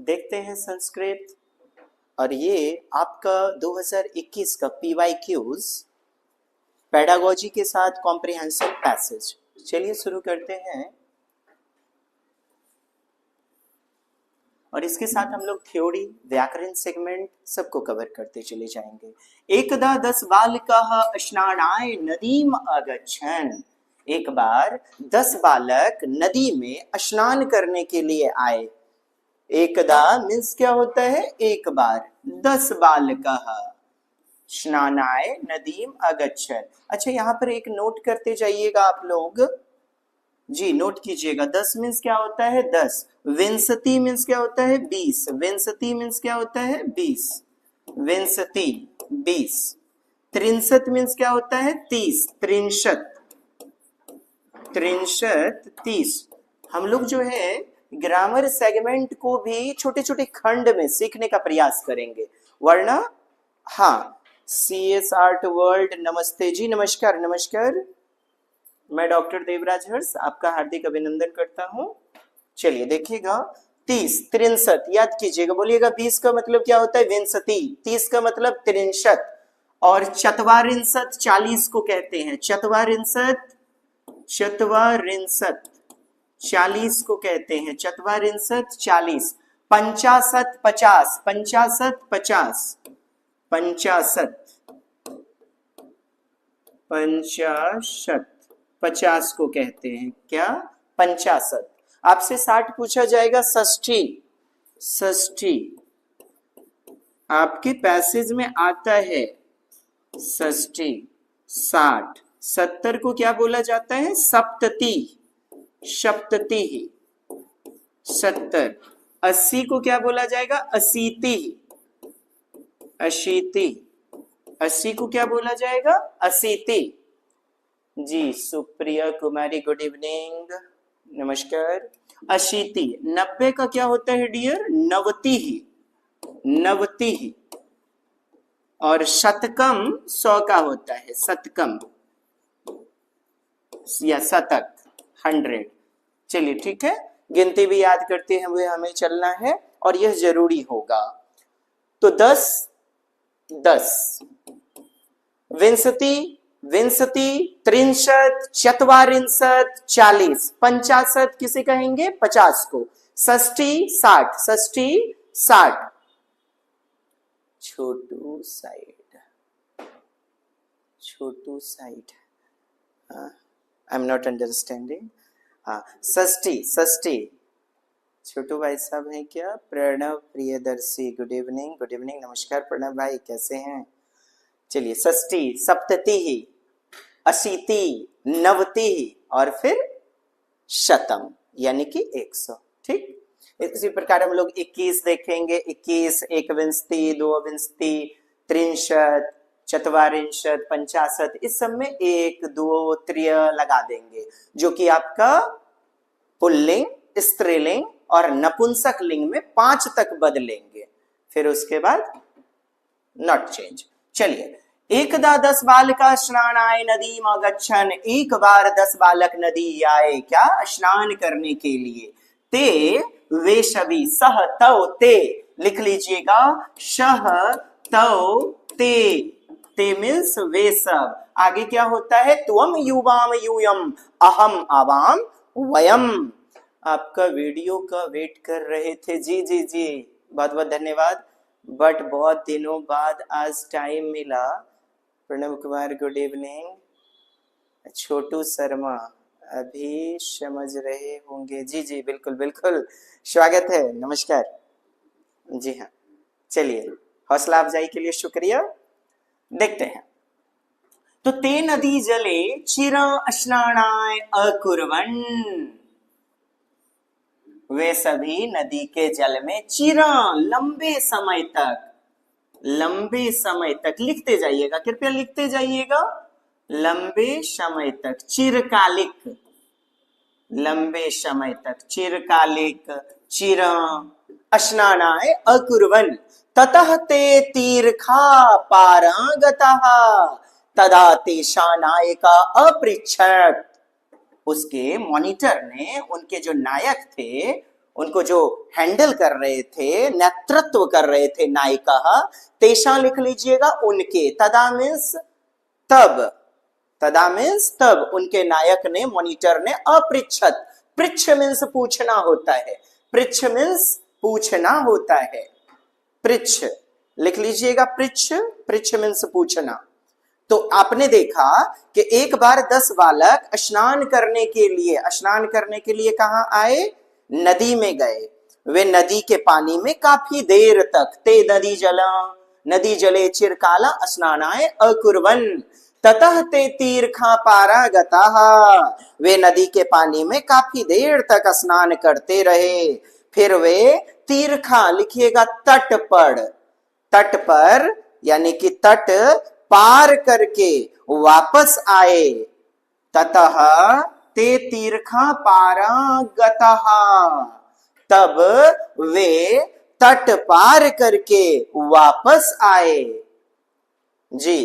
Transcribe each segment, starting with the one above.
देखते हैं संस्कृत। और ये आपका 2021 का PYQs पेडागोजी के साथ कॉम्प्रिहेंसिव पैसेज। चलिए शुरू करते हैं। और इसके साथ हम लोग थ्योरी, व्याकरण सेगमेंट सबको कवर करते चले जाएंगे। एकदा 10 बालकाः स्नानाय नदीम अगच्छन्। एक बार 10 बालक नदी में स्नान करने के लिए आए। एकदा मीन्स क्या होता है? एक बार। 10 बालकाः स्नानाय नदीम अगच्छन्। अच्छा, यहाँ पर एक नोट करते जाइएगा आप लोग जी, नोट कीजिएगा। 10 मीन्स क्या होता है? 10। विंशति मीन्स क्या होता है? 20। विंशति मीन्स क्या होता है? 20। विंशति 20। त्रिंशत मीन्स क्या होता है? 30। त्रिंशत 30। हम लोग जो है ग्रामर सेगमेंट को भी छोटे छोटे खंड में सीखने का प्रयास करेंगे, वरना हाँ। CS आर्ट वर्ल्ड, नमस्ते जी, नमस्कार नमस्कार। मैं डॉक्टर देवराज हर्ष आपका हार्दिक अभिनंदन करता हूं। चलिए देखिएगा, 30, 63 याद कीजिएगा, बोलिएगा 20 का मतलब क्या होता है? विंशति। 30 का मतलब त्रिंशत। और चत्वारिंशत 40 को कहते हैं। चत्वारिंशत 40 को कहते हैं। चत्वारिंशत 40। पंचाशत 50। पंचाशत 50। पंचाशत 50 को कहते हैं क्या? पंचाशत। आपसे 60 पूछा जाएगा। षष्ठी आपके पैसेज में आता है। षष्ठी 60। 70 को क्या बोला जाता है? सप्तति। 70। 80 को क्या बोला जाएगा? अशीति। 80 को क्या बोला जाएगा? अशीति। जी सुप्रिया कुमारी, गुड इवनिंग, नमस्कार। अशीति। 90 का क्या होता है डियर? नवति। और शतकम 100 का होता है। शतकम या शतक 100। चलिए ठीक है, गिनती भी याद करते हुए हमें चलना है और यह जरूरी होगा। तो 10 विंशति, त्रिंशत, चत्वारिंशत, 40, 50 किसे कहेंगे? 50 को। षष्ठी 60। Chhotu side I am not understanding. हाँ, षष्ठी। छोटू भाई साहब हैं क्या? प्रणव प्रियदर्शी, गुड इवनिंग, नमस्कार प्रणव भाई, कैसे हैं? चलिए, षष्ठी, सप्तति, अशीति, नवति और फिर शतम यानी कि 100। ठीक, इसी प्रकार हम लोग 21 देखेंगे। 21, एकविंशति, द्विविंशति, त्रिंशत, चत्वारिंशत, 50, इस सब में 1, 2, 3 लगा देंगे, जो कि आपका पुल्लिंग, स्त्रीलिंग और नपुंसक लिंग में 5 तक बदलेंगे। फिर उसके बाद नॉट चेंज। चलिए, एकदा 10 बालका स्नानाय नदीम अगच्छन्। एक बार 10 बालक नदी आए, क्या? स्नान करने के लिए। ते वेशवी, सह तौ ते, लिख लीजिएगा, सह तौ ते मीन्स वे सब। आगे क्या होता है? त्वम युवाम यूयम, अहम आवाम वयम। आपका वीडियो का वेट कर रहे थे। जी, बहुत बहुत धन्यवाद। बट बहुत दिनों बाद आज टाइम मिला। Pranav Kumar, good evening. छोटू शर्मा, अभी समझ रहे होंगे। जी, बिल्कुल स्वागत है, नमस्कार। जी हाँ, चलिए, हौसला अफजाई के लिए शुक्रिया। देखते हैं। तो ते नदी जले चिर स्नानाय अकुर्वन्। वे सभी नदी के जल में लंबे समय तक लिखते जाइएगा, कृपया लिखते जाइएगा। लंबे समय तक, चिरकालिक, लंबे समय तक, चिरकालिक, चिर स्नानाय अकुर्वन्। ततः ते तीर्था पारंगतः तदा तेषा नायका अपृच्छत्। उसके मॉनिटर ने, उनके जो नायक थे, उनको जो हैंडल कर रहे थे, नेतृत्व कर रहे थे नायिका, तेषा लिख लीजिएगा उनके, तदा मीन्स तब, तदा मीन्स तब उनके नायक ने, मॉनिटर ने अपृच्छत, पृच्छ मीन्स पूछना होता है, पृच्छ मीन्स पूछना होता है, पृच्छ लिख लीजिएगा, पृच्छ, पृच्छ मीन्स पूछना। तो आपने देखा कि एक बार 10 बालक स्नान करने के लिए कहां आए, नदी में गए। वे नदी के पानी में काफी देर तक, ते नदी जले चिरकाला स्नानाय अकुर्वन् ततः ते तीर्था पारागताः, वे नदी के पानी में काफी देर तक स्नान करते रहे। फिर वे तीर्था लिखिएगा तट पर यानी कि तट पार करके वापस आए। ततः ते तीर्था पारागताः, तब वे तट पार करके वापस आए। जी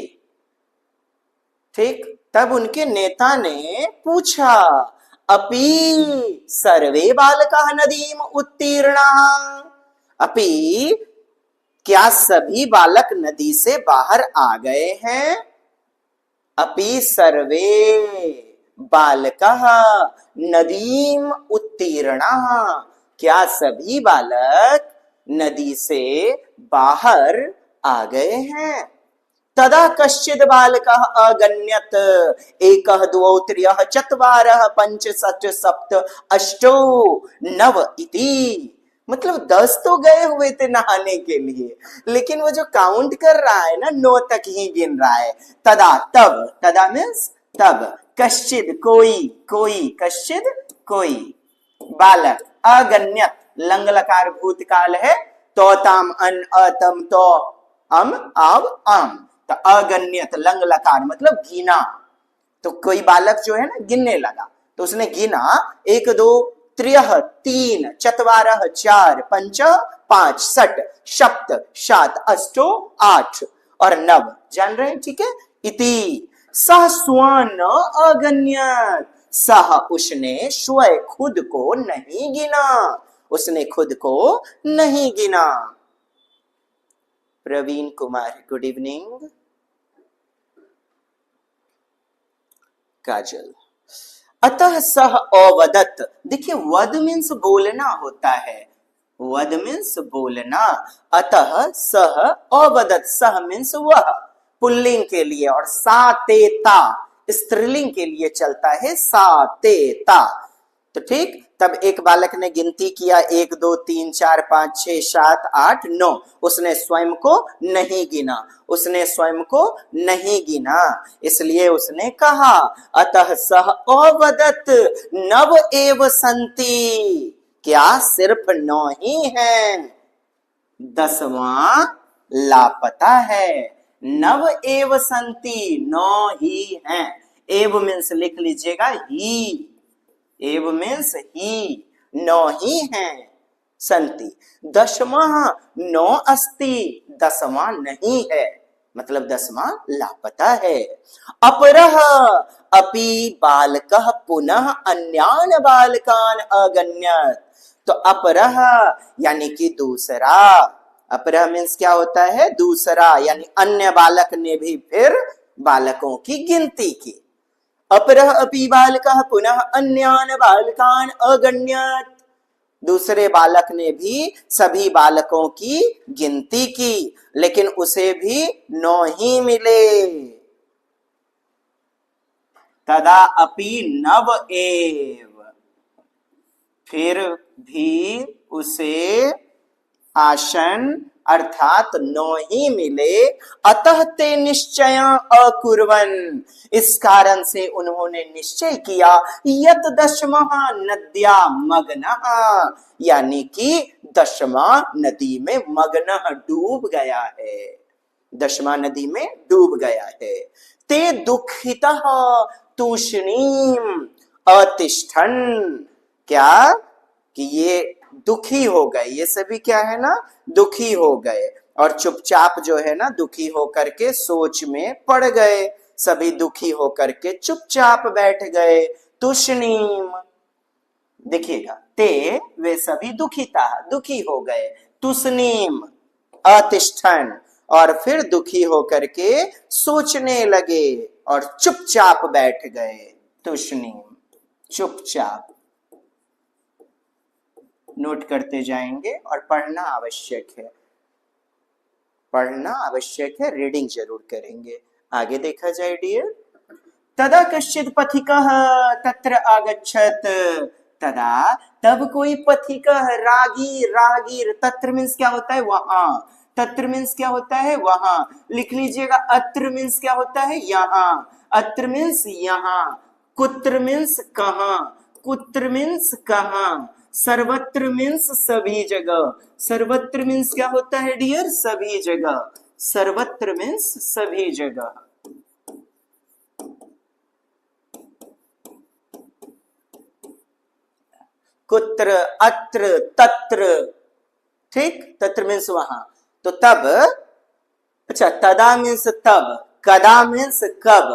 ठीक। तब उनके नेता ने पूछा, अपि सर्वे बालकाः नदीम उत्तीर्णाः, अपि क्या सभी बालक नदी से बाहर आ गए हैं? अपि सर्वे बालकाः नदीम उत्तीर्णाः, क्या सभी बालक नदी से बाहर आ गए हैं? तदा कश्चिद बालकः अगण्यत, एकः द्वौ त्र्यः चत्वारः पंच षट् सप्त अष्टौ नव इति, मतलब 10 तो गए हुए थे नहाने के लिए, लेकिन वो जो काउंट कर रहा है ना 9 तक ही गिन रहा है। तदा तब, तदा मीन्स तब, कश्चिद कोई, कश्चिद कोई बालक, अगण्यत लंग लकार भूतकाल है, तो ताम अन अतम तो अम आव आम, तो अगण्यत लंग लकार मतलब गिना। तो कोई बालक जो है ना गिनने लगा, तो उसने गिना 1 2 त्र्यः 3 चत्वारः 4 पंच 5 षट् सप्त 7 अष्टो 8 और 9, जान रहे हैं? ठीक है। इति सह स्वं अगण्यत, सह उसने, स्वयं खुद को नहीं गिना, उसने खुद को नहीं गिना। Praveen Kumar, good evening. काजल, अतः सह अवदत, देखिए वद मीन्स बोलना होता है, वद मीन्स बोलना, अतः सह अवदत, सह मीन्स वह पुल्लिंग के लिए, और सातेता स्त्रीलिंग के लिए चलता है सातेता। तो ठीक, तब एक बालक ने गिनती किया 1 2 3 4 5 6 7 8 9, उसने स्वयं को नहीं गिना, उसने स्वयं को नहीं गिना, इसलिए उसने कहा अतः सह अवदत नव एव संति, क्या सिर्फ 9 ही हैं, 10वां लापता है। नव एव संति, 9 ही हैं। एव मीन्स लिख लीजिएगा ही, एव मीन्स ही, 9 ही हैं। संति 10वां 9 अस्ति, 10वां नहीं है, मतलब 10वां लापता है। अपरः अपि बालकः पुनः अन्यान बालकान अगण्यत, तो अपरः यानी कि दूसरा, अपरः मीन्स क्या होता है, दूसरा, यानी अन्य बालक ने भी फिर बालकों की गिनती की। अपरः अपि बालकः पुनः अन्यान बालकान अगण्यत, दूसरे बालक ने भी सभी बालकों की गिनती की, लेकिन उसे भी 9 ही मिले। तदा अपि नव एव, फिर भी उसे आसन अर्थात 9 ही मिले। अतः ते निश्चय अकुर्वन्, इस कारण से उन्होंने निश्चय किया, यत 10वां नद्या मग्नः, यानी कि 10वां नदी में मग्नः डूब गया है, 10वां नदी में डूब गया है। ते दुखितः तूष्णीम अतिष्ठन्, क्या कि ये दुखी हो गए, ये सभी क्या है ना, दुखी हो गए, और चुपचाप जो है ना दुखी होकर के सोच में पड़ गए, सभी दुखी होकर के चुपचाप बैठ गए। तुष्णीम देखिएगा, ते वे सभी दुखिता, दुखी हो गए। तुसनीम अतिष्ठन, और फिर दुखी होकर के सोचने लगे और चुपचाप बैठ गए। तुष्णीम, चुपचाप। नोट करते जाएंगे और पढ़ना आवश्यक है, पढ़ना आवश्यक है, रीडिंग जरूर करेंगे। आगे देखा जाए डियर। तदा कश्चित् पथिकः तत्र आगच्छत्, तदा तब कोई पथिकः, रागी, रागीर, तत्र मीन्स क्या होता है वहां, तत्र मीन्स क्या होता है वहां, लिख लीजिएगा। अत्र मीन्स क्या होता है यहाँ, अत्र मीन्स यहाँ, कुत्र मीन्स कहां, कुत्र मीन्स कहां, सर्वत्र मीन्स सभी जगह, सर्वत्र मीन्स क्या होता है डियर, सभी जगह, सर्वत्र मीन्स सभी जगह। कुत्र, अत्र, तत्र, ठीक, तत्र मीन्स वहां। तो तब, अच्छा, तदा मीन्स तब, कदा मीन्स कब,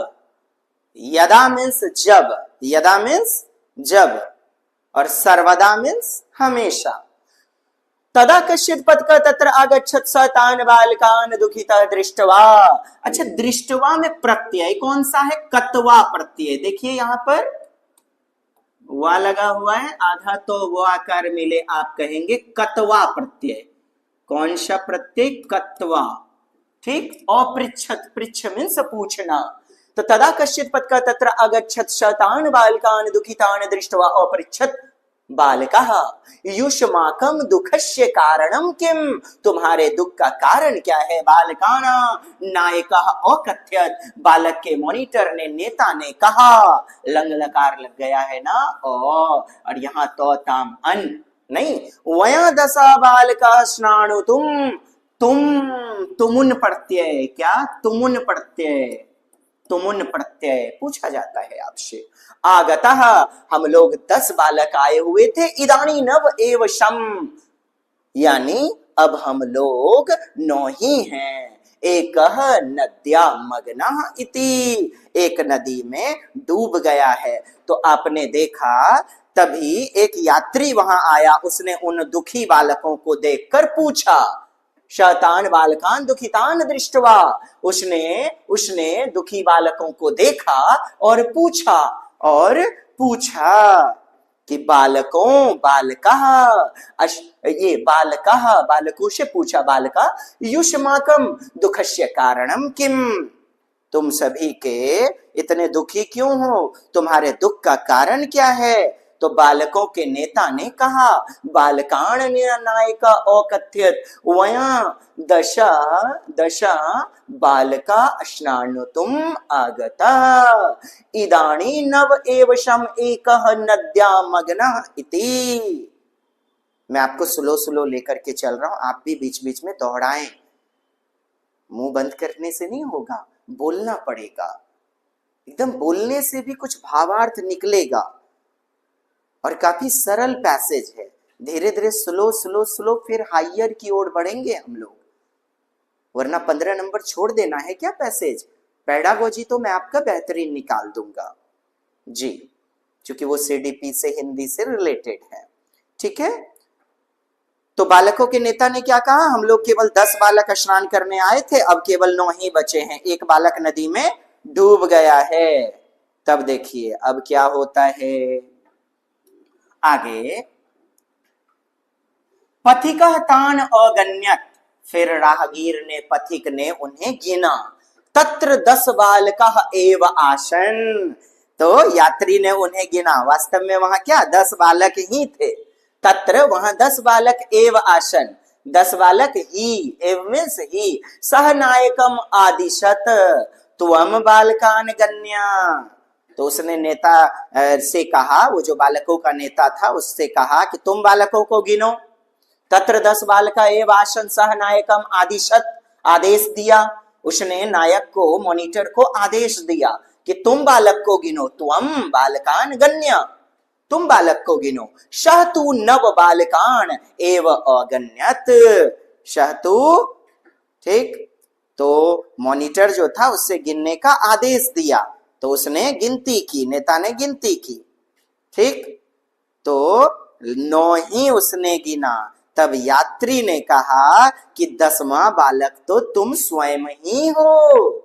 यदा मीन्स जब, यदा मीन्स जब, और सर्वदा मीन्स हमेशा। तदा कश्चित् पथिकः तत्र आगच्छत् स तान् बालकान् दुःखितः दृष्ट्वा। अच्छा, दृष्ट्वा में प्रत्यय कौन सा है, कत्वा प्रत्यय। देखिए यहां पर वा लगा हुआ है, आधा तो वो आकार मिले, आप कहेंगे कत्वा प्रत्यय। कौन सा प्रत्यय, कत्वा, ठीक। अपृच्छत्, पृच्छ मीन्स पूछना। तो तदा कश्चित् पथिकः तत्र आगच्छत् स तान् बालकान् दुःखितान् दृष्ट्वा अपृच्छत् बालकः युष्माकं दुःखस्य कारणं किम, तुम्हारे दुख का कारण क्या है। बालकानां नायकः अकथयत्, बालक के मॉनिटर ने, नेता ने कहा, लंग लकार लग गया है ना, और यहाँ तो ताम अन नहीं, वया दशा बालका स्नानु तुमुन प्रत्यय, क्या तुमुन प्रत्यय, तुमुन प्रत्यय पूछा जाता है आपसे। आगतः, हम लोग 10 बालक आए हुए थे, इदानी नव एव शम, यानी अब हम लोग 9 ही हैं। एक नद्या मग्नः इति, एक नदी में डूब गया है। तो आपने देखा, तभी एक यात्री वहां आया, उसने उन दुखी बालकों को देखकर पूछा, शतान बालकान दुखितान दृष्टवा, उसने दुखी बालकों को देखा और पूछा, कि बालकों, बालकः, ये बालकः, बालकों से पूछा, बालका युष्माकं दुःखस्य कारणं किम, तुम सभी के इतने दुखी क्यों हो, तुम्हारे दुख का कारण क्या है। तो बालकों के नेता ने कहा, बालकान नायका अकथयत् वया दशा बालका स्नानुतुम आगता, इदानी नव एव शम एकः नद्या मग्नः इति। मैं आपको स्लो स्लो लेकर के चल रहा हूं, आप भी बीच बीच में दोहराएं, मुंह बंद करने से नहीं होगा, बोलना पड़ेगा, एकदम बोलने से भी कुछ भावार्थ निकलेगा। और काफी सरल पैसेज है, धीरे धीरे स्लो स्लो स्लो फिर हाइयर की ओर बढ़ेंगे हम लोग, वरना 15 नंबर छोड़ देना है क्या पैसेज। पेडागोजी तो मैं आपका बेहतरीन निकाल दूंगा जी, क्योंकि वो सीडीपी से, हिंदी से रिलेटेड है, ठीक है। तो बालकों के नेता ने क्या कहा, हम लोग केवल 10 बालक स्नान करने आए थे, अब केवल 9 ही बचे हैं, एक बालक नदी में डूब गया है। तब देखिए अब क्या होता है आगे। पथिकः तान अगण्यत्, फिर राहगीर ने, पथिक ने उन्हें गिना। तत्र 10 बालकः एव आसन, तो यात्री ने उन्हें गिना, वास्तव में वहां क्या 10 बालक ही थे। तत्र, वहां 10 बालक एव आसन, 10 बालक ही, एव मीन्स ही, सह नायकम आदिशत त्वम बालकान गण्या, तो उसने नेता से कहा, वो जो बालकों का नेता था उससे कहा कि तुम बालकों को गिनो। तत्र 10 बालका एव आसन सह नायकम आदिशत, आदेश दिया, उसने नायक को, मॉनिटर को आदेश दिया कि तुम बालक को गिनो, त्वम बालकान गण्य, तुम बालक को गिनो। शहतु नव बालकान एव अगण्यत, शहतु, ठीक, तो मॉनिटर जो था उससे गिनने का आदेश दिया, तो उसने गिनती की, नेता ने गिनती की, ठीक। तो 9 ही उसने गिना। तब यात्री ने कहा कि 10वां बालक तो तुम स्वयं ही हो।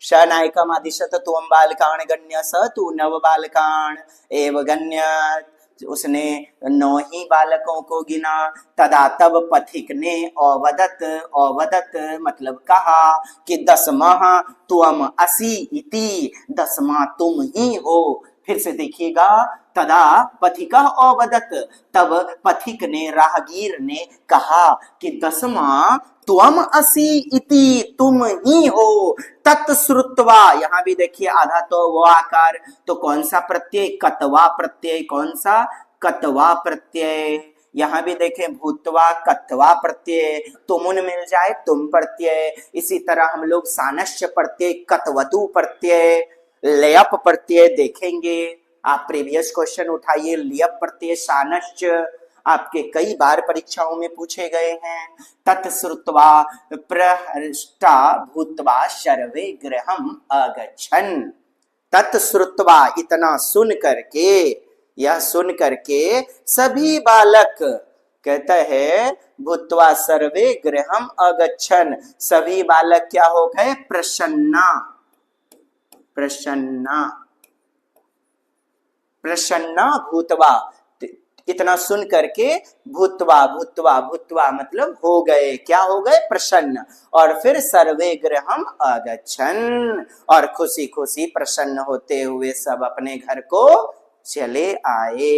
शनायकमादिशत त्वं बालकान् गण्य स तु नव बालकान् एव गण्यत्। उसने 9 ही बालकों को गिना। तदा तब पथिक ने अवदत, अवदत मतलब कहा कि 10वां त्वम असि इति, 10वां तुम ही हो। फिर से देखिएगा, तदा पथिका अवदत, तब पथिक ने, राहगीर ने कहा कि 10वां त्वम असि इति, तुम ही हो। तत्श्रुत्वा, यहां भी देखिए आधा तो वो आकार, तो कौन सा प्रत्यय, कतवा प्रत्यय, कौन सा, कतवा प्रत्यय। यहां भी देखें भूतवा कत्वा प्रत्यय, तुमुन मिल जाए तुम प्रत्यय। इसी तरह हम लोग सानश्य प्रत्यय, कतवतु प्रत्यय, लयप प्रत्यय देखेंगे। आप प्रीवियस क्वेश्चन उठाइए, लियप प्रत्यय सानश्य आपके कई बार परीक्षाओं में पूछे गए हैं। तत्श्रुत्वा प्रहृष्टा भूत्वा सर्वे गृहम् अगच्छन्। तत्श्रुत्वा इतना सुन करके, यह सुन करके सभी बालक, कहता है भूत्वा सर्वे गृहम् अगच्छन्, सभी बालक क्या हो गए, प्रसन्ना, प्रसन्ना, प्रसन्ना भूतवा, इतना सुन करके भूतवा, भूतवा, भूतवा मतलब हो गए, क्या हो गए, प्रसन्न। और फिर सर्वे गृहम् अगच्छन्, और खुशी खुशी प्रसन्न होते हुए सब अपने घर को चले आए।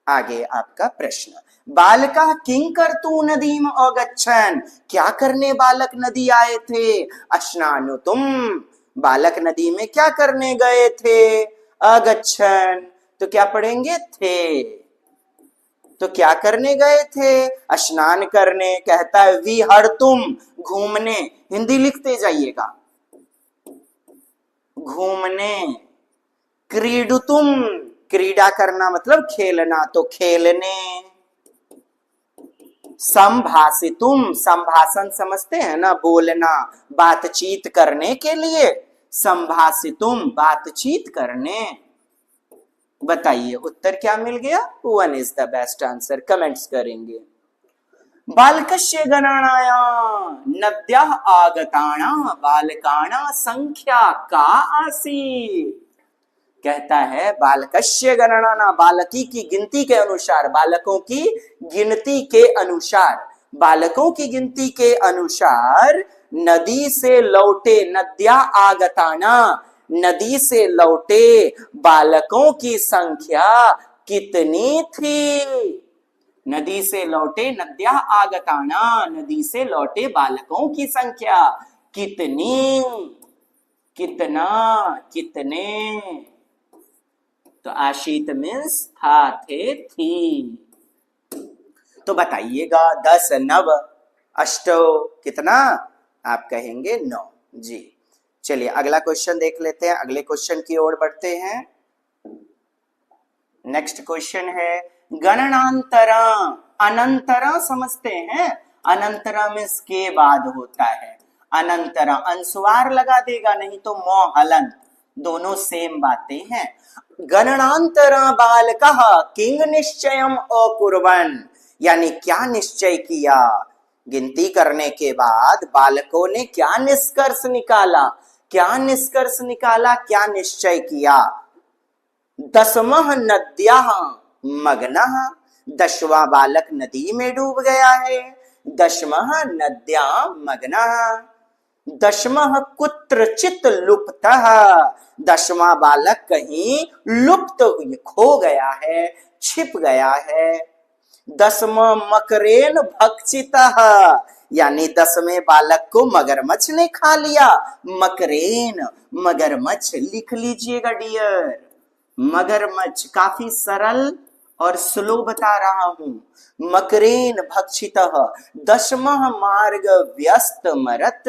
आगे आपका प्रश्न, बालका किं कर्तु नदीम अगच्छन्, क्या करने बालक नदी आए थे। अस्नानुतुम, बालक नदी में क्या करने गए थे। अगच्छन्, तो क्या पढ़ेंगे, थे, तो क्या करने गए थे, स्नान करने। कहता है विहर्तुम, घूमने, हिंदी लिखते जाइएगा, घूमने। क्रीडुतुम, क्रीड़ा करना मतलब खेलना, तो खेलने। संभाषितुम, संभाषण समझते हैं ना, बोलना, बातचीत करने के लिए। संभाषितुम, बातचीत करने। बताइए उत्तर क्या मिल गया, 1 is the best answer, comments करेंगे। बालकस्य गणनाया नद्याः आगताना बालकाना संख्या का आसीत्। कहता है बालकस्य गणनाना, बालकी की गिनती के अनुसार, बालकों की गिनती के अनुसार, बालकों की गिनती के अनुसार नदी से लौटे, नद्या आगताना, नदी से लौटे बालकों की संख्या कितनी थी। नदी से लौटे, नद्या आगताना, नदी से लौटे बालकों की संख्या कितनी, कितना, कितने। तो आशीत मीन्स था, थे, थी। तो बताइएगा 10 9 8 कितना, आप कहेंगे 9 जी। चलिए अगला क्वेश्चन देख लेते हैं, अगले क्वेश्चन की ओर बढ़ते हैं। नेक्स्ट क्वेश्चन है गणनांतरा, अनंतरा समझते हैं, अनंतरा में के बाद होता है, अनंतरा अनुस्वार लगा देगा, नहीं तो मोहलंत, दोनों सेम बातें हैं। गणनांतरा बालकः किंग निश्चयम् अकुर्वन्, यानी क्या निश्चय किया, गिनती करने के बाद बालकों ने क्या निष्कर्ष निकाला, क्या निष्कर्ष निकाला, क्या निश्चय किया। 10वां नद्याः मग्नः, 10वां बालक नदी में डूब गया है। 10वां नद्यां मग्नः, 10वां कुत्रचित लुप्तः, 10वां बालक कहीं लुप्त खो गया है, छिप गया है। 10वां मकरेन भक्षितः, यानी 10वें बालक को मगरमच्छ ने खा लिया। मकरेन, मगरमच्छ लिख लीजिएगा डियर, मगरमच्छ, काफी सरल और स्लो बता रहा हूं। मकरेन भक्षितः, 10वां मार्ग व्यस्त मरत,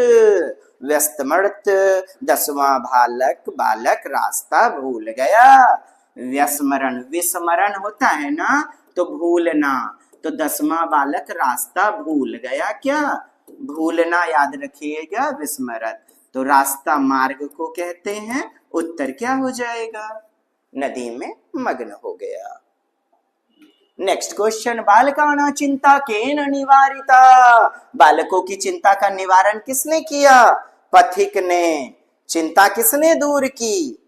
व्यस्त मरत, 10वां बालक रास्ता भूल गया। व्यस्मरण, विस्मरण होता है ना, तो भूलना, तो 10वां बालक रास्ता भूल गया, क्या भूलना, याद रखिएगा विस्मरत। तो रास्ता मार्ग को कहते हैं, उत्तर क्या हो जाएगा, नदी में मग्न हो गया। नेक्स्ट क्वेश्चन, बालकाना चिंता केन निवारिता, बालकों की चिंता का निवारण किसने किया? पथिक ने। चिंता किसने दूर की?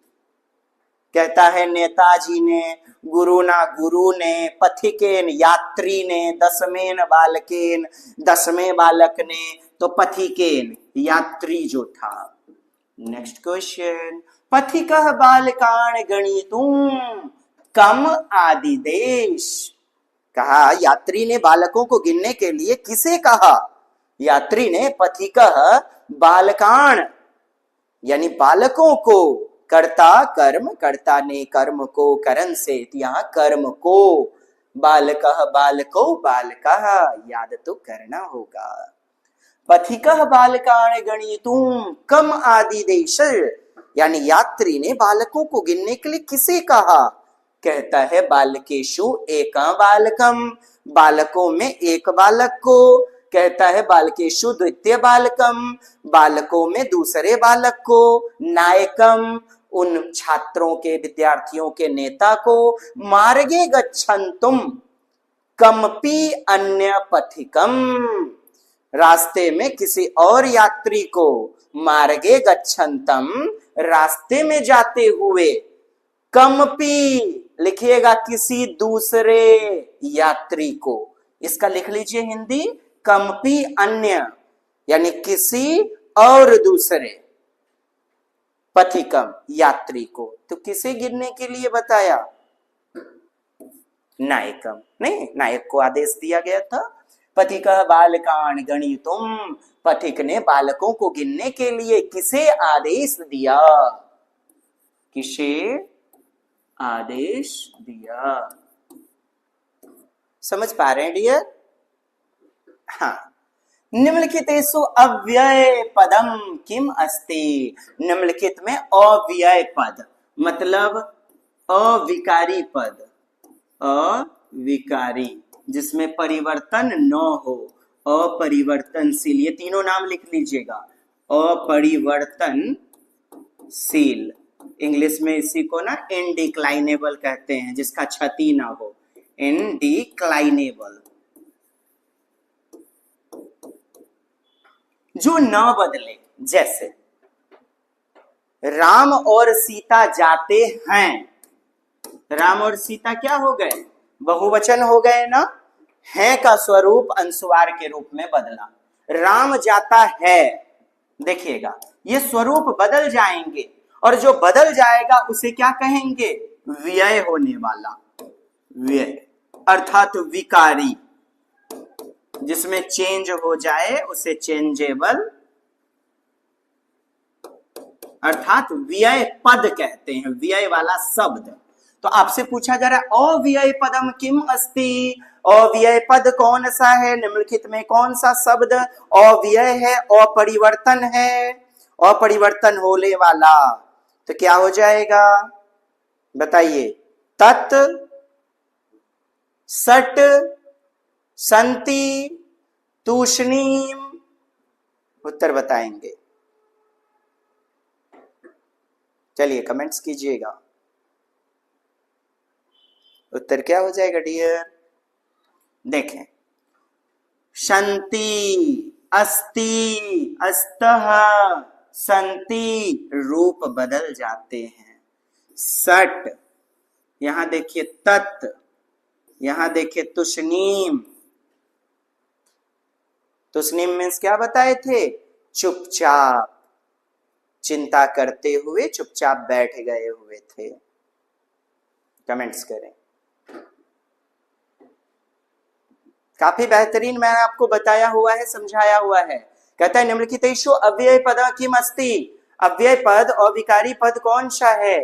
कहता है नेताजी ने, गुरुना गुरु ने, पथिकेन यात्री ने, दसमेन बालकेन दसवें बालक ने, तो पथिकेन यात्री जो था। नेक्स्ट क्वेश्चन, पथिकः बालकान गणितुम कम आदिदेश, कहा यात्री ने बालकों को गिनने के लिए किसे कहा? यात्री ने पथिकः बालकान यानी बालकों को, कर्ता कर्म, कर्ता ने कर्म को, करण से यहाँ कर्म को, बालकः बालको बालकः, याद तो करना होगा। पथिकः बालकान गणितुम कम आदिदेश, यानी यात्री ने बालकों को गिनने के लिए किसे कहा? कहता है बालकेशु एकं बालकम, बालकों में एक बालक को। कहता है बालकेशु द्वितीय बालकम, बालकों में दूसरे बालक को। नायकम, उन छात्रों के, विद्यार्थियों के नेता को। मार्गे गच्छन्तुम कमपि अन्य पथिकम, रास्ते में किसी और यात्री को। मार्गे गच्छन्तम, रास्ते में जाते हुए। कमपि लिखिएगा किसी दूसरे यात्री को, इसका लिख लीजिए हिंदी, कमपि अन्य यानी किसी और दूसरे, पथिकम यात्री को। तो किसे गिनने के लिए बताया? नायकम, नहीं, नायक को आदेश दिया गया था। पथिकः बालकान गणितुम, पथिक ने बालकों को गिनने के लिए किसे आदेश दिया? किसे आदेश दिया? समझ पा रहे हैं डियर? हाँ। निम्नलिखितेषु अव्यय पदम किम अस्ति, निम्नलिखित में अव्यय पद मतलब अविकारी पद, अविकारी जिसमें परिवर्तन न हो, अपरिवर्तनशील, ये तीनों नाम लिख लीजिएगा। अपरिवर्तनशील, इंग्लिश में इसी को ना इनडिक्लाइनेबल कहते हैं, जिसका क्षति ना हो, इनडिक्लाइनेबल। जो न बदले, जैसे राम और सीता जाते हैं, राम और सीता क्या हो गए? बहुवचन हो गए ना, है का स्वरूप अनुस्वार के रूप में बदला। राम जाता है, देखिएगा ये स्वरूप बदल जाएंगे, और जो बदल जाएगा उसे क्या कहेंगे? व्यय होने वाला, व्यय अर्थात विकारी, जिसमें चेंज हो जाए उसे चेंजेबल अर्थात व्यय पद कहते हैं, व्यय वाला शब्द। तो आपसे पूछा जा रहा है अव्यय पदम किम अस्ति, अव्यय पद कौन सा है? निम्नलिखित में कौन सा शब्द अव्यय है, अपरिवर्तन है, अपरिवर्तन होने वाला? तो क्या हो जाएगा बताइए? तत्, सट, संति, तूष्णीम, उत्तर बताएंगे। चलिए कमेंट्स कीजिएगा, उत्तर क्या हो जाएगा डियर? देखें, शंति, अस्ति, अस्तः, संति, रूप बदल जाते हैं। सट, यहां देखिए तत्, यहां देखिए तुष्णीम। तुष्णीम मीन्स क्या बताए थे? चुपचाप, चिंता करते हुए चुपचाप बैठ गए हुए थे। कमेंट्स करें। काफी बेहतरीन मैंने आपको बताया हुआ है, समझाया हुआ है। कहता है निम्नलिखितेषु अव्यय पद किम अस्ति, अव्यय पद और विकारी पद कौन सा है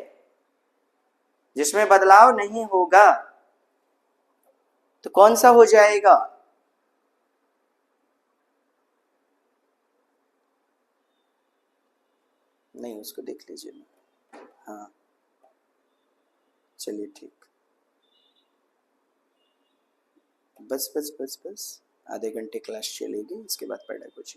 जिसमें बदलाव नहीं होगा? तो कौन सा हो जाएगा? नहीं, उसको देख लीजिए। हाँ चलिए ठीक, बस बस बस बस, आधे घंटे क्लास चलेगी, इसके बाद पढ़ा कुछ।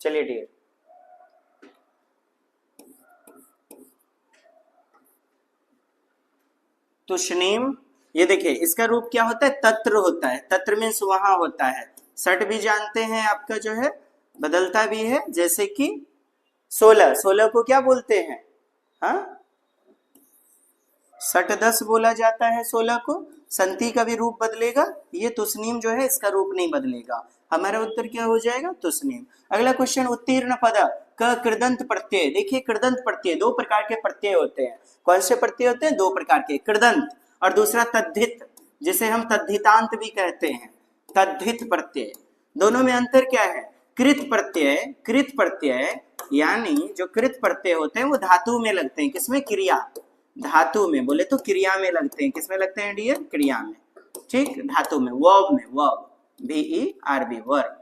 चलिए डियर, तुष्णीम, ये देखिए इसका रूप क्या होता है, तत्र होता है, तत्र मीन्स वहां होता है। सट भी जानते हैं आपका जो है बदलता भी है, जैसे कि 16, 16 को क्या बोलते हैं, हाँ सट 10 बोला जाता है 16 को। संति का भी रूप बदलेगा, ये तुष्णीम जो है इसका रूप नहीं बदलेगा। हमारा उत्तर क्या हो जाएगा, तुष्णीम। अगला क्वेश्चन, उत्तीर्ण पद क कृदंत प्रत्यय। देखिए कृदंत प्रत्यय, दो प्रकार के प्रत्यय होते हैं। कौन से प्रत्यय होते हैं, दो प्रकार के, कृदंत और दूसरा तद्धित, जिसे हम तद्धितांत भी कहते हैं, तद्धित प्रत्यय। दोनों में अंतर क्या है, कृत प्रत्यय, कृत प्रत्यय यानी जो कृत प्रत्यय होते हैं वो धातु में लगते हैं, किसमें, क्रिया, धातु में, बोले तो क्रिया में लगते हैं। किसमें लगते हैं डियर, क्रिया में, ठीक, धातु में, वर्ब में, वर्ब, VERB, वर्ब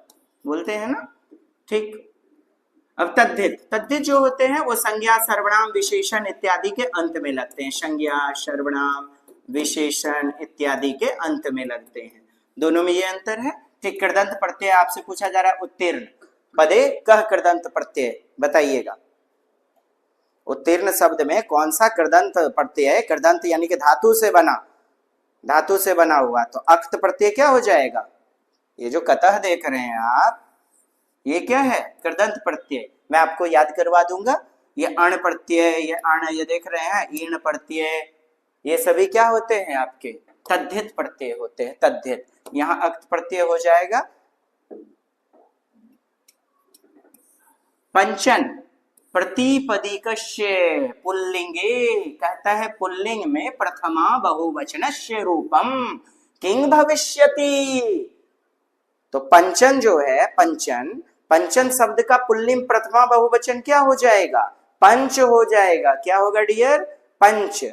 बोलते हैं ना, ठीक। अब तद्धित, तद्धित जो होते हैं वो संज्ञा, सर्वनाम, विशेषण इत्यादि के अंत में लगते हैं। संज्ञा, सर्वनाम, विशेषण इत्यादि के अंत में लगते हैं। दोनों में ये अंतर है, ठीक। कृदंत प्रत्यय आपसे पूछा जा रहा है, उत्तीर्ण पदे कह कृदंत प्रत्यय, बताइएगा उत्तीर्ण शब्द में कौन सा कृदंत प्रत्यय है। कृदंत यानी कि धातु से बना, धातु से बना हुआ, तो अक्त प्रत्यय क्या हो जाएगा, ये जो कतः देख रहे हैं आप, ये क्या है, कृदंत प्रत्यय। मैं आपको याद करवा दूंगा, ये अण प्रत्यय, ये अण, ये देख रहे हैं ईण प्रत्यय, ये सभी क्या होते हैं आपके, तद्धित प्रत्यय होते हैं, तद्धित। यहाँ अक्त प्रत्यय हो जाएगा। पंचन प्रतिपदिकस्य पुल्लिंगे, कहता है पुल्लिंग में प्रथमा बहुवचनस्य रूपम किंग भविष्यति। तो पंचन जो है, पंचन, पंचन शब्द का पुल्लिंग प्रथमा बहुवचन क्या हो जाएगा, पंच हो जाएगा। क्या होगा डियर, पंच।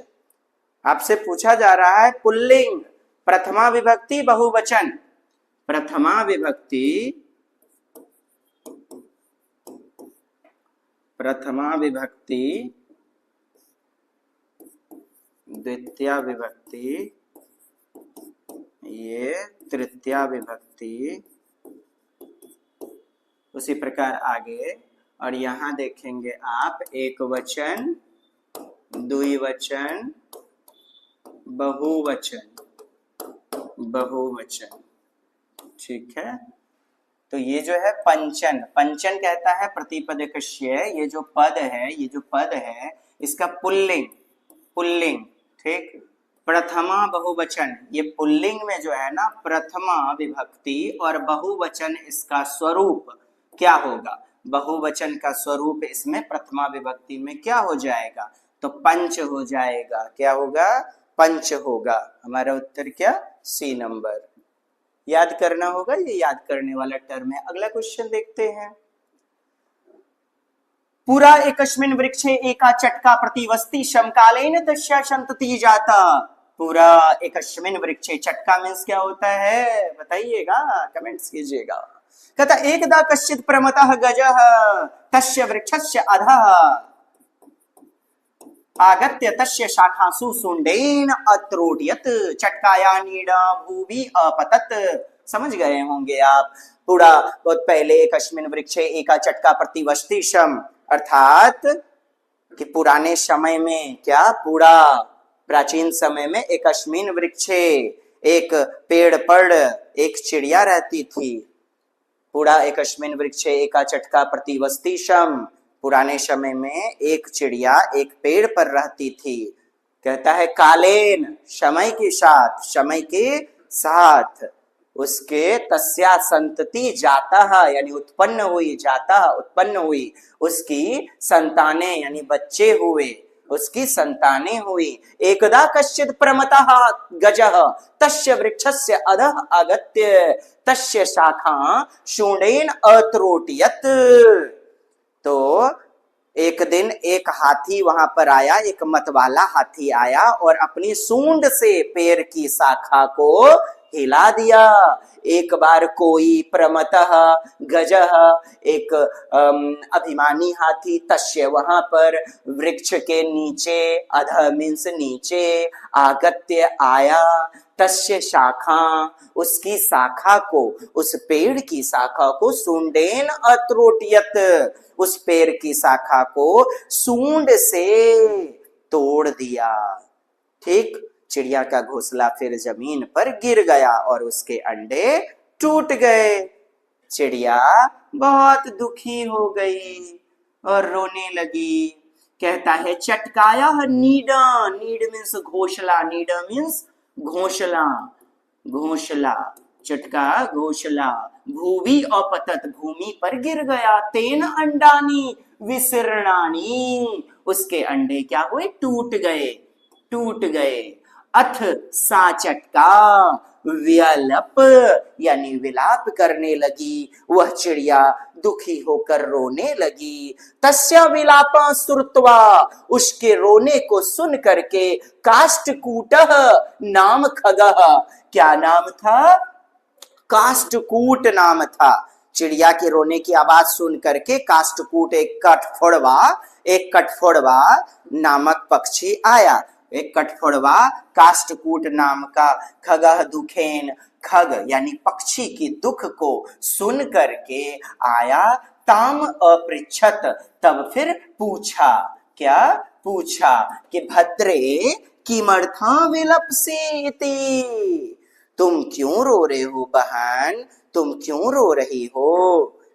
आपसे पूछा जा रहा है पुल्लिंग प्रथमा विभक्ति बहुवचन, प्रथमा विभक्ति, प्रथमा विभक्ति, द्वितीया विभक्ति, ये तृतीया विभक्ति, उसी प्रकार आगे। और यहां देखेंगे आप एक वचन, द्विवचन, बहुवचन, बहुवचन, ठीक है। तो ये जो है पंचन, पंचन कहता है प्रतिपदिकस्य, ये जो पद है, ये जो पद है इसका पुल्लिंग, पुल्लिंग, ठीक। प्रथमा बहुवचन, ये पुल्लिंग में जो है ना प्रथमा विभक्ति और बहुवचन, इसका स्वरूप क्या होगा, बहुवचन का स्वरूप इसमें प्रथमा विभक्ति में क्या हो जाएगा, तो पंच हो जाएगा। क्या होगा, पंच होगा। हमारा उत्तर क्या, सी नंबर। याद करना होगा, ये याद करने वाला टर्म है। अगला क्वेश्चन देखते हैं, पुरा एकस्मिन् वृक्षे एका चटका प्रतिवस्ति समकालीन तस्या संतति जाता। पुरा एकस्मिन् वृक्षे, चटका मीन्स क्या होता है बताइएगा, कमेंट्स कीजिएगा। कहता एकदा कश्चित् प्रमतः गजः तस्य वृक्षस्य अधः आगत्य तस्य शाखासु सुंडेन अत्रोटयत चटकाया नीड़ा भूवि अपतत। समझ गए होंगे आप। पूरा बहुत पहले एकस्मिन् वृक्षे एका चटका प्रतिवस्ति सम, अर्थात कि पुराने समय में, क्या पूरा प्राचीन समय में एकस्मिन् वृक्षे, एक पेड़ पर एक चिड़िया रहती थी। पूरा एकस्मिन् वृक्षे एका चटका प्रतिवस्ति सम, पुराने समय में एक चिड़िया एक पेड़ पर रहती थी। कहता है कालेन, समय के साथ, समय के साथ उसके तस्या संतति जाता यानी उत्पन्न हुई, जाता उत्पन्न हुई, उसकी संतानें यानी बच्चे हुए, उसकी संतानें हुई। एकदा कश्चित् प्रमतः गजः तस्य वृक्षस्य अधः आगत्य तस्य शाखा शूंडेन अत्रोटयत। तो एक दिन एक हाथी वहां पर आया, एक मतवाला हाथी आया और अपनी सूंड से पेड़ की शाखा को हिला दिया। एक बार कोई प्रमतः गजः, एक अभिमानी हाथी, तस्य वहां पर वृक्ष के नीचे, अधः मीन्स नीचे, आगत्य आया, तस्य शाखा, उसकी शाखा को, उस पेड़ की शाखा को, सूंडेन अत्रोटियत, उस पेड़ की शाखा को सूंड से तोड़ दिया। ठीक, चिड़िया का घोंसला फिर जमीन पर गिर गया और उसके अंडे टूट गए। चिड़िया बहुत दुखी हो गई और रोने लगी। कहता है चटकाया नीड, नीड मीन्स घोंसला, नीड मीन्स घोंसला, घोंसला, चटका घोंसला, भूवि अपतत, भूमि पर गिर गया, तेन अंडानी विसर्णानी, उसके अंडे क्या हुए, टूट गए, टूट गए। अथ सा चटका व्यलप, यानी विलाप करने लगी, वह चिड़िया दुखी होकर रोने लगी। तस्या विलापा श्रुत्वा, उसके रोने को सुन करके, काष्ठकूटः नाम खगः, क्या नाम था, काष्ठकूट नाम था। चिड़िया के रोने की आवाज सुन करके काष्ठकूट, एक कठफोड़वा नामक पक्षी आया। एक कठफोड़वा काष्ठकूट नाम का, खगः दुखेन, खग यानी पक्षी की दुख को सुन करके आया। ताम अपृच्छत, तब फिर पूछा, क्या पूछा, कि भद्रे किमर्था विलप्सेति, तुम क्यों रो रहे हो बहन, तुम क्यों रो रही हो।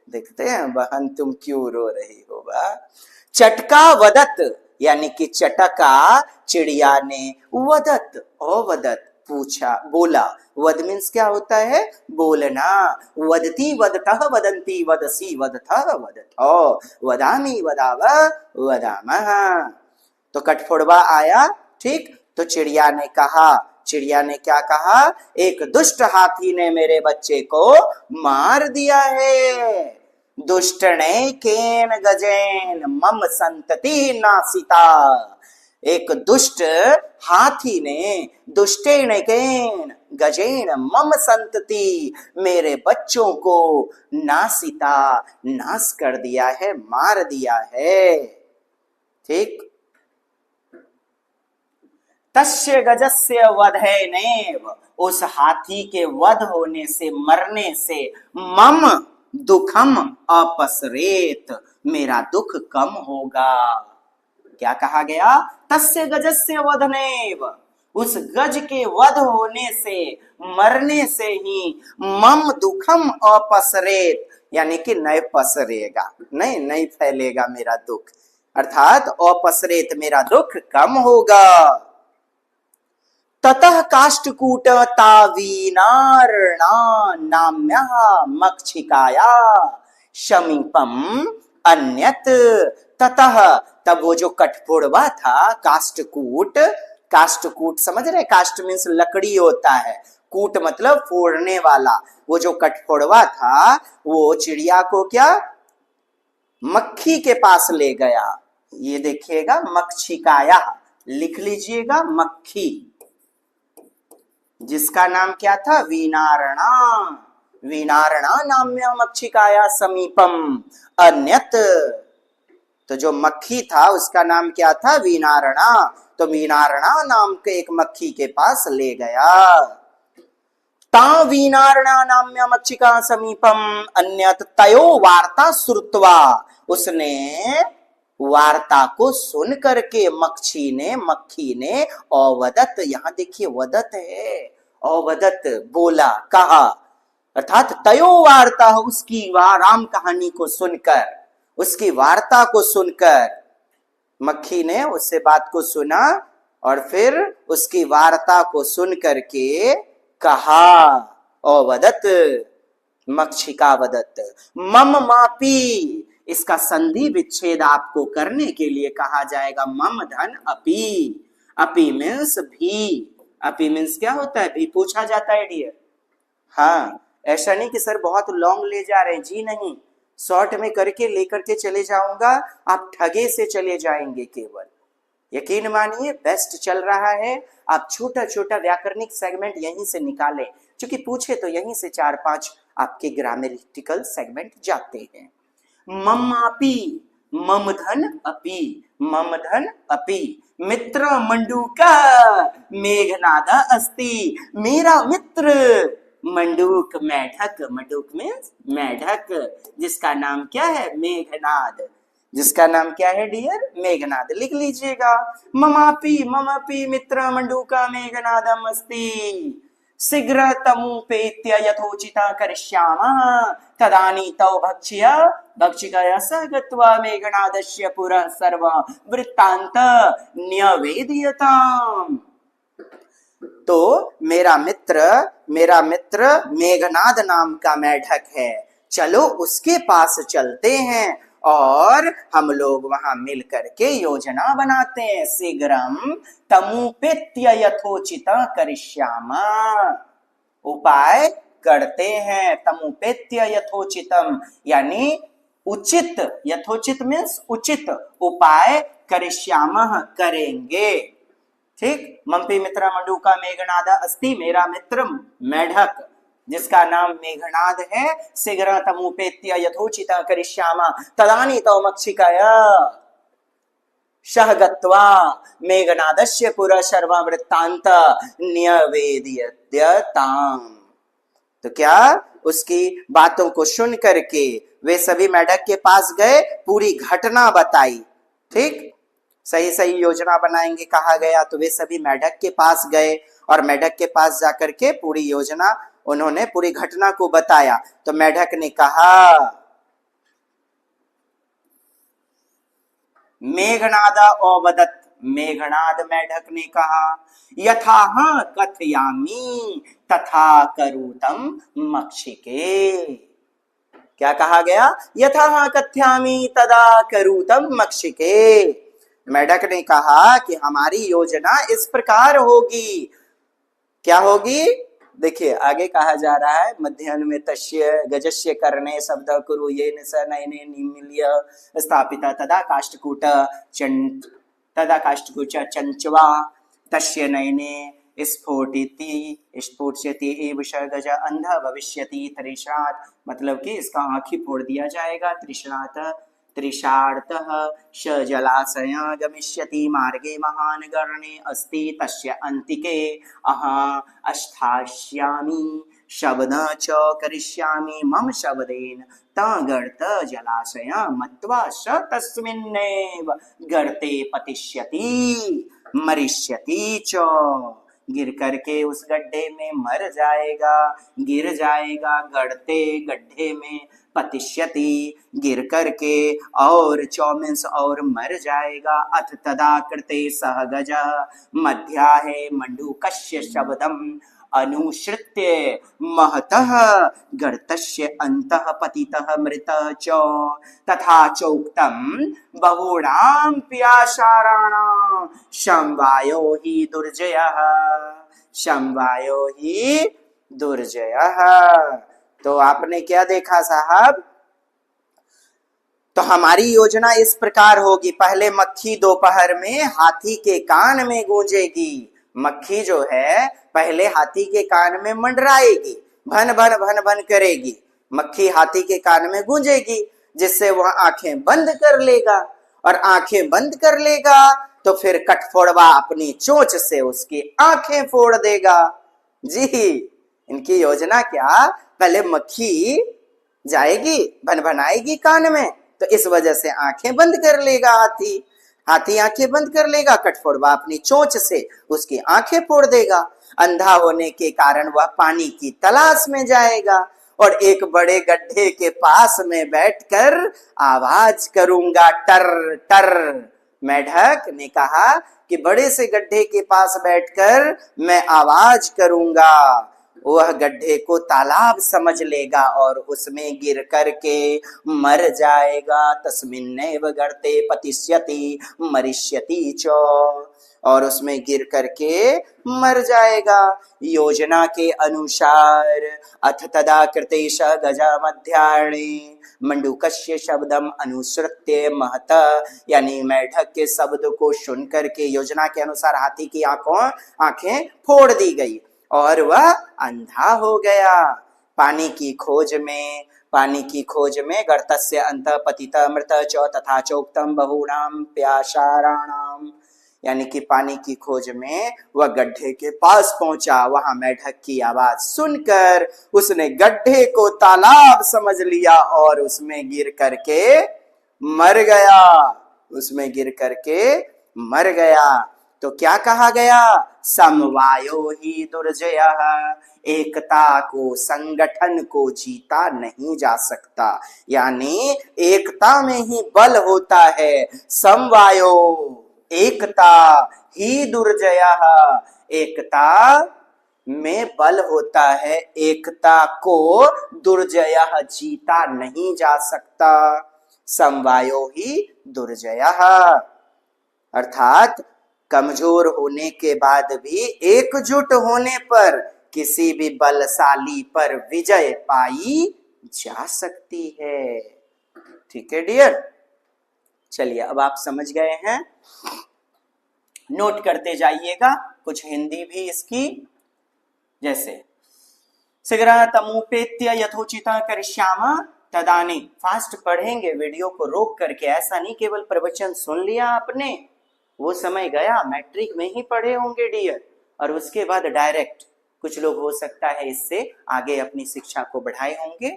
देखते हैं बहन तुम क्यों रो रही हो बा। चटका वदत, यानी कि चटका चिड़िया ने, वदत अवदत पूछा, बोला। वद मीन्स क्या होता है, बोलना। वदती वदतः वदंती वदसी वदतः वदत, वदामी वदाव वदामः। तो कठफोड़वा आया, ठीक, तो चिड़िया ने कहा, चिड़िया ने क्या कहा, एक दुष्ट हाथी ने मेरे बच्चे को मार दिया है। दुष्टने केन गजेन मम संतति नासिता, एक दुष्ट हाथी ने, दुष्टेन केन गजेन मम संतति, मेरे बच्चों को नासिता, नाश कर दिया है, मार दिया है। ठीक, तस्य गजस्य वधेनेव, उस हाथी के वध होने से, मरने से, मम दुखम अपसरेत, मेरा दुख कम होगा। क्या कहा गया, तस्य गजस्य वधनेव, उस गज के वध होने से, मरने से ही, मम दुखम अपसरेत, यानी कि नहीं पसरेगा, नहीं फैलेगा मेरा दुख, अर्थात अपसरेत, मेरा दुख कम होगा। ततः काष्ठकूट तावीनार्णा नाम्यः मक्षिकाया समीपम अन्यत, ततः, तब वो जो कठफोड़वा था काष्ठकूट, काष्ठकूट समझ रहे, काष्ठ मीन्स लकड़ी होता है, कूट मतलब फोड़ने वाला, वो जो कठफोड़वा था वो चिड़िया को क्या, मक्खी के पास ले गया। ये देखिएगा मक्षिकाया, लिख लीजिएगा, मक्खी, जिसका नाम क्या था, वीनारणा, वीनारणा नाम्य मक्षिकाया समीपम अन्यत, तो जो मक्खी था उसका नाम क्या था, वीनारणा, तो वीनारणा नाम के एक मक्खी के पास ले गया। ता वीनारणा नाम्य मक्षिका समीपम अन्यत तयो वार्ता श्रुत्वा, उसने वार्ता को सुन करके, मक्खी ने अवदत, यहां देखिए वदत है, अवदत बोला, कहा, अर्थात तयो वार्ता, उसकी राम कहानी को सुनकर, उसकी वार्ता को सुनकर, मक्खी ने उससे बात को सुना और फिर उसकी वार्ता को सुन करके कहा, अवदत मक्षिका वदत, मम मापी, इसका संधि विच्छेद आपको करने के लिए कहा जाएगा, मम धन अपी, अपी मीन्स भी, अपी मीन्स क्या होता है, भी पूछा जाता है डियर। हाँ, ऐसा नहीं कि सर बहुत लॉन्ग ले जा रहे हैं, जी नहीं, शॉर्ट में करके लेकर के चले जाऊंगा, आप ठगे से चले जाएंगे केवल, यकीन मानिए बेस्ट चल रहा है। आप छोटा छोटा व्याकरणिक सेगमेंट यहीं से निकालें, क्योंकि पूछे तो यहीं से 4-5 आपके ग्रामेटिकल सेगमेंट जाते हैं। ममापि, मम धन अपि, मम धन अपि, मित्र मंडूका मेघनाद अस्ति, मेरा मित्र मंडूक मेढक, मंडूक मीन्स मेढक, जिसका नाम क्या है? मेघनाद, जिसका नाम क्या है डियर? मेघनाद। लिख लीजिएगा, ममापि ममापि मित्र मंडूका मेघनादम अस्ति, शीघ्र तमुपेत्य यथोचिता करिष्यामः, तदानीतौ भक्ष्य भक्षिकया सह गत्वा मेघनादस्य पुरः सर्व वृत्तान्त न्यवेदयताम्। तो मेरा मित्र मेघनाद नाम का मेढक है, चलो उसके पास चलते हैं और हम लोग वहां मिल करके योजना बनाते हैं। शीघ्रम तमुपेत्य यथोचिता करिष्यामा, उपाय करते हैं। तमुपेत्य यथोचितम यानी उचित, यथोचित मीन्स उचित उपाय, करिष्यामः करेंगे। ठीक, मम्पी मित्र मंडूका मेघनाद अस्ति, मेरा मित्र मेढक जिसका नाम मेघनाद है, शीघ्र तमुपेत्य यथोचिता करिष्यामः तदानीतौ मक्षिकया सह गत्वा मेघनादस्य पुरः सर्व वृत्तान्त न्यवेदयताम्। तो क्या उसकी बातों को सुन करके वे सभी मेढक के पास गए, पूरी घटना बताई। ठीक, सही सही योजना बनाएंगे कहा गया, तो वे सभी मेढक के पास गए और मेढक के पास जाकर के पूरी योजना, उन्होंने पूरी घटना को बताया। तो मेढक ने कहा, मेघनाद अवदत्, मेघनाद मेढक ने कहा, यथा कथयामि तथा करूतम मक्षिके। क्या कहा गया? यथा कथयामि तदा करूतम मक्षिके। मेढक ने कहा कि हमारी योजना इस प्रकार होगी। क्या होगी? देखिए आगे कहा जा रहा है, मध्याह्न में तस्य गजस्य कर्णे शब्द कुरु येन स नयने निमील्य स्थापिता तदा काष्ठकूट चंचवा तस्य नयने स्फोटिति स्फोट्यति एव स गज अंध भविष्यति तृष्णात्, मतलब कि इसका आँखी फोड़ दिया जाएगा। त्रिषार्थः स जलाशय गमिष्यति मार्गे महान गरणे अस्ति तस्य अन्तिके अस्थास्यामि शब्द च करिष्यामि मम शब्देन गर्त जलाशय मत्वा स तस्मिन्नेव गर्ते पतिष्यति मरिष्यति च, गिर करके उस गड्ढे में मर जाएगा, गिर जाएगा, गड्ढे में पतिष्यति गिर करके, और चौमिन्स और मर जाएगा। अथ तदा कृते सह गज मध्याहे मंडूकस्य शब्दम अनुसृत्य महतः गर्तस्य अंतः पतितः मृतः च तथा चोक्तम बहुनां प्यासाराणां समवायो हि दुर्जयः, समवायो ही दुर्जयः। तो आपने क्या देखा साहब? तो हमारी योजना इस प्रकार होगी, पहले मक्खी दोपहर में हाथी के कान में गूंजेगी। मक्खी जो है पहले हाथी के कान में मंडराएगी, भन भन भन भन करेगी, मक्खी हाथी के कान में गूंजेगी, जिससे वह आंखें बंद कर लेगा, और आंखें बंद कर लेगा तो फिर कठफोड़वा अपनी चोंच से उसकी आंखें फोड़ देगा। जी, इनकी योजना क्या? पहले मक्खी जाएगी, भनभनाएगी कान में, तो इस वजह से आंखें बंद कर लेगा हाथी, हाथी आंखें बंद कर लेगा, कठफोड़वा अपनी चोंच से उसकी आंखें फोड़ देगा। अंधा होने के कारण वह पानी की तलाश में जाएगा और एक बड़े गड्ढे के पास में बैठकर आवाज करूंगा, टर टर। मेढक ने कहा कि बड़े से गड्ढे के पास बैठकर मैं आवाज करूंगा, वह गड्ढे को तालाब समझ लेगा और उसमें गिर करके मर जाएगा। तस्मिन्नेव गर्ते पतिष्यति मरिष्यति च, और उसमें गिर करके मर जाएगा। योजना के अनुसार अथ तदा कृतेश गजा मध्याह्ने मंडूकस्य शब्दम अनुसृत्य महत, यानी मेढक के शब्द को सुन करके योजना के अनुसार हाथी की आंखें फोड़ दी गई और वह अंधा हो गया। पानी की खोज में गर्तस्य अंतः पतितः मृतः च तथा चोक्तम बहुनाम प्यासाराणाम, यानी कि पानी की खोज में वह गड्ढे के पास पहुंचा। वहां मेढक की आवाज सुनकर उसने गड्ढे को तालाब समझ लिया और उसमें गिर करके मर गया। तो क्या कहा गया? समवायो ही दुर्जयः, एकता को, संगठन को जीता नहीं जा सकता, यानी एकता में ही बल होता है। समवायो, एकता ही दुर्जयः, एकता में बल होता है, एकता को दुर्जयः जीता नहीं जा सकता। समवायो ही दुर्जयः, अर्थात कमजोर होने के बाद भी एकजुट होने पर किसी भी बलशाली पर विजय पाई जा सकती है। ठीक है डियर, चलिए अब आप समझ गए हैं, नोट करते जाइएगा कुछ हिंदी भी इसकी, जैसे शीघ्र तमुपेत्य यथोचिता करिष्याम तदानी। फास्ट पढ़ेंगे, वीडियो को रोक करके, ऐसा नहीं केवल प्रवचन सुन लिया आपने, वो समय गया, मैट्रिक में ही पढ़े होंगे डियर, और उसके बाद डायरेक्ट कुछ लोग हो सकता है इससे आगे अपनी शिक्षा को बढ़ाए होंगे।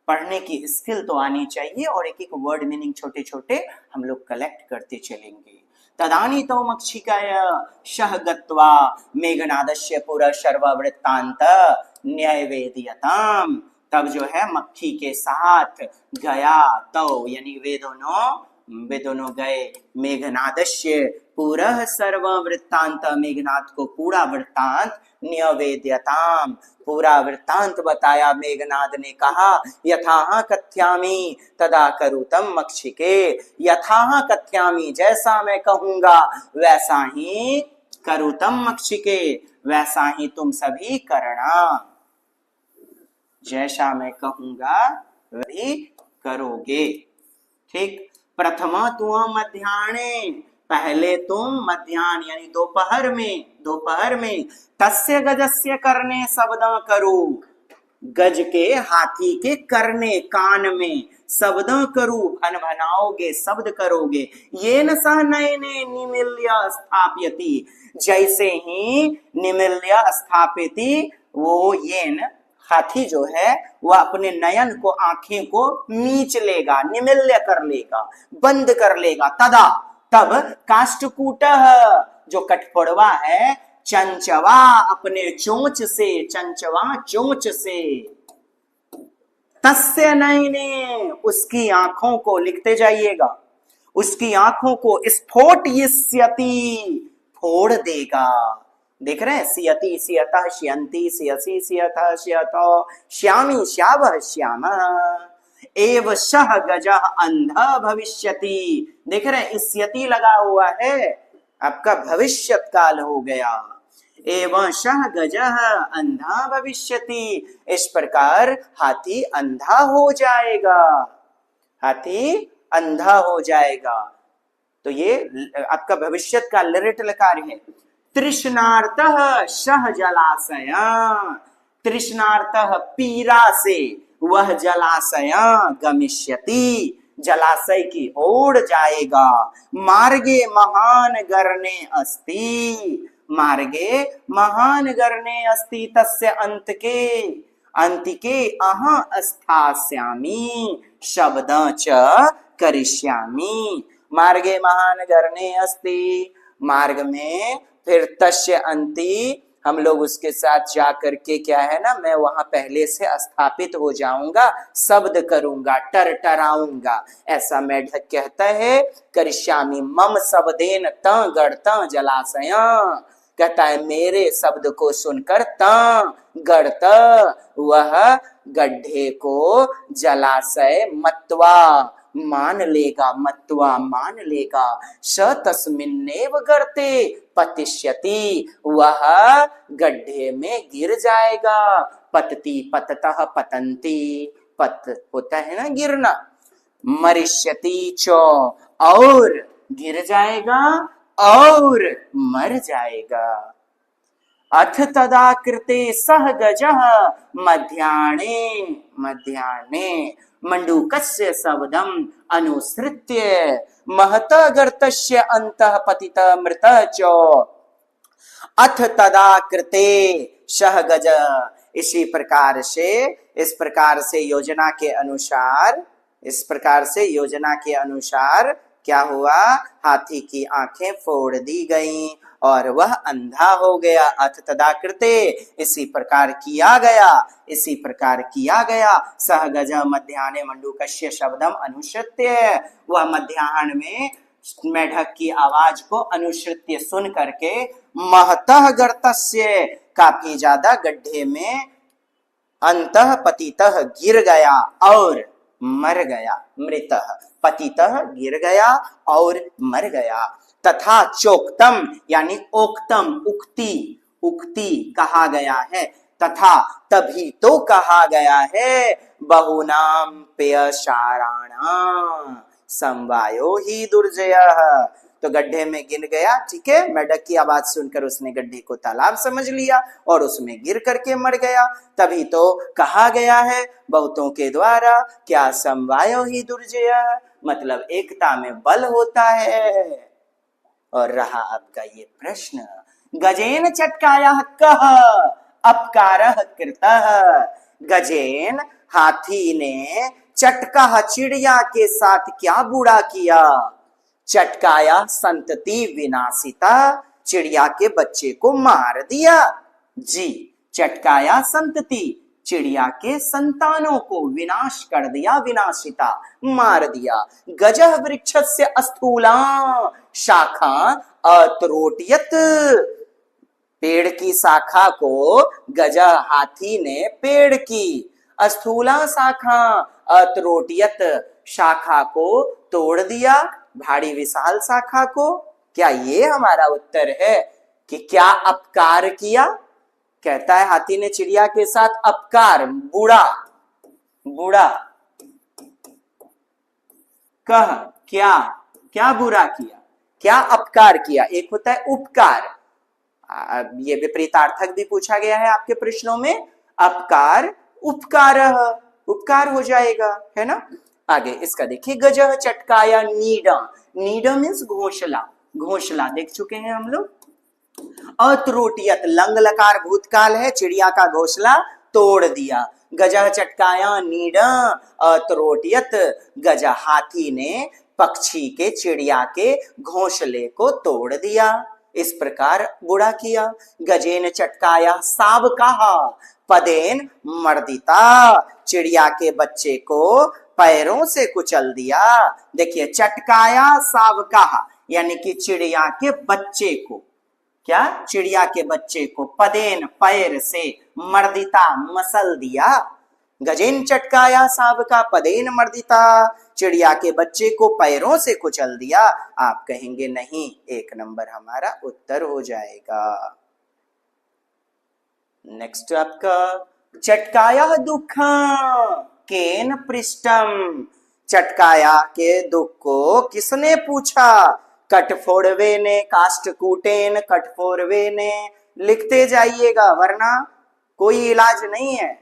पढ़ने की स्किल तो आनी चाहिए और एक एक वर्ड मीनिंग छोटे छोटे हम लोग कलेक्ट करते चलेंगे। तदानी तो मक्षिकाय शह गत्वा मेघनादस्य पुरा सर्ववृत्तांत न्यायवेदयताम, तब जो है मक्खी के साथ गया, तो यानी वे दोनों गए मेघनादस्य पूरा सर्व वृत्तांत, मेघनाद को पूरा वृत्तांत, न्यवेद्यताम, पूरा वृत्तांत बताया। मेघनाद ने कहा यथाह कथ्यामि तदा करुतम मक्षिके, यथाह कथ्यामि, जैसा मैं कहूंगा वैसा ही, करुतम मक्षिके, वैसा ही तुम सभी करना, जैसा मैं कहूंगा वही करोगे। ठीक, प्रथमा तुम मध्याह्ने, पहले तुम मध्याह्न यानी दोपहर में तस्य गजस्य करने शब्द करो, गज के, हाथी के करने, कान में, शब्द करो, भन भनाओगे, शब्द करोगे। ये न सह नयने निमिल्य स्थाप्यति, जैसे ही निमिल्य स्थापिति, वो येन हाथी जो है वह अपने नयन को, आंखें को नीच लेगा, निमिल्य कर लेगा, बंद कर लेगा। तदा, तब काष्ठकूटः, जो कठफोड़वा है, चंचवा, अपने चोंच से, चंचवा चोंच से, तस्य नयने, उसकी आंखों को, लिखते जाइएगा, उसकी आंखों को स्फोटयिष्यति, फोड़ देगा। देख रहे हैं, सियति सियतः श्यन्ति, सियसि सियतः श्यतो, श्यामी श्यावः श्यामः, एव शह गजः अंधः भविष्यति। देख रहे हैं, इस्यति लगा हुआ है, आपका भविष्यत काल हो गया। एवं शह गजः अंधा भविष्यति, इस प्रकार हाथी अंधा हो जाएगा, हाथी अंधा हो जाएगा। तो ये आपका भविष्यत का लिरिट लकार है। तृष्णार्तः शह जलाशय, तृष्णार्तः पीरा से वह जलाशय, गमिष्यति, जलाशय की ओर जाएगा। मार्गे महान गरने अस्ति, मार्गे महान गरने अस्ति, तस्य अंतिके अहं स्थास्यामि शब्द च करिष्यामि। मार्गे महान गरने अस्ति, मार्ग में, फिर तस्य अंति, हम लोग उसके साथ जा करके क्या है ना, मैं वहां पहले से स्थापित हो जाऊंगा, शब्द करूंगा, टरटराऊंगा, ऐसा मेढक कहता है। करिष्यामि मम शब्देन त गढ़त जलाशय, कहता है मेरे शब्द को सुनकर त गढ़त, वह गड्ढे को जलाशय मत्वा मान लेगा, मत्वा मान लेगा। स तस्मिन्नेव गर्ते पतिष्यति, वह गड्ढे में गिर जाएगा। पतति पततः पतंती, पत होता है ना गिरना, मरिष्यति च, और गिर जाएगा और मर जाएगा। अथ तदा कृते सह गजः मध्याह्ने मध्याह्ने मंडूकस्य शब्दम अनुसृत्य महतः गर्तस्य अन्तः पतितः मृतः च अथ तदा कृते सह गज। इसी प्रकार से, इस प्रकार से योजना के अनुसार, इस प्रकार से योजना के अनुसार क्या हुआ, हाथी की आंखें फोड़ दी गईं और वह अंधा हो गया। अथ तदा कृते, इसी प्रकार किया गया, इसी प्रकार किया गया। सह गज मध्याह्ने मंडूकस्य शब्दम अनुसृत्य, वह मध्याह्न में मेढक की आवाज को अनुसृत्य सुन करके महतः गर्तस्य, काफी ज्यादा गड्ढे में, अंतः पतितः गिर गया और मर गया। मृतः पतितः गिर गया और मर गया। तथा चोक्तम यानी ओक्तम, उक्ति, उक्ति कहा गया है। तथा तभी तो कहा गया है बहुनाम पेयसाराणाम समवायो ही दुर्जयः। तो गड्ढे में गिर गया, ठीक है, मेढक की आवाज सुनकर उसने गड्ढे को तालाब समझ लिया और उसमें गिर करके मर गया। तभी तो कहा गया है बहुतों के द्वारा क्या, समवायो ही दुर्जयः, मतलब एकता में बल होता है। और रहा आपका ये प्रश्न, गजेन चटकाया कह अपकारः कृतः। गजेन हाथी ने चटका चिड़िया के साथ क्या बुरा किया, चटकाया संतति विनाशिता, चिड़िया के बच्चे को मार दिया। जी, चटकाया संतति, चिड़िया के संतानों को विनाश कर दिया, विनाशिता मार दिया। गजः वृक्षस्य स्थूला शाखा अत्रोटयत, पेड़ की शाखा को गज हाथी ने पेड़ की स्थूला शाखा अत्रोटयत, शाखा को तोड़ दिया, भारी विशाल शाखा को। क्या ये हमारा उत्तर है कि क्या अपकार किया? कहता है हाथी ने चिड़िया के साथ अपकार, बुरा, बुरा कह, क्या, क्या बुरा किया, क्या अपकार किया। एक होता है उपकार, ये विपरीतार्थक भी पूछा गया है आपके प्रश्नों में, अपकार उपकार, उपकार हो जाएगा, है ना। आगे इसका देखिए, गजह चटकाया नीडा, नीडा मीन्स घोंसला, घोंसला देख चुके हैं हम लोग। अत्रोटियत लंग लकार भूतकाल है, चिड़िया का घोंसला तोड़ दिया। गजह चटकाया नीडा अत्रोटियत, गजा हाथी ने पक्षी के, चिड़िया के घोंसले को तोड़ दिया, इस प्रकार बुरा किया। गजेन चटकाया साब कहा पदेन मर्दिता, चिड़िया के बच्चे को पैरों से कुचल दिया। देखिए, चटकाया साब कहा यानी कि चिड़िया के बच्चे को, क्या, चिड़िया के बच्चे को पदेन पैर से, मर्दिता मसल दिया। गजेन चटकाया साब का पदेन मर्दिता, चिड़िया के बच्चे को पैरों से कुचल दिया। आप कहेंगे नहीं, 1 नंबर हमारा उत्तर हो जाएगा। नेक्स्ट आपका, चटकाया दुखा केन पृष्ठम, चटकाया के दुख को किसने पूछा, कटफोड़वे ने, काष्ठकूटेन कटफोड़वे ने, लिखते जाइएगा वरना कोई इलाज नहीं है।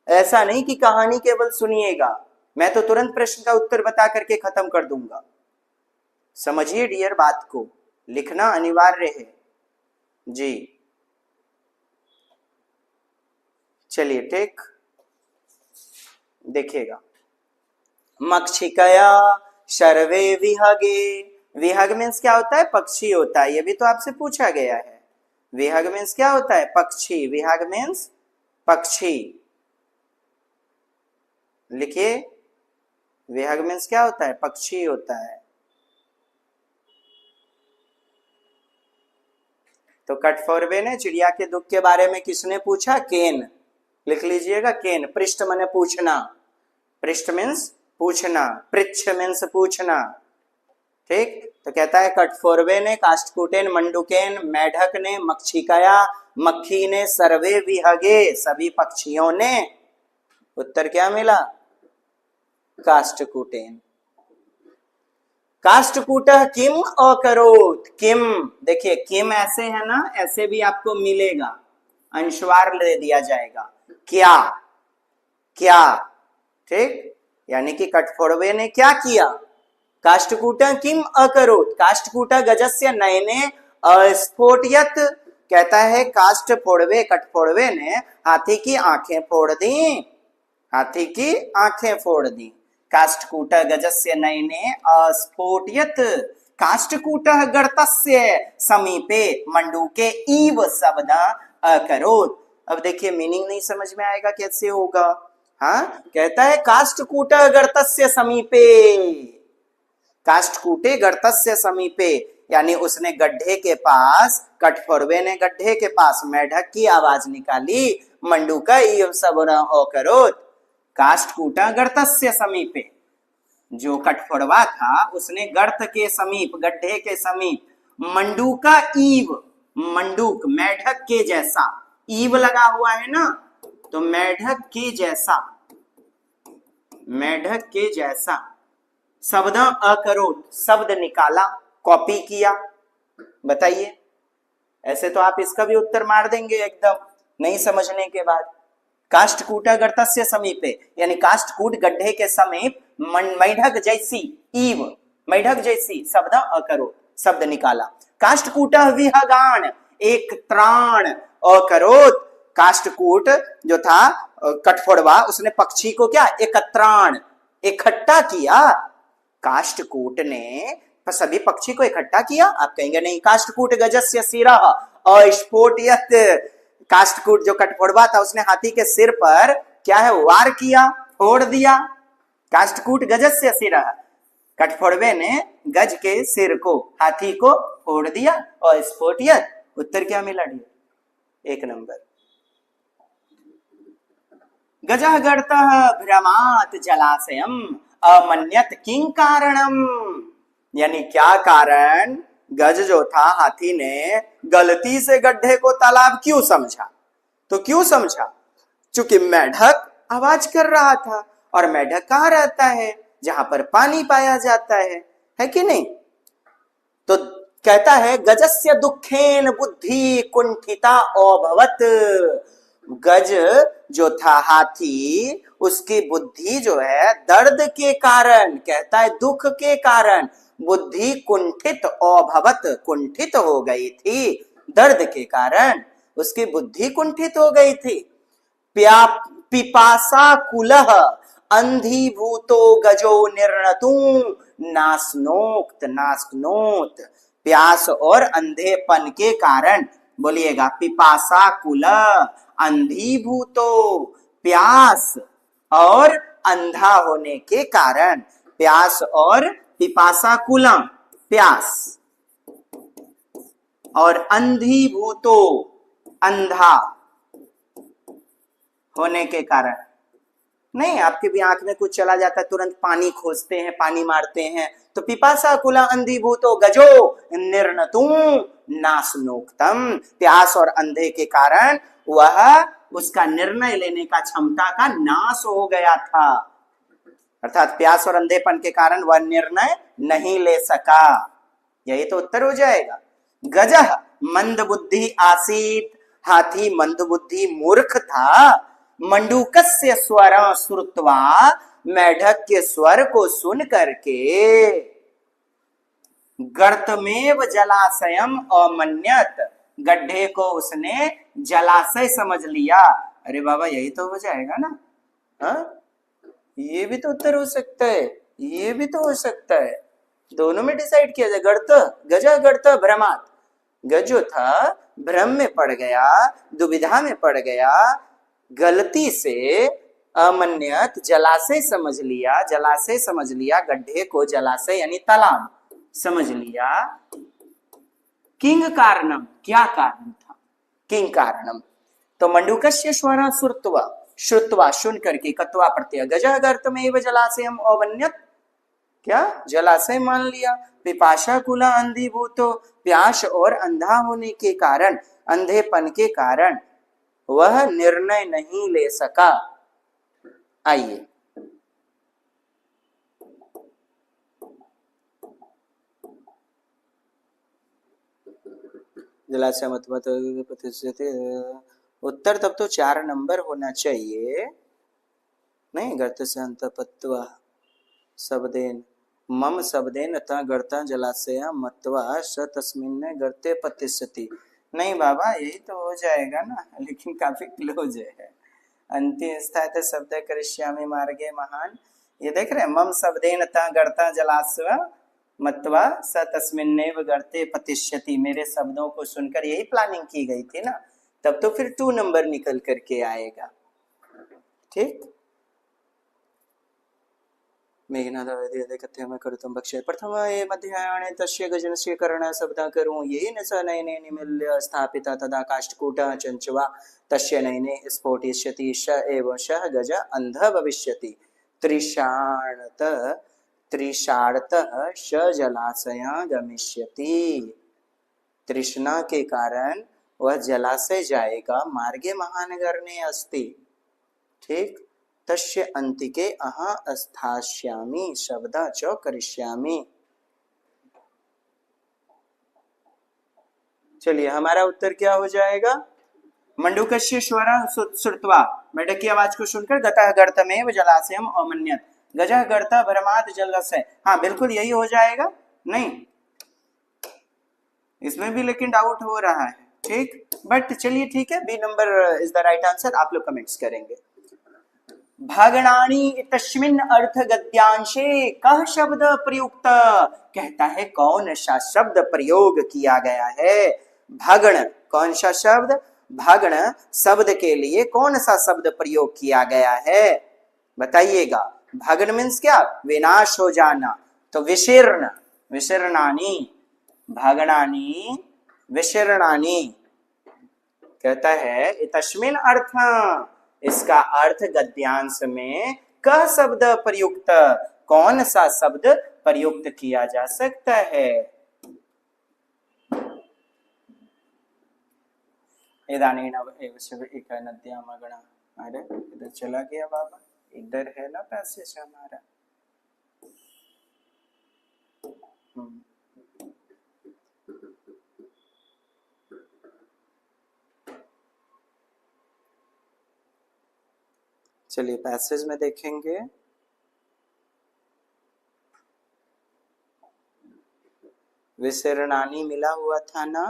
ऐसा नहीं कि कहानी केवल सुनिएगा, मैं तो तुरंत प्रश्न का उत्तर बता करके खत्म कर दूंगा। समझिए डियर बात को, लिखना अनिवार्य है जी। चलिए ठीक, देखिएगा, मक्षिकया सर्वे विहगे, विहग मीन्स क्या होता है, पक्षी होता है, ये भी तो आपसे पूछा गया है। विहग मीन्स क्या होता है, पक्षी, विहग मीन्स पक्षी। लिखिए, विहग मीन्स क्या होता है, पक्षी होता है। तो कटफोरवे ने चिड़िया के दुख के बारे में किसने पूछा, केन, लिख लीजिएगा, केन। पृष्ठ माने पूछना, पृष्ठ मीन्स पूछना, पृच्छ मीन्स पूछना, ठीक। तो कहता है कटफोरवे ने, काष्ठकूटेन, मंडूकेन, मेढक ने, मक्षिकया मक्खी ने, सर्वे विहगे सभी पक्षियों ने। उत्तर क्या मिला, काष्ठकूटेन। काष्ठकूटः किम अकरोत्, किम, देखिए किम ऐसे है ना, ऐसे भी आपको मिलेगा, अंशवार ले दिया जाएगा, क्या, क्या, ठीक, यानी कि कठफोड़वे ने क्या किया, काष्ठकूटः किम अकरोत्, काष्ठकूटः गजस्य नयने अस्फोटयत्, कहता है काष्ठफोड़वे, कठफोड़वे ने हाथी की आंखें फोड़ दी, हाथी की आंखें फोड़ दी, काष्ठकूटः गजस्य नयने अस्फोटयत्, काष्ठकूटः गर्तस्य समीपे मंडूके इव शब्द अकरोत्। अब देखिए मीनिंग नहीं समझ में आएगा कैसे होगा, हाँ, कहता है काष्ठकूटः गर्तस्य समीपे, काष्ठकूटे गर्तस्य समीपे, यानी उसने गड्ढे के पास, कठफोड़वे ने गड्ढे के पास मेढक की आवाज निकाली, मंडूका इव शब्द अकरोत्, काष्ठकूटः गर्तस्य समीपे, जो कठफोड़वा था उसने गर्त के समीप, गड्ढे के समीप, मंडूका ईव, मंडूक मेढक के जैसा, ईव लगा हुआ है ना, तो मेढक के जैसा, मेढक के जैसा, शब्द अकरोत्, शब्द निकाला, कॉपी किया, बताइए, ऐसे तो आप इसका भी उत्तर मार देंगे एकदम नहीं समझने के बाद। काष्ठकूटः गर्तस्य समीपे, यानी काष्ठकूट गड्ढे के समीप, मेढक जैसी, ईव मेढक जैसी, शब्द अकरोत्, शब्द निकाला, काष्ठकूटः विहगान, एक त्राण अकरोत्, काष्ठकूट जो था कठफोड़वा, उसने पक्षी को क्या, एक त्राण, इकट्ठा किया, काष्ठकूट ने सभी पक्षी को इकट्ठा किया, आप कहेंगे नहीं, काष्ठकूट गजस्य शिरः अस्फोटयत्, काष्ठकूट जो कठफोड़वा था उसने हाथी के सिर पर क्या है, वार किया, फोड़ दिया, काष्ठकूट गजस्य शिरः, कठफोड़वे ने गज के सिर को, हाथी को फोड़ दिया, और स्फोटयत्, उत्तर क्या मिला डी, एक नंबर। गजः गर्तः भ्रमात् जलाशयम् अमन्यत किं कारणम, यानी क्या कारण, गज जो था हाथी ने गलती से गड्ढे को तालाब क्यों समझा, तो क्यों समझा, चूंकि मेढक आवाज कर रहा था, और मेढक कहाँ रहता है, जहां पर पानी पाया जाता है कि नहीं, तो कहता है गजस्य दुखेन बुद्धि कुंठिता अभवत, गज जो था हाथी, उसकी बुद्धि जो है दर्द के कारण, कहता है दुख के कारण, बुद्धि कुंठित अभवत, कुंठित हो गई थी, दर्द के कारण उसकी बुद्धि कुंठित हो गई थी, पिपासा कुलह अंधीभूतो गजो निर्णतु नास्नोक्त, नास्नोत, प्यास और अंधेपन के कारण, बोलिएगा, पिपासा कुल अंधीभूतो, प्यास और अंधा होने के कारण, प्यास और पिपासा कुलम, प्यास और अंधीभूतो, अंधा होने के कारण, नहीं आपके भी आंख में कुछ चला जाता है तुरंत पानी खोजते हैं, पानी मारते हैं, तो पिपासा कुला अंधीभूतो गजो निर्णतु नास्नोक्तम, प्यास और अंधे के कारण वह, उसका निर्णय लेने का क्षमता का नाश हो गया था, अर्थात प्यास और अंधेपन के कारण वह निर्णय नहीं ले सका, यही तो उत्तर हो जाएगा। गजः मंद बुद्धि आसीत, हाथी मंद बुद्धि मूर्ख था, मंडूकस्य स्वर श्रुत्वा, मेढक के स्वर को सुन करके, गर्तमेव जलाशयम अमन्यत, गड्ढे को उसने जलाशय समझ लिया, अरे बाबा यही तो हो जाएगा ना, हाँ, ये भी तो उत्तर हो सकता है, ये भी तो हो सकता है, दोनों में डिसाइड किया जाए, गर्त, गजा गर्त भ्रमात, गजो था भ्रम में पड़ गया, दुविधा में पड़ गया, गलती से अमन्यत जलाशय समझ लिया, जलाशय समझ लिया, गड्ढे को जलाशय यानी तालाब समझ लिया, किंग कारणम, क्या कारण था, किंग कारणम, तो मंडूकस्य स्वर श्रुत्वा, श्रुत्वा सुन करके, कत्वा प्रत्यय, गजः गर्तमेव जलाशयम अवन्यत, क्या जलाशय मान लिया, पिपाशा कुला अंधीभूतो, प्यास और अंधा होने के कारण, अंधेपन के कारण वह निर्णय नहीं ले सका। आइए जलाशय मत उत्तर तब तो 4 नंबर होना चाहिए नहीं। गर्त से अंतपत्वा शब्देन मम शब्देन त गर्ता जलाशय मत्वा स तस्मिन् गर्ते पतिष्यति। नहीं बाबा यही तो हो जाएगा ना, लेकिन काफी क्लोज है। अंतिम स्थायित शब्द करिष्यामि मार्गे महान, ये देख रहे हैं, मम शब्देन त गर्ता जलाशय मत्वा स तस्मिन्नेव गर्ते पतिष्यति। मेरे शब्दों को सुनकर यही प्लानिंग की गई थी ना, तब तो फिर 2 नंबर निकल करके आएगा। ठीक, मेघनाद कथ्यम करुतम भक्ष्य प्रथम ये मध्याह्ने तस्य गजनस्य कर्ण शब्द करूं येन स नयने निमील्य स्थापिता तदा काष्ठकूट चंचवा तस्य नयने स्फोटिष्यति स एव स गज अंध भविष्यति। त्रिषाणत त्रिषार्तः स जलाशय गमिष्यति। तृष्णा के कारण वह जलाशय जाएगा, मार्गे महानगरने अस्ति। ठीक, तस्य अंतिके अहा स्थास्यामि शब्द च करिष्यामि। चलिए हमारा उत्तर क्या हो जाएगा? मंडूकस्य स्वरः श्रुत्वा, मेढक की आवाज को सुनकर गतः गर्तमेव जलाशयम अमन्यत, गजः गर्तः भ्रमात् जलस्य। हाँ बिल्कुल यही हो जाएगा। नहीं इसमें भी लेकिन डाउट हो रहा है। ठीक, बट चलिए ठीक है, B number is the right answer. आप लोग कमेंट्स करेंगे। भागणानी तस्मिन् अर्थ गद्यांशे कह शब्द प्रयुक्त, कहता है कौन सा शब्द प्रयोग किया गया है। भागण कौन सा शब्द, भागण शब्द के लिए कौन सा शब्द प्रयोग किया गया है बताइएगा। भागण मीन्स क्या? विनाश हो जाना। तो विशीर्ण, विशीर्णानी, भागणानी विशीर्णानी, कहता है तस्मिन् अर्थ, इसका अर्थ गद्यांश में क शब्द प्रयुक्त, कौन सा शब्द प्रयुक्त किया जा सकता है। इदानीं एक नद्या मगना, अरे इधर चला गया बाबा, इधर है ना पैसेज हमारा। चलिए पैसेज में देखेंगे। विशीर्णानी मिला हुआ था ना,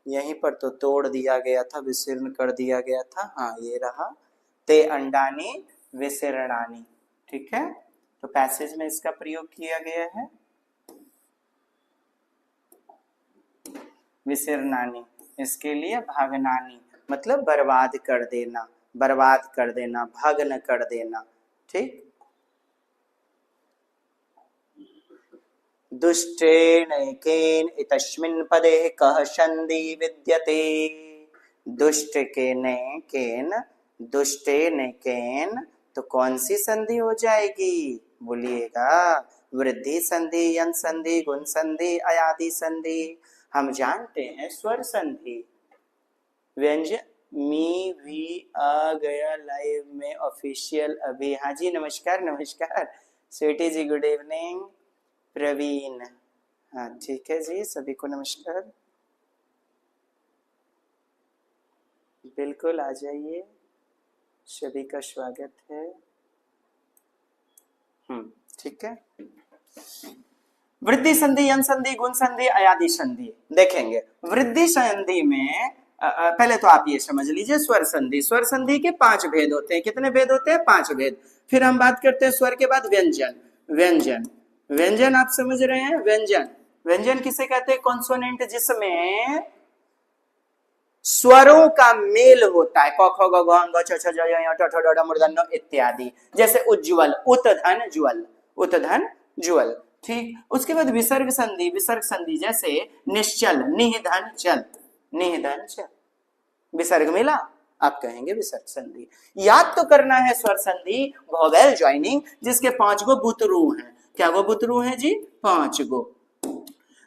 यहीं पर तो तोड़ दिया गया था, विशीर्ण कर दिया गया था। हाँ ये रहा, ते अंडानी विशीर्णानी। ठीक है, तो पैसेज में इसका प्रयोग किया गया है विशीर्णानी, इसके लिए भागनानी मतलब बर्बाद कर देना, बर्बाद कर देना, भग्न कर देना। ठीक, दुष्टेनैकेन इतस्मिन् पदे कः संधि विद्यते। दुष्ट के नैकेन, दुष्टेनैकेन तो कौन सी संधि हो जाएगी बोलिएगा? वृद्धि संधि, यन संधि, गुण संधि, अयादि संधि। हम जानते हैं स्वर संधि। व्यंजन मी भी आ गया लाइव में ऑफिशियल अभी। हाँ जी नमस्कार, नमस्कार स्वीटी जी, गुड इवनिंग। प्रवीण, हाँ ठीक है जी, सभी को नमस्कार। बिल्कुल आ जाइए, सभी का स्वागत है। ठीक है, वृद्धि संधि, यन संधि, गुण संधि, अयादि संधि देखेंगे। वृद्धि संधि में पहले तो आप ये समझ लीजिए, स्वर संधि, स्वर संधि के 5 भेद होते हैं। कितने भेद होते हैं? 5 भेद। फिर हम बात करते हैं स्वर के बाद व्यंजन। व्यंजन, व्यंजन आप समझ रहे हैं? व्यंजन, व्यंजन किसे कहते हैं? कॉन्सोनेंट जिसमें स्वरों का मेल होता है, क ख ग घ ङ छ छ ज य ट ठ ड ढ मूर्धन्य इत्यादि। जैसे उज्ज्वल, उत धन ज्वल, उत धन ज्वल। ठीक, उसके बाद विसर्ग संधि, विसर्ग संधि जैसे निश्चल, निह धन चल, निह धन चल, विसर्ग मिला, आप कहेंगे विसर्ग संधि। याद तो करना है स्वर संधि, वोवेल ज्वाइनिंग, जिसके 5 गो बुतरू हैं। क्या वो बुतरू हैं जी? 5 गो।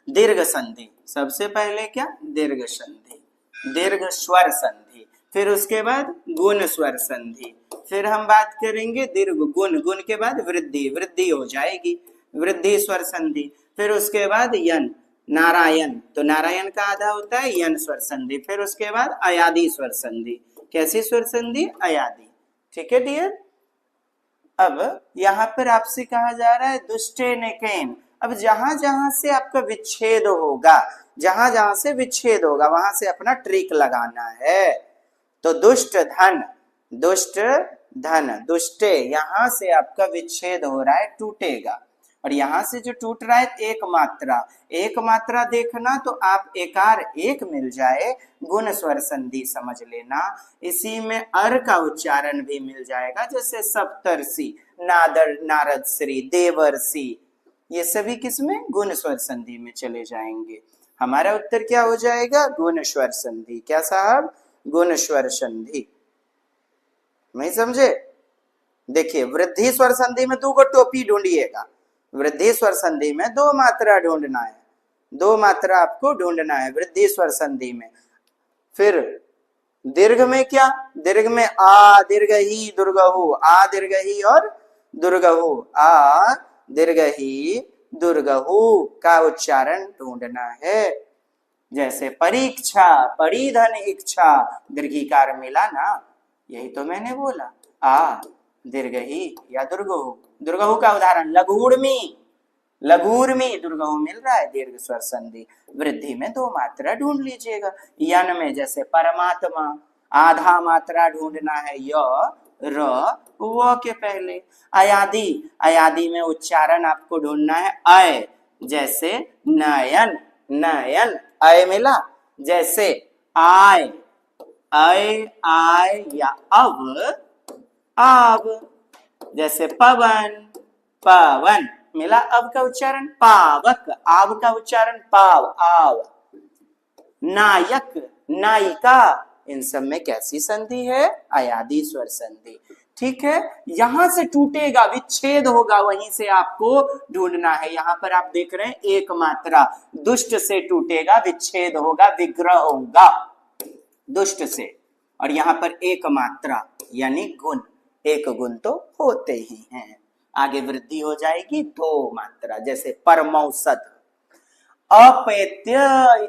दीर्घ संधि, सबसे पहले क्या? दीर्घ संधि, दीर्घ स्वर संधि। फिर उसके बाद गुण स्वर संधि, फिर हम बात करेंगे दीर्घ, गुण, गुण के बाद वृद्धि, वृद्धि हो जाएगी, वृद्धि स्वर संधि, फिर उसके बाद यन, नारायण, तो नारायण का आधा होता है यन स्वर संधि, फिर उसके बाद अयादि स्वर संधि। कैसी स्वर संधि? अयादि। ठीक है डियर। अब यहाँ पर आपसे कहा जा रहा है दुष्टे नेकेन। अब जहां जहां से आपका विच्छेद होगा, जहां जहां से विच्छेद होगा वहां से अपना ट्रिक लगाना है। तो दुष्ट धन, दुष्ट धन, दुष्टे, यहां से आपका विच्छेद हो रहा है, टूटेगा। और यहां से जो टूट रहा है एक मात्रा, एक मात्रा देखना तो आप एकार एक मिल जाए, गुण स्वर संधि समझ लेना। इसी में अर का उच्चारण भी मिल जाएगा, जैसे सप्तर्षि, नादर, नारद श्री, देवर्षि, ये सभी किसमें? गुण स्वर संधि में चले जाएंगे। हमारा उत्तर क्या हो जाएगा? गुण स्वर संधि। क्या साहब? गुण स्वर संधि। नहीं समझे? देखिए वृद्धि स्वर संधि में 2 टोपी ढूंढिएगा। वृद्धि स्वर संधि में 2 मात्रा ढूंढना है, 2 मात्रा आपको ढूंढना है वृद्धि स्वर संधि में। फिर दीर्घ में क्या? दीर्घ में आ दीर्घ ही दुर्गहु, आ दीर्घ ही और दुर्गहु, आ दीर्घ ही दुर्गहु का उच्चारण ढूंढना है। जैसे परीक्षा, परिधन इच्छा, दीर्घिकार मिला ना, यही तो मैंने बोला, आ दीर्घ ही या दुर्गहु। दुर्गहु का उदाहरण लघुर्मी, लघुर्मी, दुर्गहु मिल रहा है, दीर्घ स्वर संधि। वृद्धि में 2 मात्रा ढूंढ लीजिएगा। यन में जैसे परमात्मा, आधा मात्रा ढूंढना है, य र व के पहले। अयादि, अयादि में उच्चारण आपको ढूंढना है अय, जैसे नयन, नयन, अय मिला। जैसे आय, अय आय या अव, आव। जैसे पवन, पवन मिला, अब का उच्चारण पावक, आव का उच्चारण पाव, आव। नायक, नायिका, इन सब में कैसी संधि है? अयादि स्वर संधि। ठीक है, यहां से टूटेगा, विच्छेद होगा, वहीं से आपको ढूंढना है। यहां पर आप देख रहे हैं एक मात्रा, दुष्ट से टूटेगा, विच्छेद होगा, विग्रह होगा दुष्ट से। और यहां पर एक मात्रा यानी गुण, एक गुण तो होते ही हैं। आगे वृद्धि हो जाएगी 2 मात्रा, जैसे परमौसत। अपेत्य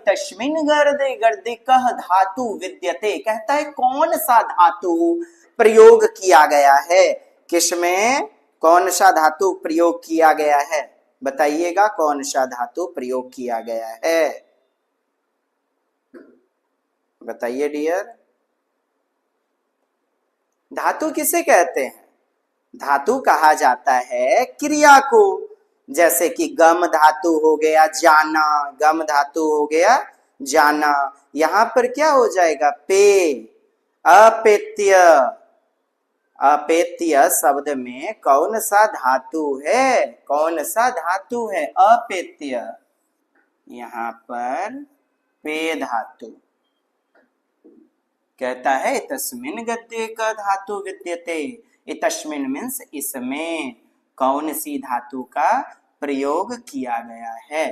तस्मिन गर्दे, गर्दे कह धातु विद्यते, कहता है कौन सा धातु प्रयोग किया गया है? किसमें कौन सा धातु प्रयोग किया गया है? बताइएगा कौन सा धातु प्रयोग किया गया है? बताइए डियर। धातु किसे कहते हैं? धातु कहा जाता है क्रिया को। जैसे कि गम धातु हो गया जाना, गम धातु हो गया जाना। यहां पर क्या हो जाएगा? पे। अपेत्य, अपेत्य शब्द में कौन सा धातु है? कौन सा धातु है? अपेत्य। यहां पर पे धातु। कहता है तस्मिन गद्य का धातु विद्यते, तस्मिन मीन्स इसमें कौन सी धातु का प्रयोग किया गया है?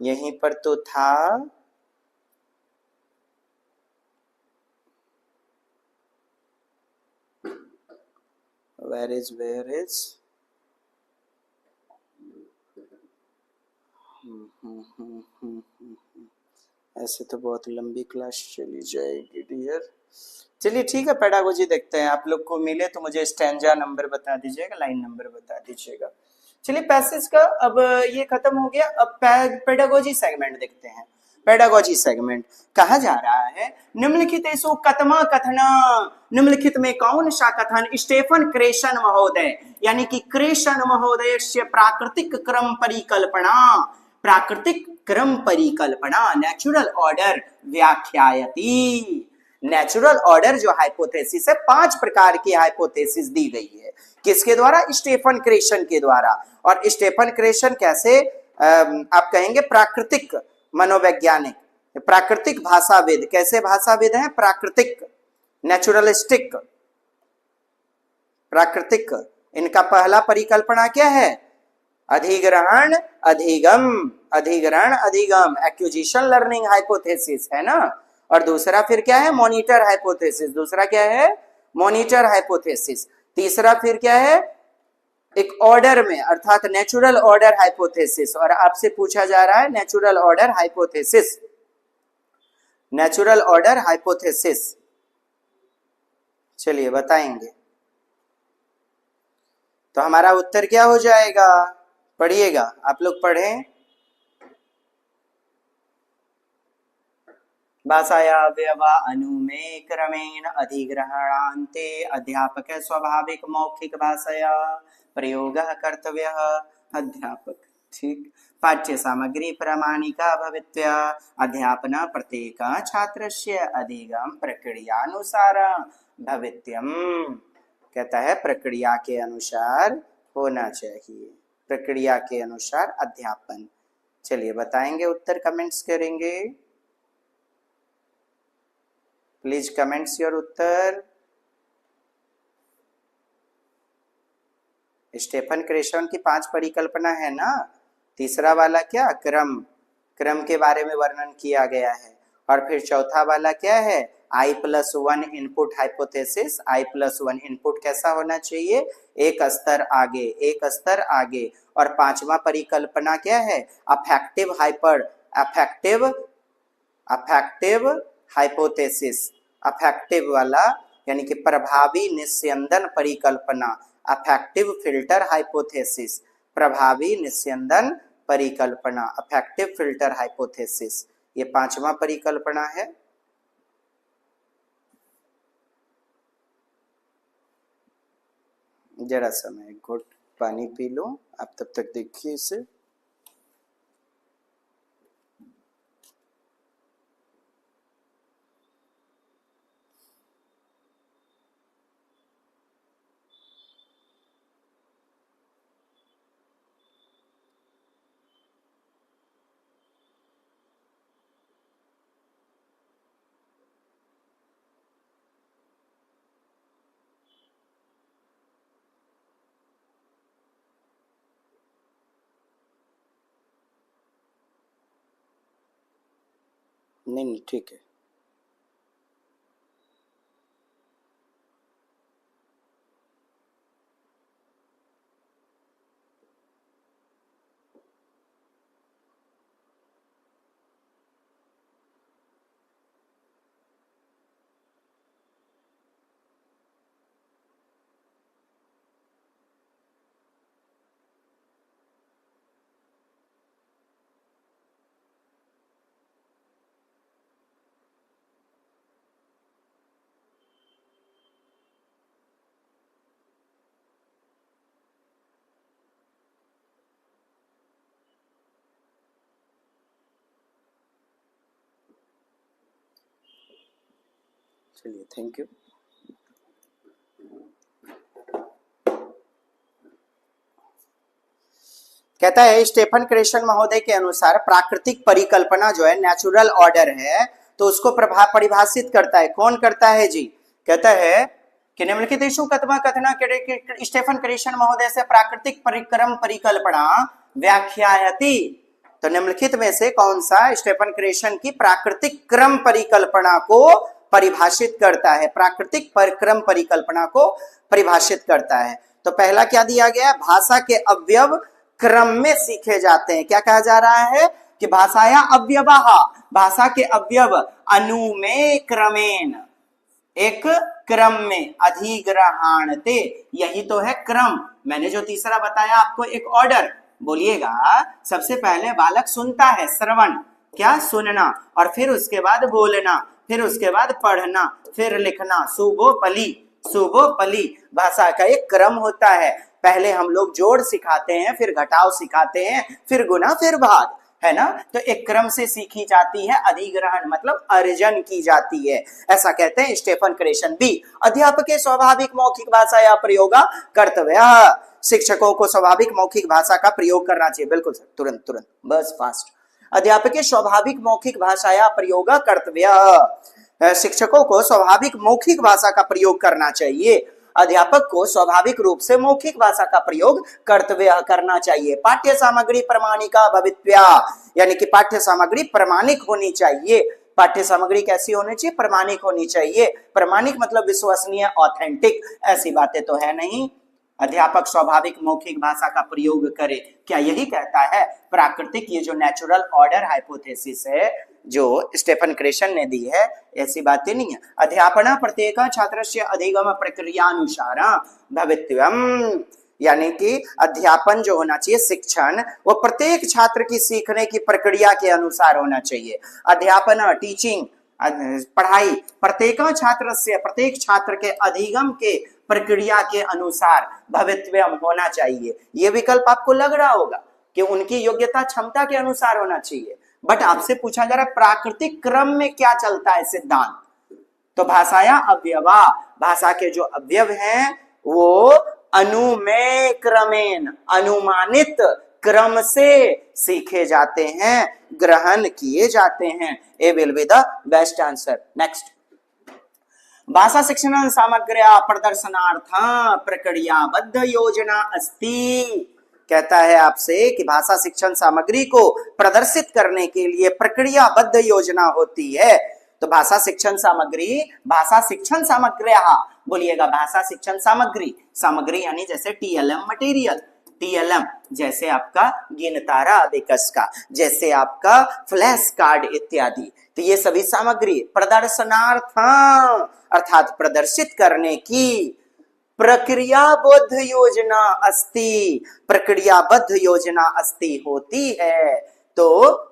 यहीं पर तो था। where is ऐसे तो बहुत लंबी क्लास चली जाएगी डियर। चलिए ठीक है, पेडागोजी देखते हैं। आप लोग को मिले तो मुझे स्टैंजा नंबर बता दीजिएगा, लाइन नंबर बता दीजिएगा। चलिए पैसेज का अब ये खत्म हो गया। अब पेडागोजी सेगमेंट देखते हैं। पेडागोजी सेगमेंट कहा जा रहा है निम्नलिखित ऐसो कथमा कथना, निम्नलिखित में कौन सा कथन स्टेफन क्रेशन महोदय यानी कि क्रेशन महोदय से प्राकृतिक क्रम परिकल्पना, प्राकृतिक क्रम परिकल्पना, नेचुरल ऑर्डर व्याख्यायति। नेचुरल ऑर्डर जो हाइपोथेसिस है, 5 प्रकार की हाइपोथेसिस दी गई है। किसके द्वारा? स्टेफन क्रेशन के द्वारा। और स्टेफन क्रेशन कैसे आप कहेंगे? प्राकृतिक मनोवैज्ञानिक, प्राकृतिक भाषाविद। कैसे भाषाविद हैं? प्राकृतिक, नेचुरलिस्टिक, प्राकृतिक। इनका पहला परिकल्पना क्या है? अधिग्रहण, अधिगम, अधिग्रहण अधिगम, एक्विजिशन लर्निंग हाइपोथेसिस, है ना। और दूसरा फिर क्या है, मॉनिटर हाइपोथेसिस। दूसरा क्या है, मॉनिटर हाइपोथेसिस। तीसरा फिर क्या है, एक ऑर्डर में अर्थात नेचुरल ऑर्डर हाइपोथेसिस। और आपसे पूछा जा रहा है natural order hypothesis, natural order hypothesis. चलिए बताएंगे। तो हमारा उत्तर क्या हो जाएगा, पढ़िएगा, आप लोग पढ़ें। भाषाया अवयवा अनुमे क्रमेण अधिग्रहणान्ते अध्यापक स्वाभाविक मौखिक भाषया प्रयोग कर्तव्य अध्यापक। ठीक। पाठ्य सामग्री प्रामाणिका भवित्या अध्यापन प्रत्येक छात्रस्य अधिगम प्रक्रियानुसार भवित्यम। कहता है प्रक्रिया के अनुसार होना चाहिए, प्रक्रिया के अनुसार अध्यापन। चलिए बताएंगे उत्तर, कमेंट्स करेंगे। प्लीज कमेंट्स योर उत्तर। स्टेफन क्रेशन की 5 परिकल्पना है ना। तीसरा वाला क्या, क्रम, क्रम के बारे में वर्णन किया गया है। और फिर चौथा वाला क्या है, I+1 input hypothesis. I+1 input कैसा होना चाहिए, एक स्तर आगे, एक स्तर आगे। और 5वां परिकल्पना क्या है, अफेक्टिव हाइपोथेसिस। अफेक्टिव वाला यानी कि प्रभावी निस्यंदन परिकल्पना, अफेक्टिव फिल्टर हाइपोथेसिस, प्रभावी निस्यंदन परिकल्पना, अफेक्टिव फिल्टर हाइपोथेसिस, ये 5वां परिकल्पना है। जरा समय घुट पानी पी लो, आप तब तक देखिए इसे। नहीं ठीक है। चलिए थैंक यू। कहता है स्टेफन क्रेशन महोदय के अनुसार प्राकृतिक परिकल्पना जो है, नेचुरल ऑर्डर है, तो उसको परिभाषित करता है। कौन करता है जी, कहता है कि निम्नलिखितेषु कथना स्टेफन क्रेशन महोदय से प्राकृतिक परिक्रम परिकल्पना व्याख्यायति। तो निम्नलिखित में से कौन सा स्टेफन क्रेशन की प्राकृतिक क्रम परिकल्पना को परिभाषित करता है, प्राकृतिक परिक्रम परिकल्पना को परिभाषित करता है। तो पहला क्या दिया गया, भाषा के अवयव क्रम में सीखे जाते हैं। क्या कहा जा रहा है कि भाषाया अवयवाः, भाषा के अवयव अनुमे क्रमेण, एक क्रम में, अधिग्रहणते, यही तो है क्रम। मैंने जो तीसरा बताया आपको, एक ऑर्डर। बोलिएगा, सबसे पहले बालक सुनता है, श्रवण, क्या सुनना, और फिर उसके बाद बोलना, फिर उसके बाद पढ़ना, फिर लिखना, सुबोपली, सुबोपली। भाषा का एक क्रम होता है। पहले हम लोग जोड़ सिखाते हैं, फिर घटाव सिखाते हैं, फिर गुना, फिर भाग, है ना। तो एक क्रम से सीखी जाती है, अधिग्रहण मतलब अर्जन की जाती है, ऐसा कहते हैं स्टेफन क्रेशन भी। अध्यापक स्वाभाविक मौखिक भाषा या प्रयोग कर्तव्य, शिक्षकों को स्वाभाविक मौखिक भाषा का प्रयोग करना चाहिए। बिल्कुल सर, तुरंत तुरंत, बस फास्ट। अध्यापक स्वाभाविक मौखिक भाषा या प्रयोग कर्तव्य, शिक्षकों को स्वाभाविक मौखिक भाषा का प्रयोग करना चाहिए। अध्यापक को स्वाभाविक रूप से मौखिक भाषा का प्रयोग कर्तव्य करना चाहिए। पाठ्य सामग्री प्रमाणिका भवित्या, यानी कि पाठ्य सामग्री प्रमाणिक होनी चाहिए। पाठ्य सामग्री कैसी होनी चाहिए? प्रमाणिक होनी चाहिए। प्रमाणिक मतलब विश्वसनीय, ऑथेंटिक, ऐसी बातें तो है नहीं। अध्यापक स्वाभाविक मौखिक भाषा का प्रयोग करे, क्या यही कहता है प्राकृतिक? ये जो नेचुरल ऑर्डर हाइपोथेसिस है जो स्टेफन क्रेशन ने दी है, ऐसी बातें नहीं है। अध्यापन प्रत्येक छात्रस्य अधिगम प्रक्रियानुसार भवितव्यम, यानी कि अध्यापन जो होना चाहिए, शिक्षण, वो प्रत्येक छात्र की सीखने की प्रक्रिया के अनुसार होना चाहिए। अध्यापन टीचिंग, पढ़ाई, प्रत्येक छात्र से, प्रत्येक छात्र के अधिगम के प्रक्रिया के अनुसार भवितव्यम होना चाहिए। ये विकल्प आपको लग रहा होगा कि उनकी योग्यता क्षमता के अनुसार होना चाहिए, बट आपसे पूछा जा रहा है प्राकृतिक क्रम में क्या चलता है सिद्धांत? तो भाषाया अवयवा, भाषा के जो अवयव हैं वो अनुमेय क्रमेण, अनुमानित क्रम से सीखे जाते हैं, ग्रहण किए जाते हैं। A will be the best answer. Next, भाषा शिक्षण सामग्र्या प्रदर्शनार्थं प्रक्रियाबद्ध योजना अस्ति। कहता है आपसे कि भाषा शिक्षण सामग्री को प्रदर्शित करने के लिए प्रक्रियाबद्ध योजना होती है। तो भाषा शिक्षण सामग्री, भाषा शिक्षण सामग्र्या, बोलिएगा भाषा शिक्षण सामग्री, सामग्री यानी जैसे टीएलएम मटेरियल, टीएलएम जैसे आपका गिनतारा अबेकस का, जैसे आपका फ्लैश कार्ड इत्यादि, तो ये सभी सामग्री प्रदर्शनार्थं अर्थात प्रदर्शित करने की प्रक्रियाबद्ध योजना अस्ति, प्रक्रियाबद्ध योजना अस्ति होती है। तो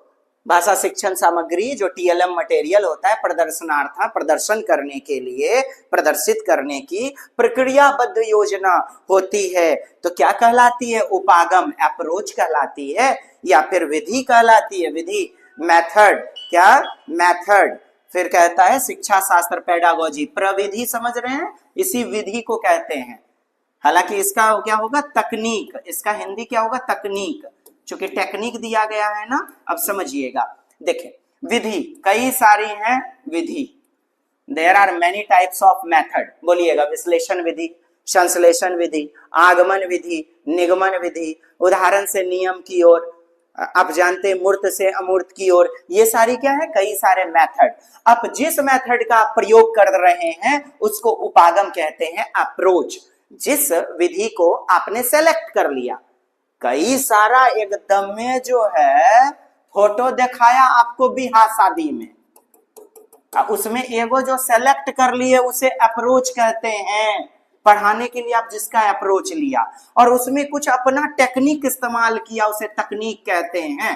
भाषा शिक्षण सामग्री जो टीएलएम मटेरियल होता है प्रदर्शनार्थ, प्रदर्शन करने के लिए, प्रदर्शित करने की प्रक्रियाबद्ध योजना होती है। तो क्या कहलाती है? उपागम, अप्रोच कहलाती है, या फिर विधि कहलाती है, विधि, मेथड, क्या? मेथड। फिर कहता है शिक्षा शास्त्र पेडागोजी, प्रविधि, समझ रहे हैं, इसी विधि को कहते हैं। हालांकि इसका क्या होगा? तकनीक, इसका हिंदी क्या होगा? तकनीक, चूंकि टेक्निक दिया गया है ना। अब समझिएगा, देखें, विधि कई सारी हैं, विधि, there are many types of method. बोलिएगा विश्लेषण विधि, संश्लेषण विधि, आगमन विधि, निगमन विधि, उदाहरण से नियम की ओर, आप जानते हैं मूर्त से अमूर्त की ओर, ये सारी क्या है? कई सारे मेथड। आप जिस मेथड का प्रयोग कर रहे हैं उसको उपागम कहते हैं, अप्रोच। जिस विधि को आपने सेलेक्ट कर लिया, कई सारा एकदम में जो है फोटो दिखाया आपको बिहार शादी में, उसमें एगो जो सेलेक्ट कर लिए उसे अप्रोच कहते हैं। पढ़ाने के लिए आप जिसका अप्रोच लिया और उसमें कुछ अपना टेक्निक इस्तेमाल किया, उसे तकनीक कहते हैं।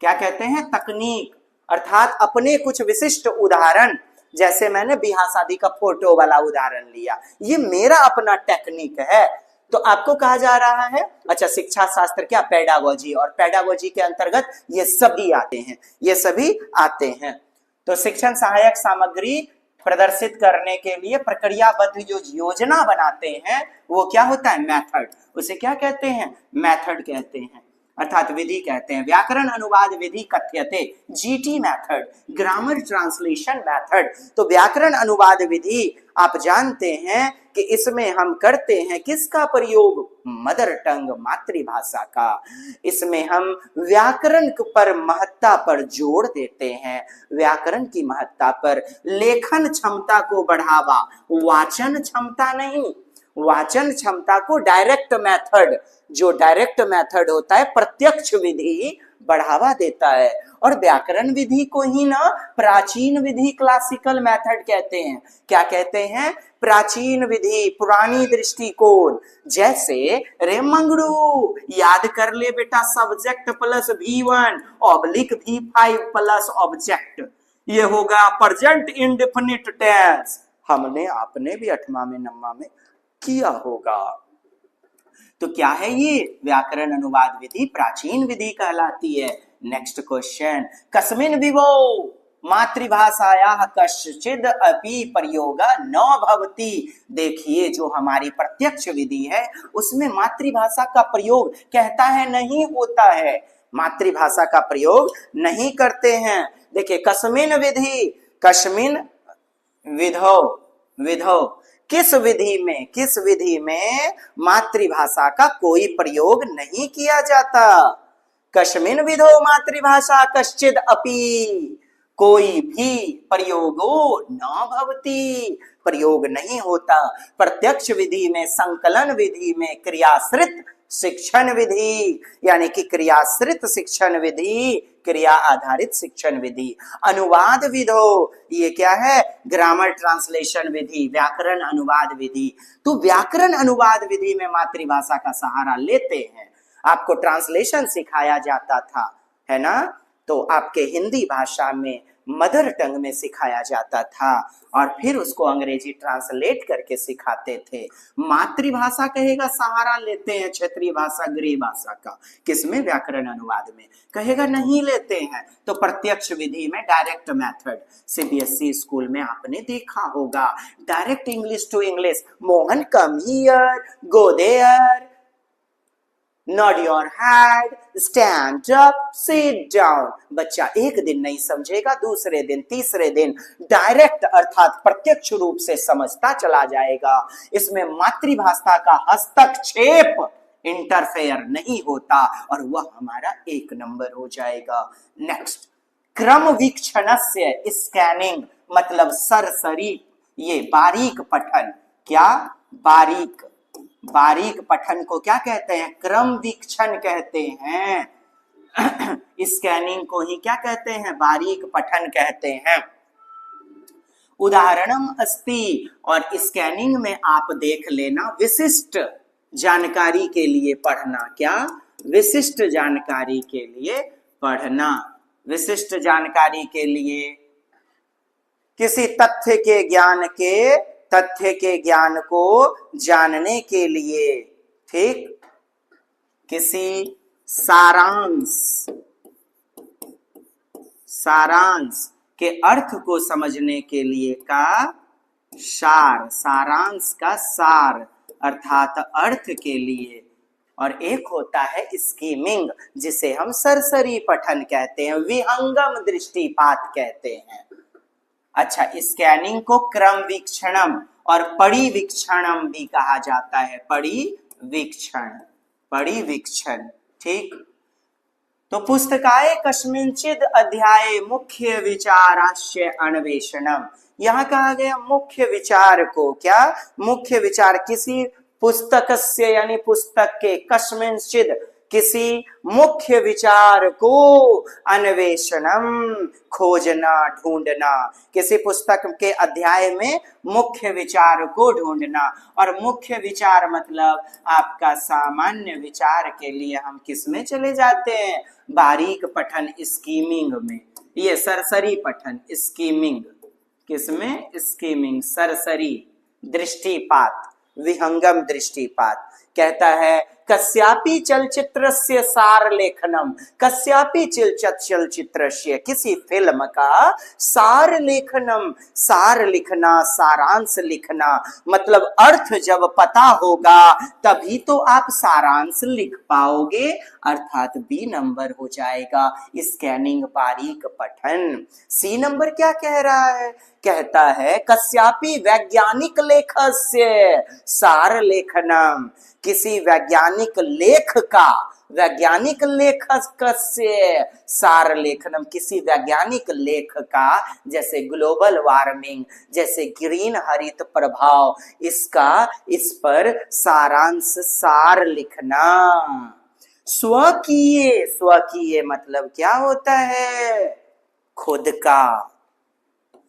क्या कहते हैं? तकनीक, अर्थात अपने कुछ विशिष्ट उदाहरण, जैसे मैंने बिहार शादी का फोटो वाला उदाहरण लिया, ये मेरा अपना टेक्निक है। तो आपको कहा जा रहा है, अच्छा शिक्षा शास्त्र क्या? पेडागोजी, और पेडागोजी के अंतर्गत ये सभी आते हैं, ये सभी आते हैं। तो शिक्षण सहायक सामग्री प्रदर्शित करने के लिए प्रक्रियाबद्ध जो योजना बनाते हैं वो क्या होता है? मेथड। उसे क्या कहते हैं? मेथड कहते हैं, अर्थात विधि कहते हैं। व्याकरण अनुवाद विधि कथ्यते, GT method, grammar translation method. तो व्याकरण अनुवाद विधि आप जानते हैं कि इसमें हम करते हैं किसका प्रयोग? मदर टंग, मातृभाषा का। इसमें हम व्याकरण पर महत्ता पर जोर देते हैं, व्याकरण की महत्ता पर, लेखन क्षमता को बढ़ावा, वाचन क्षमता नहीं, वाचन क्षमता को डायरेक्ट मेथड, जो डायरेक्ट मेथड होता है प्रत्यक्ष विधि बढ़ावा देता है। और व्याकरण विधि को ही ना प्राचीन विधि, क्लासिकल मेथड कहते हैं। क्या कहते हैं? प्राचीन विधि, पुरानी दृष्टिकोण। जैसे रे मंगरू, याद कर ले बेटा, subject plus V1 oblique V5 plus object, ये होगा प्रेजेंट इंडेफिनिट टेंस। हमने आपने भी 8वां में 9वां में किया होगा। तो क्या है ये? व्याकरण अनुवाद विधि प्राचीन विधि कहलाती है। नेक्स्ट क्वेश्चन, कस्मिन् विवो मातृभाषायाः कश्चिद् अपि प्रयोग न भवति। देखिए जो हमारी प्रत्यक्ष विधि है उसमें मातृभाषा का प्रयोग कहता है नहीं होता है, मातृभाषा का प्रयोग नहीं करते हैं। देखिए कस्मिन् विधि, कस्मिन् विधौ, विधौ किस विधि में मातृभाषा का कोई प्रयोग नहीं किया जाता। कस्मिन् विधौ मातृभाषा कश्चिद अपि, कोई भी प्रयोगो न भवति, प्रयोग नहीं होता। प्रत्यक्ष विधि में, संकलन विधि में, क्रियाश्रित शिक्षण विधि यानी कि क्रियाश्रित शिक्षण विधि, क्रिया आधारित शिक्षण विधि। अनुवाद विधो, ये क्या है, ग्रामर ट्रांसलेशन विधि, व्याकरण अनुवाद विधि। तो व्याकरण अनुवाद विधि में मातृभाषा का सहारा लेते हैं। आपको ट्रांसलेशन सिखाया जाता था, है ना, तो आपके हिंदी भाषा में मदर टंग में सिखाया जाता था और फिर उसको अंग्रेजी ट्रांसलेट करके सिखाते थे। मातृभाषा कहेगा सहारा लेते हैं क्षेत्रीय भाषा गृह भाषा का, किसमें, व्याकरण अनुवाद में, कहेगा नहीं लेते हैं। तो प्रत्यक्ष विधि में डायरेक्ट मेथड, सीबीएसई स्कूल में आपने देखा होगा, direct English to English, Mohan come here, go there, nod your head, stand up, sit down। बच्चा एक दिन नहीं समझेगा, दूसरे दिन, तीसरे दिन डायरेक्ट अर्थात प्रत्यक्ष रूप से समझता चला जाएगा। इसमें मातृभाषा का हस्तक्षेप, इंटरफेयर नहीं होता और वह हमारा 1 नंबर हो जाएगा। नेक्स्ट, क्रम वीक्षणस्य स्कैनिंग, मतलब सरसरी, ये बारीक पठन। क्या, बारीक पठन को क्या कहते हैं, क्रम वीक्षण कहते हैं। स्कैनिंग को ही क्या कहते हैं, बारीक पठन कहते हैं। उदाहरणम अस्ति, और स्कैनिंग में आप देख लेना, विशिष्ट जानकारी के लिए पढ़ना। क्या, विशिष्ट जानकारी के लिए पढ़ना। विशिष्ट जानकारी के लिए किसी तथ्य के ज्ञान को जानने के लिए, ठीक, किसी सारांश के अर्थ को समझने के लिए का सारांश का सार अर्थात अर्थ के लिए। और एक होता है स्कीमिंग, जिसे हम सरसरी पठन कहते हैं, विहंगम दृष्टिपात कहते हैं। अच्छा, स्कैनिंग को क्रम वीक्षणम और परिवीक्षणम भी कहा जाता है, परिवीक्षण, ठीक। तो पुस्तकाए कस्मिंचिद अध्याये मुख्य विचारास्य अन्वेषणम, यहाँ कहा गया मुख्य विचार को, क्या, मुख्य विचार किसी पुस्तकस्य यानी पुस्तक के, कस्मिंचिद किसी मुख्य विचार को, अन्वेषणम खोजना, ढूंढना, किसी पुस्तक के अध्याय में मुख्य विचार को ढूंढना। और मुख्य विचार मतलब आपका सामान्य विचार के लिए हम किस में चले जाते हैं, बारीक पठन, स्कीमिंग में। ये सरसरी पठन, स्कीमिंग, किसमें, स्कीमिंग, सरसरी, दृष्टिपात, विहंगम दृष्टिपात। कहता है कस्यापि चलचित्रस्य सार लेखनम, कस्यापि चलचित्रस्य, किसी फिल्म का सार लेखनम, सार लिखना, सारांश लिखना, मतलब अर्थ जब पता होगा तभी तो आप सारांश लिख पाओगे, अर्थात बी नंबर हो जाएगा स्कैनिंग बारीक पठन। सी नंबर क्या कह रहा है, कहता है कस्यापि वैज्ञानिक लेखस्य सार लेखनम, किसी वैज्ञानिक लेख का, वैज्ञानिक लेखक से सार लेखनम, किसी वैज्ञानिक लेख का, जैसे ग्लोबल वार्मिंग, जैसे ग्रीन हरित प्रभाव, इसका, इस पर सारांश, सार लिखना। स्वकीय, स्वकीय मतलब क्या होता है, खुद का,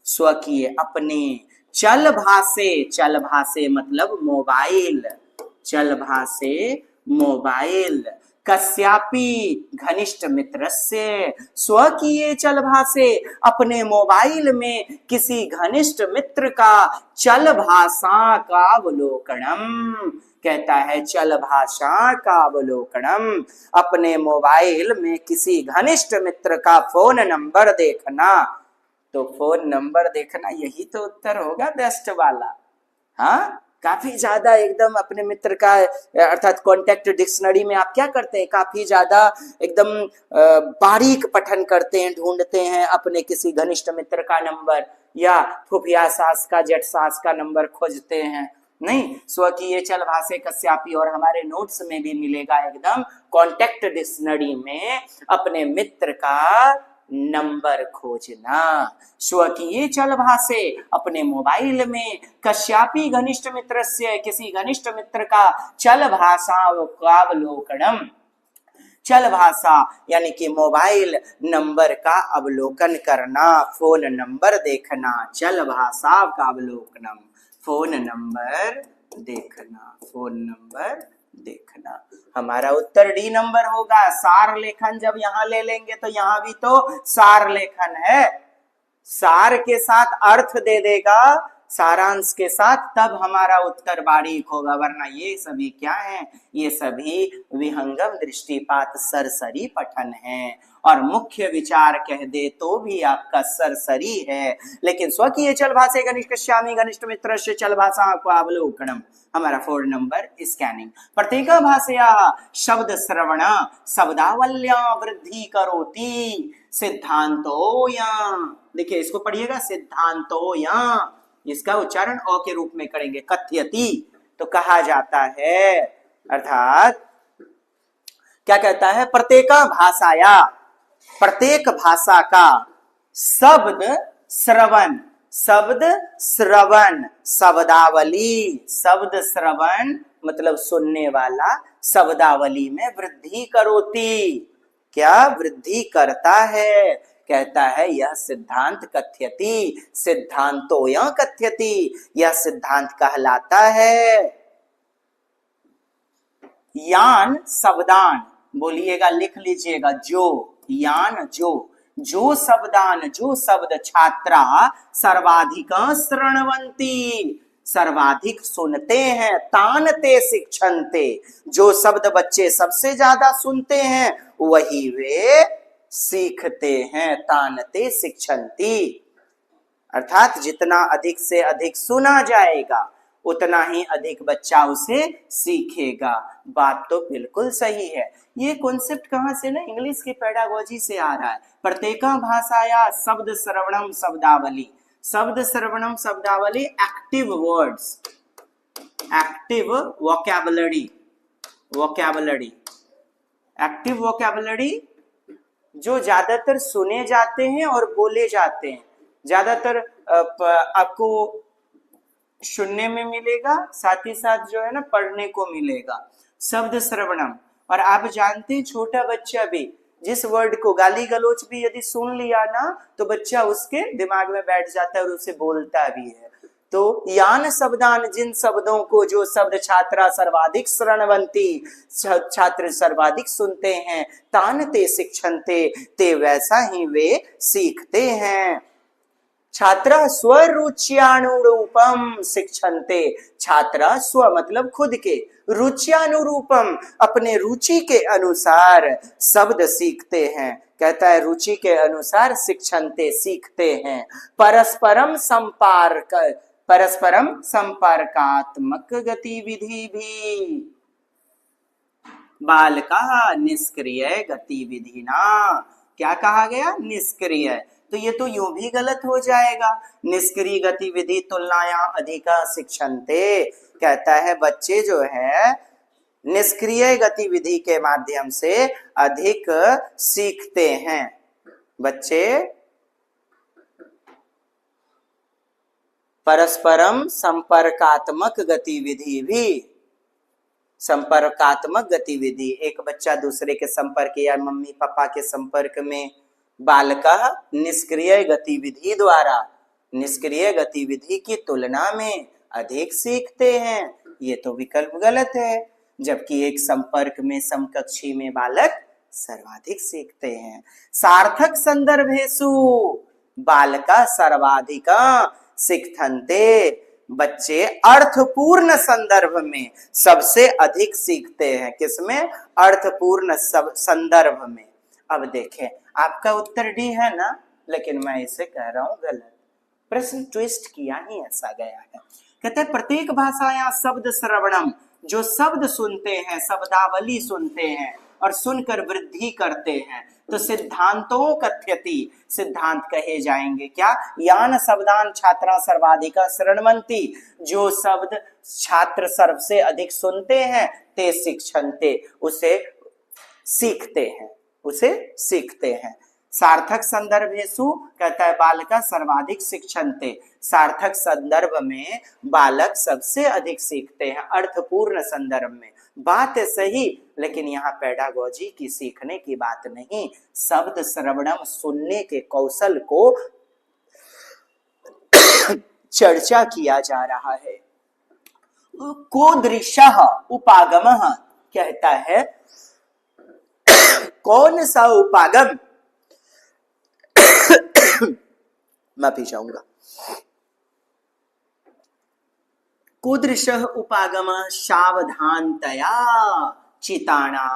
स्वकीय, अपने। चल भाषे, चल भाषे मतलब मोबाइल, चल भाषे मोबाइल। कस्यापि घनिष्ठ मित्रस्य, स्वकीय चल भाषे, अपने मोबाइल में किसी घनिष्ठ मित्र का चल भाषा का अवलोकनम, कहता है चल भाषा का अवलोकनम, अपने मोबाइल में किसी घनिष्ठ मित्र का फोन नंबर देखना। तो फोन नंबर देखना, यही तो उत्तर होगा बेस्ट वाला। हाँ, काफी ज्यादा एकदम अपने मित्र का, अर्थात कॉन्टेक्ट डिक्शनरी में आप क्या करते हैं, काफी ज्यादा एकदम बारीक पठन करते हैं, ढूंढते हैं अपने किसी घनिष्ठ मित्र का नंबर, या फुफिया सास का जेठ सास का नंबर खोजते हैं, नहीं। स्वकीय चल भाषे कश्यापी, और हमारे नोट्स में भी मिलेगा एकदम, कॉन्टेक्ट डिक्शनरी में अपने मित्र का नंबर खोजना। स्वकीय चल भाषे, अपने मोबाइल में कश्यापी घनिष्ठ मित्र से, किसी घनिष्ठ मित्र का चल भाषावलोकनम, चल भाषा यानी कि मोबाइल नंबर का अवलोकन करना, फोन नंबर देखना, चल भाषा का अवलोकनम, फोन नंबर देखना, फोन नंबर देखना। हमारा उत्तर डी नंबर होगा। सार लेखन जब यहां ले लेंगे तो यहां भी तो सार लेखन है, सार के साथ अर्थ दे देगा, सारांश के साथ, तब हमारा उत्तर बारीक होगा, वरना ये सभी क्या है, ये सभी विहंगम दृष्टिपात सरसरी पठन है, और मुख्य विचार कह दे तो भी आपका सरसरी है। लेकिन स्वकीय चल भाषे घनिष्ठ श्यामी घनिष्ठ मित्र से चल भाषा को अवलोकनम, हमारा 4 नंबर स्कैनिंग। प्रत्येक भाषया शब्द श्रवण शब्दावल्या वृद्धि करोति सिद्धांतो या, देखिए इसको पढ़िएगा, सिद्धांतो या, इसका उच्चारण अ के रूप में करेंगे, कथयति तो कहा जाता है, अर्थात क्या कहता है, प्रत्येक भाषाया, प्रत्येक भाषा का शब्द श्रवण, शब्द श्रवण, शब्दावली, शब्द श्रवण मतलब सुनने वाला, शब्दावली में वृद्धि करोति, क्या वृद्धि करता है, कहता है यह सिद्धांत कथ्यति, सिद्धांतो यह कथ्यति, यह सिद्धांत कहलाता है। यान शब्दान, बोलिएगा, लिख लीजिएगा, जो यान, जो शब्दान, जो शब्द छात्रा सर्वाधिक श्रृण्वन्ति, सर्वाधिक सुनते हैं, तानते शिक्षन्ते, जो शब्द बच्चे सबसे ज्यादा सुनते हैं वही वे सीखते हैं, तानते शिक्षन्ति, अर्थात जितना अधिक से अधिक सुना जाएगा उतना ही अधिक बच्चा उसे सीखेगा। बात तो बिल्कुल सही है। ये कॉन्सेप्ट कहां से ना, इंग्लिश की पेडागोजी से आ रहा है। प्रत्येक भाषाया शब्द श्रवणम शब्दावली, शब्द श्रवणम शब्दावली, active words, active vocabulary, vocabulary, active vocabulary जो ज्यादातर सुने जाते हैं और बोले जाते हैं, ज्यादातर आपको सुनने में मिलेगा, साथ ही साथ जो है ना पढ़ने को मिलेगा, शब्द श्रवणम। और आप जानते हैं छोटा बच्चा भी जिस वर्ड को, गाली गलौज भी यदि सुन लिया ना तो बच्चा उसके दिमाग में बैठ जाता है और उसे बोलता भी है। तो यान शब्दान, जिन शब्दों को, जो शब्द छात्रा सर्वाधिक श्रवणवंती, छात्र सर्वाधिक सुनते हैं, तानते शिक्षन्ते, ते वैसा ही वे सीखते हैं। छात्रा स्वरुच्यानुरूपम शिक्षन्ते, छात्रा स्व मतलब खुद के, रुच्यानुरूपम अपने रुचि के अनुसार शब्द सीखते हैं, कहता है रुचि के अनुसार शिक्षन्ते सीखते हैं। परस्परम संपर्क, परस्परम संपर्कात्मक गतिविधि भी, बालका निष्क्रिय गतिविधि ना, क्या कहा गया, निष्क्रिय, तो ये तो यूं भी गलत हो जाएगा, निष्क्रिय गतिविधि तुलनाया अधिका शिक्षन्ते, कहता है बच्चे जो है निष्क्रिय गतिविधि के माध्यम से अधिक सीखते हैं। बच्चे परस्परम संपर्कात्मक गतिविधि भी, संपर्कात्मक गतिविधि, एक बच्चा दूसरे के संपर्क या मम्मी पापा के संपर्क में, बालका निष्क्रिय गतिविधि द्वारा, निष्क्रिय गतिविधि की तुलना में अधिक सीखते हैं, ये तो विकल्प गलत है, जबकि एक संपर्क में समकक्षी में बालक सर्वाधिक सीखते हैं। सार्थक संदर्भेषु बालका सर्वाधिका शिक्षन्ते, बच्चे अर्थपूर्ण संदर्भ में सबसे अधिक सीखते हैं, किसमें, अर्थपूर्ण संदर्भ में। अब देखें, आपका उत्तर डी है ना, लेकिन मैं इसे कह रहा हूं गलत, प्रश्न ट्विस्ट किया ही ऐसा गया है। कहते हैं प्रत्येक भाषा या शब्द श्रवणम, जो शब्द सुनते हैं, शब्दावली सुनते हैं, और सुनकर वृद्धि करते हैं तो सिद्धांतों कथ्यति, सिद्धांत कहे जाएंगे। क्या? यान शब्दान छात्रा सर्वाधिका शृण्वन्ति, जो शब्द छात्र सर्व से अधिक सुनते हैं, ते शिक्षन्ते, उसे सीखते हैं, उसे सीखते हैं। सार्थक संदर्भेषु कहता है बालका सर्वाधिक शिक्षन्ते, सार्थक संदर्भ में बालक सबसे अधिक सीखते हैं। अर्थपूर्ण संदर्भ में बात सही, लेकिन यहाँ पेडागोजी की सीखने की बात नहीं, शब्द श्रवणम सुनने के कौशल को चर्चा किया जा रहा है। कोदृशः उपागमः कहता है कौन सा उपागम, मैं पी जाऊंगा। कुदृशः उपागमः सावधानतया चिताना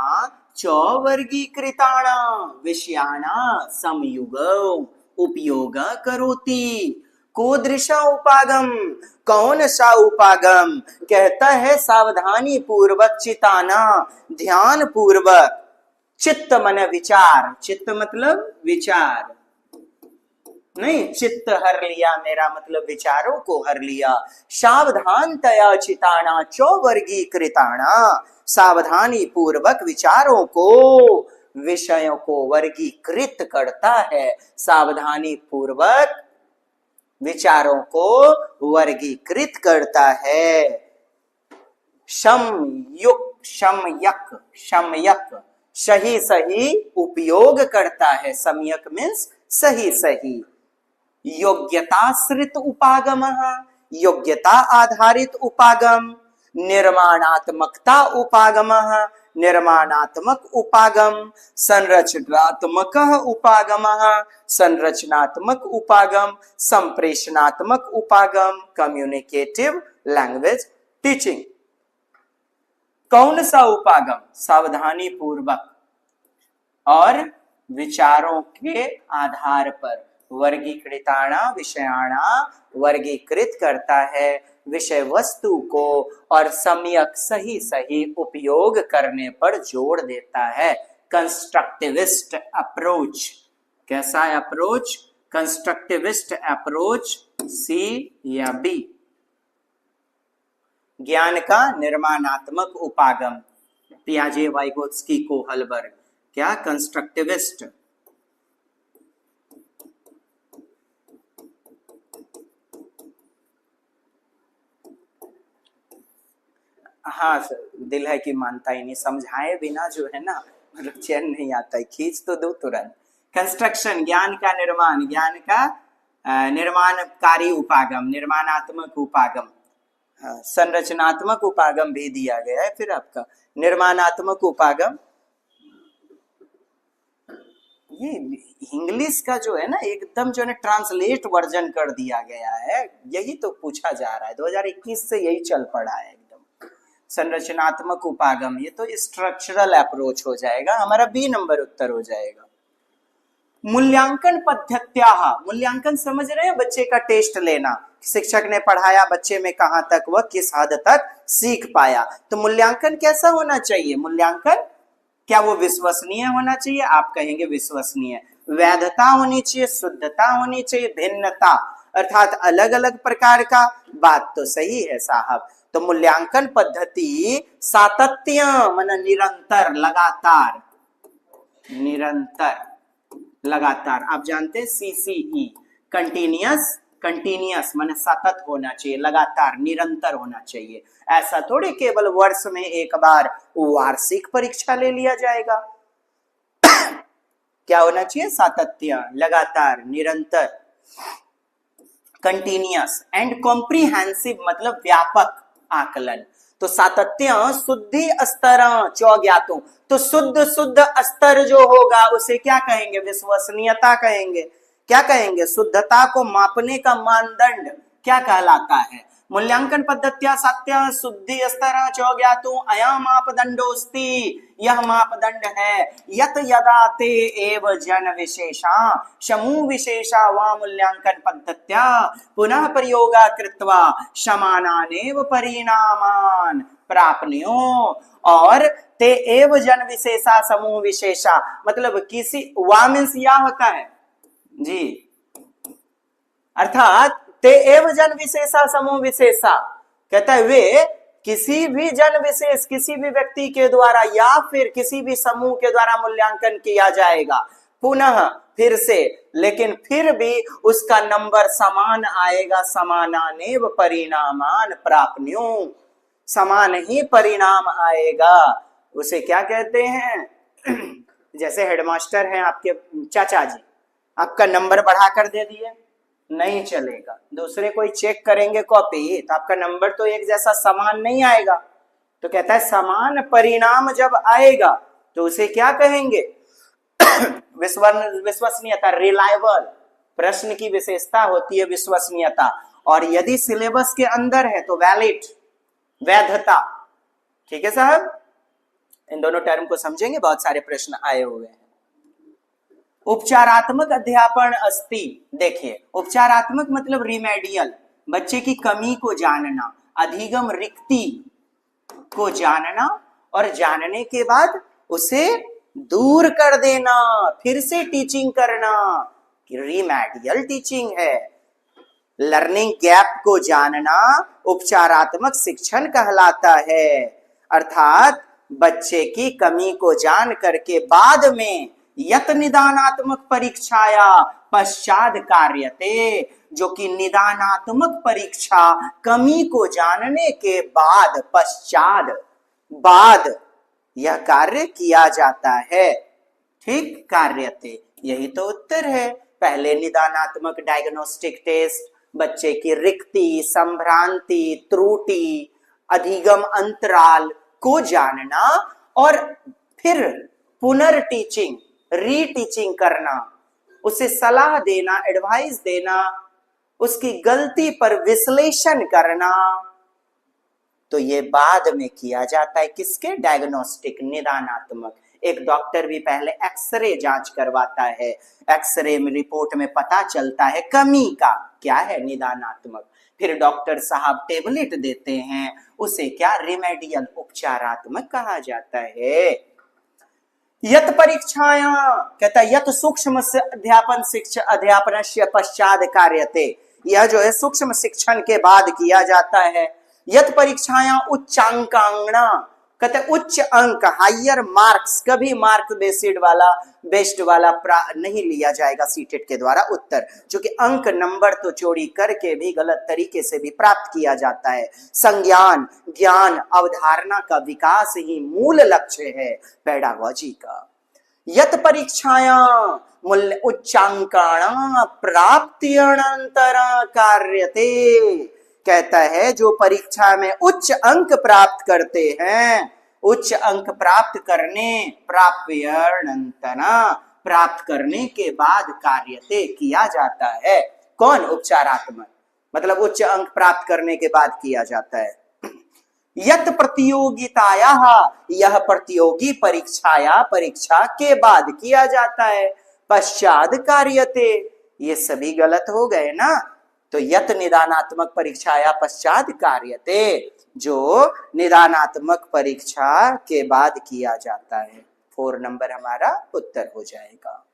चवर्गीकृताना विषयाणा समयुग उपयोग करोति। कोदृशा उपागम, कौन सा उपागम? कहता है सावधानी पूर्वक चिताना, ध्यान पूर्वक, चित्त मन विचार, चित्त मतलब विचार नहीं, चित्त हर लिया मेरा मतलब विचारों को हर लिया। सावधानतया चिताना चौवर्गीकृताना, सावधानी पूर्वक विचारों को, विषयों को वर्गीकृत करता है, सावधानी पूर्वक विचारों को वर्गीकृत करता है। सम्यक, सम्यक सही सही उपयोग करता है, सम्यक मीन्स सही सही। योग्यताश्रित उपागम, योग्यता आधारित उपागम। निर्माणात्मकता उपागम, निर्माणात्मक उपागम। संरचनात्मक उपागम, संरचनात्मक उपागम। संप्रेषणात्मक उपागम, कम्युनिकेटिव लैंग्वेज टीचिंग। कौन सा उपागम? सावधानी पूर्वक और विचारों के आधार पर, वर्गीकृताना विषयाणा, वर्गीकृत करता है विषय वस्तु को, और सम्यक सही सही उपयोग करने पर जोर देता है। कंस्ट्रक्टिविस्ट अप्रोच, कैसा अप्रोच? कंस्ट्रक्टिविस्ट अप्रोच, सी या बी। ज्ञान का निर्माणात्मक उपागम, पियाजे, वाइगोत्स्की, कोहलबर्ग। क्या? कंस्ट्रक्टिविस्ट। हाँ सर, दिल है कि मानता ही नहीं, समझाए बिना जो है ना मतलब चैन नहीं आता है, खींच तो दो तुरंत। कंस्ट्रक्शन, ज्ञान का निर्माण, ज्ञान का निर्माणकारी उपागम, निर्माणात्मक उपागम। संरचनात्मक उपागम भी दिया गया है। फिर आपका निर्माणात्मक उपागम, ये इंग्लिश का जो है ना एकदम जो है ट्रांसलेट वर्जन कर दिया गया है, यही तो पूछा जा रहा है, 2021 से यही चल पड़ा है एकदम। संरचनात्मक उपागम, ये तो स्ट्रक्चरल अप्रोच हो जाएगा, हमारा बी नंबर उत्तर हो जाएगा। मूल्यांकन पद्धत्याः, मूल्यांकन समझ रहे हैं? बच्चे का टेस्ट लेना, शिक्षक ने पढ़ाया, बच्चे में कहां तक वह किस हद तक सीख पाया, तो मूल्यांकन कैसा होना चाहिए? मूल्यांकन क्या वो विश्वसनीय होना चाहिए? आप कहेंगे विश्वसनीय। वैधता होनी चाहिए, शुद्धता होनी चाहिए, भिन्नता अर्थात अलग अलग प्रकार का, बात तो सही है साहब। तो मूल्यांकन पद्धति सातत्य माने निरंतर, लगातार, निरंतर, लगातार। आप जानते हैं CCE कंटिन्यूअस, कंटिन्यूअस माने सतत होना चाहिए, लगातार, निरंतर होना चाहिए। ऐसा थोड़ी केवल वर्ष में एक बार वार्षिक परीक्षा ले लिया जाएगा। क्या होना चाहिए? सातत्य, लगातार, निरंतर, कंटिन्यूअस एंड कॉम्प्रिहेंसिव मतलब व्यापक आकलन। तो सातत्य शुद्धि स्तर चौज्ञातों, तो शुद्ध स्तर जो होगा उसे क्या कहेंगे? विश्वसनीयता कहेंगे। क्या कहेंगे? शुद्धता को मापने का मानदंड क्या कहलाता है? मूल्यांकन पद्धत्या सत्य शुद्धि स्तर चौज्ञातु अयं मापदंडोस्ति, यह मापदंड है। यत यदा ते एव जन विशेषा समूह विशेषा वा मूल्यांकन पद्धत्या पुनः प्रयोगा कृत्वा समानानेव परिणामान प्राप्नियो। और ते एव जन विशेषा समूह विशेषा, मतलब किसी वा मीन्स या होता है जी, अर्थात ते एव जन विशेषा समूह विशेषा, कहता है वे किसी भी जन विशेष, किसी भी व्यक्ति के द्वारा या फिर किसी भी समूह के द्वारा मूल्यांकन किया जाएगा, पुनः फिर से, लेकिन फिर भी उसका नंबर समान आएगा, समानानेव परिणामान प्राप्न्यो, समान ही परिणाम आएगा। उसे क्या कहते हैं, जैसे हेडमास्टर हैं आपके चाचा जी, आपका नंबर बढ़ा कर दे दिए, नहीं चलेगा, दूसरे कोई चेक करेंगे कॉपी तो आपका नंबर तो एक जैसा समान नहीं आएगा। तो कहता है समान परिणाम जब आएगा तो उसे क्या कहेंगे, विश्वसनीयता, रिलायबल। प्रश्न की विशेषता होती है विश्वसनीयता, और यदि सिलेबस के अंदर है तो वैलिड, वैधता। ठीक है साहब, इन दोनों टर्म को समझेंगे, बहुत सारे प्रश्न आए हुए हैं। उपचारात्मक अध्यापन अस्ति, देखिए उपचारात्मक मतलब रिमेडियल, बच्चे की कमी को जानना, अधिगम रिक्ति को जानना, और जानने के बाद उसे दूर कर देना, फिर से टीचिंग करना, रिमेडियल टीचिंग है। लर्निंग गैप को जानना उपचारात्मक शिक्षण कहलाता है, अर्थात बच्चे की कमी को जान करके बाद में यत निदानात्मक परीक्षाया पश्चात कार्यते, जो कि निदानात्मक परीक्षा कमी को जानने के बाद, पश्चात, बाद यह कार्य किया जाता है। ठीक, कार्यते, यही तो उत्तर है। पहले निदानात्मक डायग्नोस्टिक टेस्ट, बच्चे की रिक्ति, संभ्रांति, त्रुटि, अधिगम अंतराल को जानना, और फिर पुनर्टीचिंग, रीटीचिंग करना, उसे सलाह देना, एडवाइस देना, उसकी गलती पर विश्लेषण करना, तो ये बाद में किया जाता है। किसके, डायग्नोस्टिक, निदानात्मक। एक डॉक्टर भी पहले एक्सरे जांच करवाता है, एक्सरे में रिपोर्ट में पता चलता है कमी का, क्या है, निदानात्मक। फिर डॉक्टर साहब टेबलेट देते हैं, उसे क्या, रिमेडियल, उपचारात्मक कहा जाता है। यत परीक्षाया, कहता है यत सूक्ष्म अध्यापन शिक्षा अध्यापनस्य पश्चात कार्यते, यह जो है सूक्ष्म शिक्षण के बाद किया जाता है। यत परीक्षाया उच्चांकांगना, कहते हैं उच्च अंक, हायर मार्क्स, कभी मार्क बेस्ड वाला, बेस्ड वाला नहीं लिया जाएगा सीटेट के द्वारा उत्तर, क्योंकि अंक नंबर तो चोरी करके भी गलत तरीके से भी प्राप्त किया जाता है। संज्ञान, ज्ञान, अवधारणा का विकास ही मूल लक्ष्य है पेडागोजी का। यत परीक्षाया मूल्य उच्चांकाणा प्राप्त्यनंतरा कार्यते, कहता है जो परीक्षा में उच्च अंक प्राप्त करते हैं, उच्च अंक प्राप्त करने, प्राप्त्यनंतना, प्राप्त करने के बाद कार्यते, किया जाता है। कौन, उपचारात्मक, मतलब उच्च अंक प्राप्त करने के बाद किया जाता है। यत प्रतियोगिताया, यह प्रतियोगी परीक्षाया, परीक्षा के बाद किया जाता है। पश्चात कार्यते, ये सभी गलत हो गए ना, तो यत निदानात्मक परीक्षाया पश्चात कार्यते, जो निदानात्मक परीक्षा के बाद किया जाता है। 4 नंबर हमारा उत्तर हो जाएगा।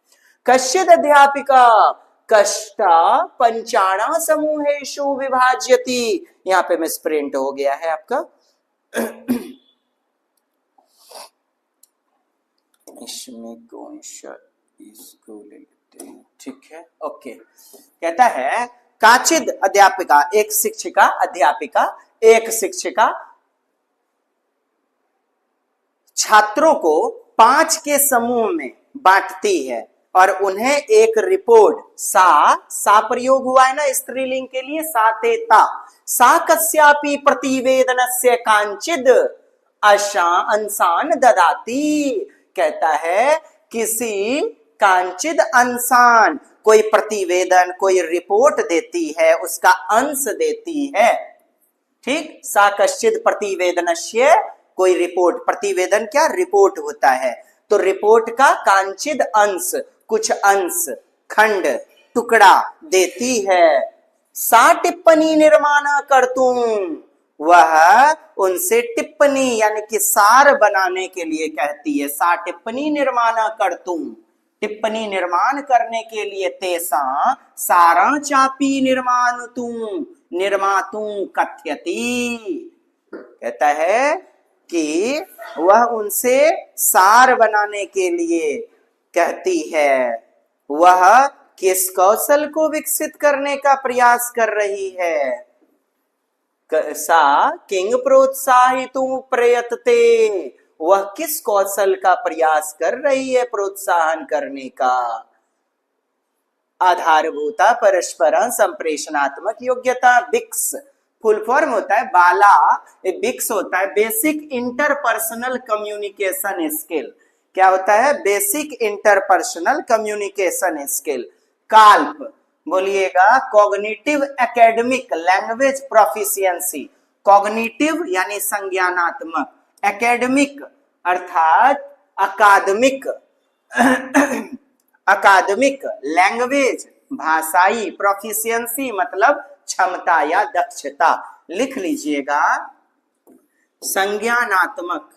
कश्चिद अध्यापिका कष्टा पंचाणा समूहेषु विभाज्यति, यहाँ पे मिसप्रिंट हो गया है आपका, इसमें कौन सा, इसको ले लेते हैं, ठीक है, ओके। कहता है काचिद अध्यापिका, एक शिक्षिका, अध्यापिका एक शिक्षिका छात्रों को 5 के समूह में बांटती है और उन्हें एक रिपोर्ट, सा प्रयोग हुआ है ना स्त्रीलिंग के लिए, सातेता, सा कस्यापि प्रतिवेदनस्य कांचिद अंशान ददाती, कहता है किसी कांचिद अंशान, कोई प्रतिवेदन, कोई रिपोर्ट देती है, उसका अंश देती है। ठीक, सा कश्चिद प्रतिवेदनस्य, कोई रिपोर्ट, प्रतिवेदन क्या, रिपोर्ट होता है, तो रिपोर्ट का कांचिद अंश, कुछ अंश, खंड, टुकड़ा देती है। सा टिप्पणी निर्माण करतुम, वह उनसे टिप्पणी यानी कि सार बनाने के लिए कहती है। सा टिप्पणी निर्माण कर तुम, टिप्पणी निर्माण करने के लिए तेसा सारा चापी निर्माण तुम निर्मातु कथ्यति। कहता है कि वह उनसे सार बनाने के लिए कहती है। वह किस कौशल को विकसित करने का प्रयास कर रही है? सा किंग प्रोत्साहितु प्रयतते, वह किस कौशल का प्रयास कर रही है प्रोत्साहन करने का? आधारभूता परस्पर संप्रेषणात्मक योग्यता, बिक्स फुल फॉर्म होता है बाला, बिक्स होता है बेसिक इंटरपर्सनल कम्युनिकेशन स्किल। क्या होता है? Basic interpersonal communication skill. CALP बोलिएगा cognitive academic language proficiency. Cognitive यानी संज्ञानात्मक, एकेडमिक अर्थात अकादमिक, अकादमिक, लैंग्वेज भाषाई, प्रोफिशिएंसी मतलब क्षमता या दक्षता। लिख लीजिएगा संज्ञानात्मक,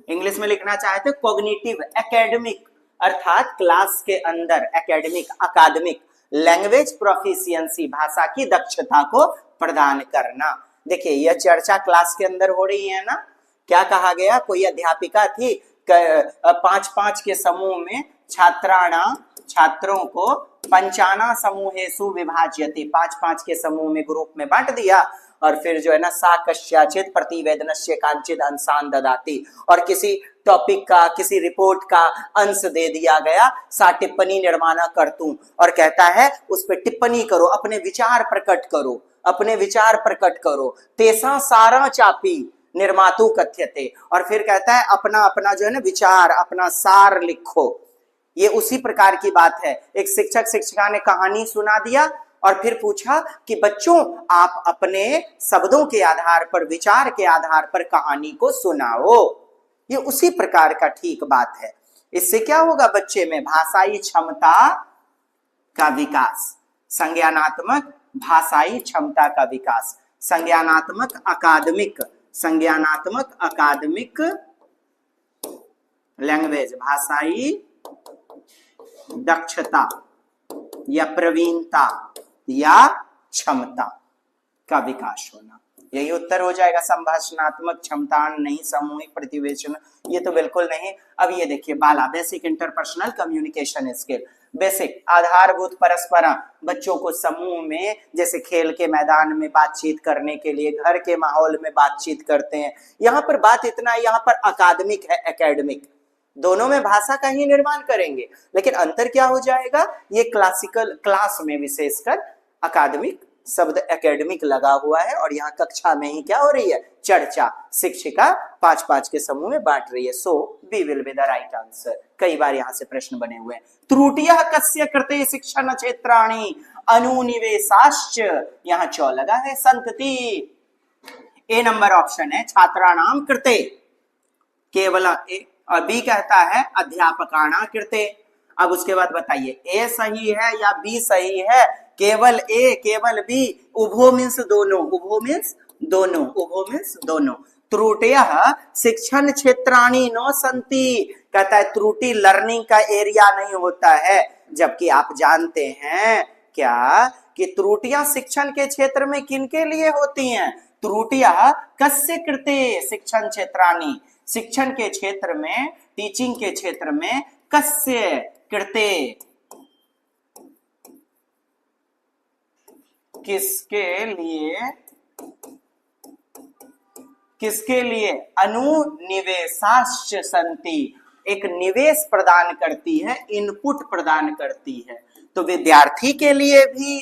इंग्लिश में लिखना चाहे तो कॉग्निटिव, एकेडमिक अर्थात क्लास के अंदर, एकेडमिक अकादमिक, लैंग्वेज प्रोफिशिएंसी भाषा की दक्षता को प्रदान करना। देखिए यह चर्चा क्लास के अंदर हो रही है ना। क्या कहा गया? कोई अध्यापिका थी, 5-5 के समूह में छात्रों को पंचाना समूहेषु विभाज्यते, 5-5 के समूह में ग्रुप में बांट दिया और फिर जो है ना सा कस्याचित प्रतिवेदनस्य कांचित अंशान ददाति, और किसी टॉपिक का, किसी रिपोर्ट का अंश दे दिया गया। सा टिप्पणी निर्माण करतूं, और कहता है उस पर टिप्पणी करो, अपने विचार प्रकट करो, अपने विचार प्रकट करो। तेसा सारा चापी निर्मातु कथ्यते, और फिर कहता है अपना अपना जो है ना विचार, अपना सार लिखो। ये उसी प्रकार की बात है। एक शिक्षक शिक्षिका ने कहानी सुना दिया और फिर पूछा कि बच्चों आप अपने शब्दों के आधार पर, विचार के आधार पर कहानी को सुनाओ। ये उसी प्रकार का ठीक बात है। इससे क्या होगा? बच्चे में भाषाई क्षमता का विकास, संज्ञानात्मक भाषाई क्षमता का विकास, संज्ञानात्मक अकादमिक, संज्ञानात्मक अकादमिक लैंग्वेज भाषाई दक्षता या प्रवीणता या क्षमता का विकास होना। यही उत्तर हो जाएगा। संभाषणात्मक क्षमता नहीं, सामूहिक प्रतिवेदन, ये तो बिल्कुल नहीं। अब ये देखिए बाला, basic interpersonal communication skill, basic आधारभूत परस्पर, बच्चों को समूह में जैसे खेल के मैदान में बातचीत करने के लिए, घर के माहौल में बातचीत करते हैं। यहाँ पर बात इतना है, यहाँ पर अकादमिक है, एकेडमिक, दोनों में भाषा का ही निर्माण करेंगे, लेकिन अंतर क्या हो जाएगा? ये क्लासिकल क्लास में विशेषकर अकादमिक शब्द एकेडमिक लगा हुआ है, और यहाँ कक्षा में ही क्या हो रही है? चर्चा, शिक्षिका 5-5 के समूह में बांट रही है। So B will be the right answer. कई बार यहाँ से प्रश्न बने हुए हैं। त्रुटियां कस्य कृते शिक्षण क्षेत्राणि अनुनिवेशाश्च, यहाँ चौ लगा है संतति। ए नंबर ऑप्शन है छात्राणाम कृते, केवल ए, और बी कहता है अध्यापकाणा कृते। अब उसके बाद बताइए ए सही है या बी सही है? केवल ए, केवल बी, उभो मीन्स दोनों, उभो मीन्स दोनों, उभो मीन्स दोनों। त्रुटियः शिक्षण क्षेत्राणि न सन्ति, कहता है त्रुटि लर्निंग का एरिया नहीं होता है, जबकि आप जानते हैं क्या कि त्रुटियां शिक्षण के क्षेत्र में किनके लिए होती हैं? त्रुटियः कस्य कृते शिक्षण क्षेत्राणि, शिक्षण के क्षेत्र में, टीचिंग के क्षेत्र में, कस्य कृते, किसके लिए, किसके लिए? अनुनिवेशाश्च सन्ति, एक निवेश प्रदान करती है, इनपुट प्रदान करती है। तो विद्यार्थी के लिए भी,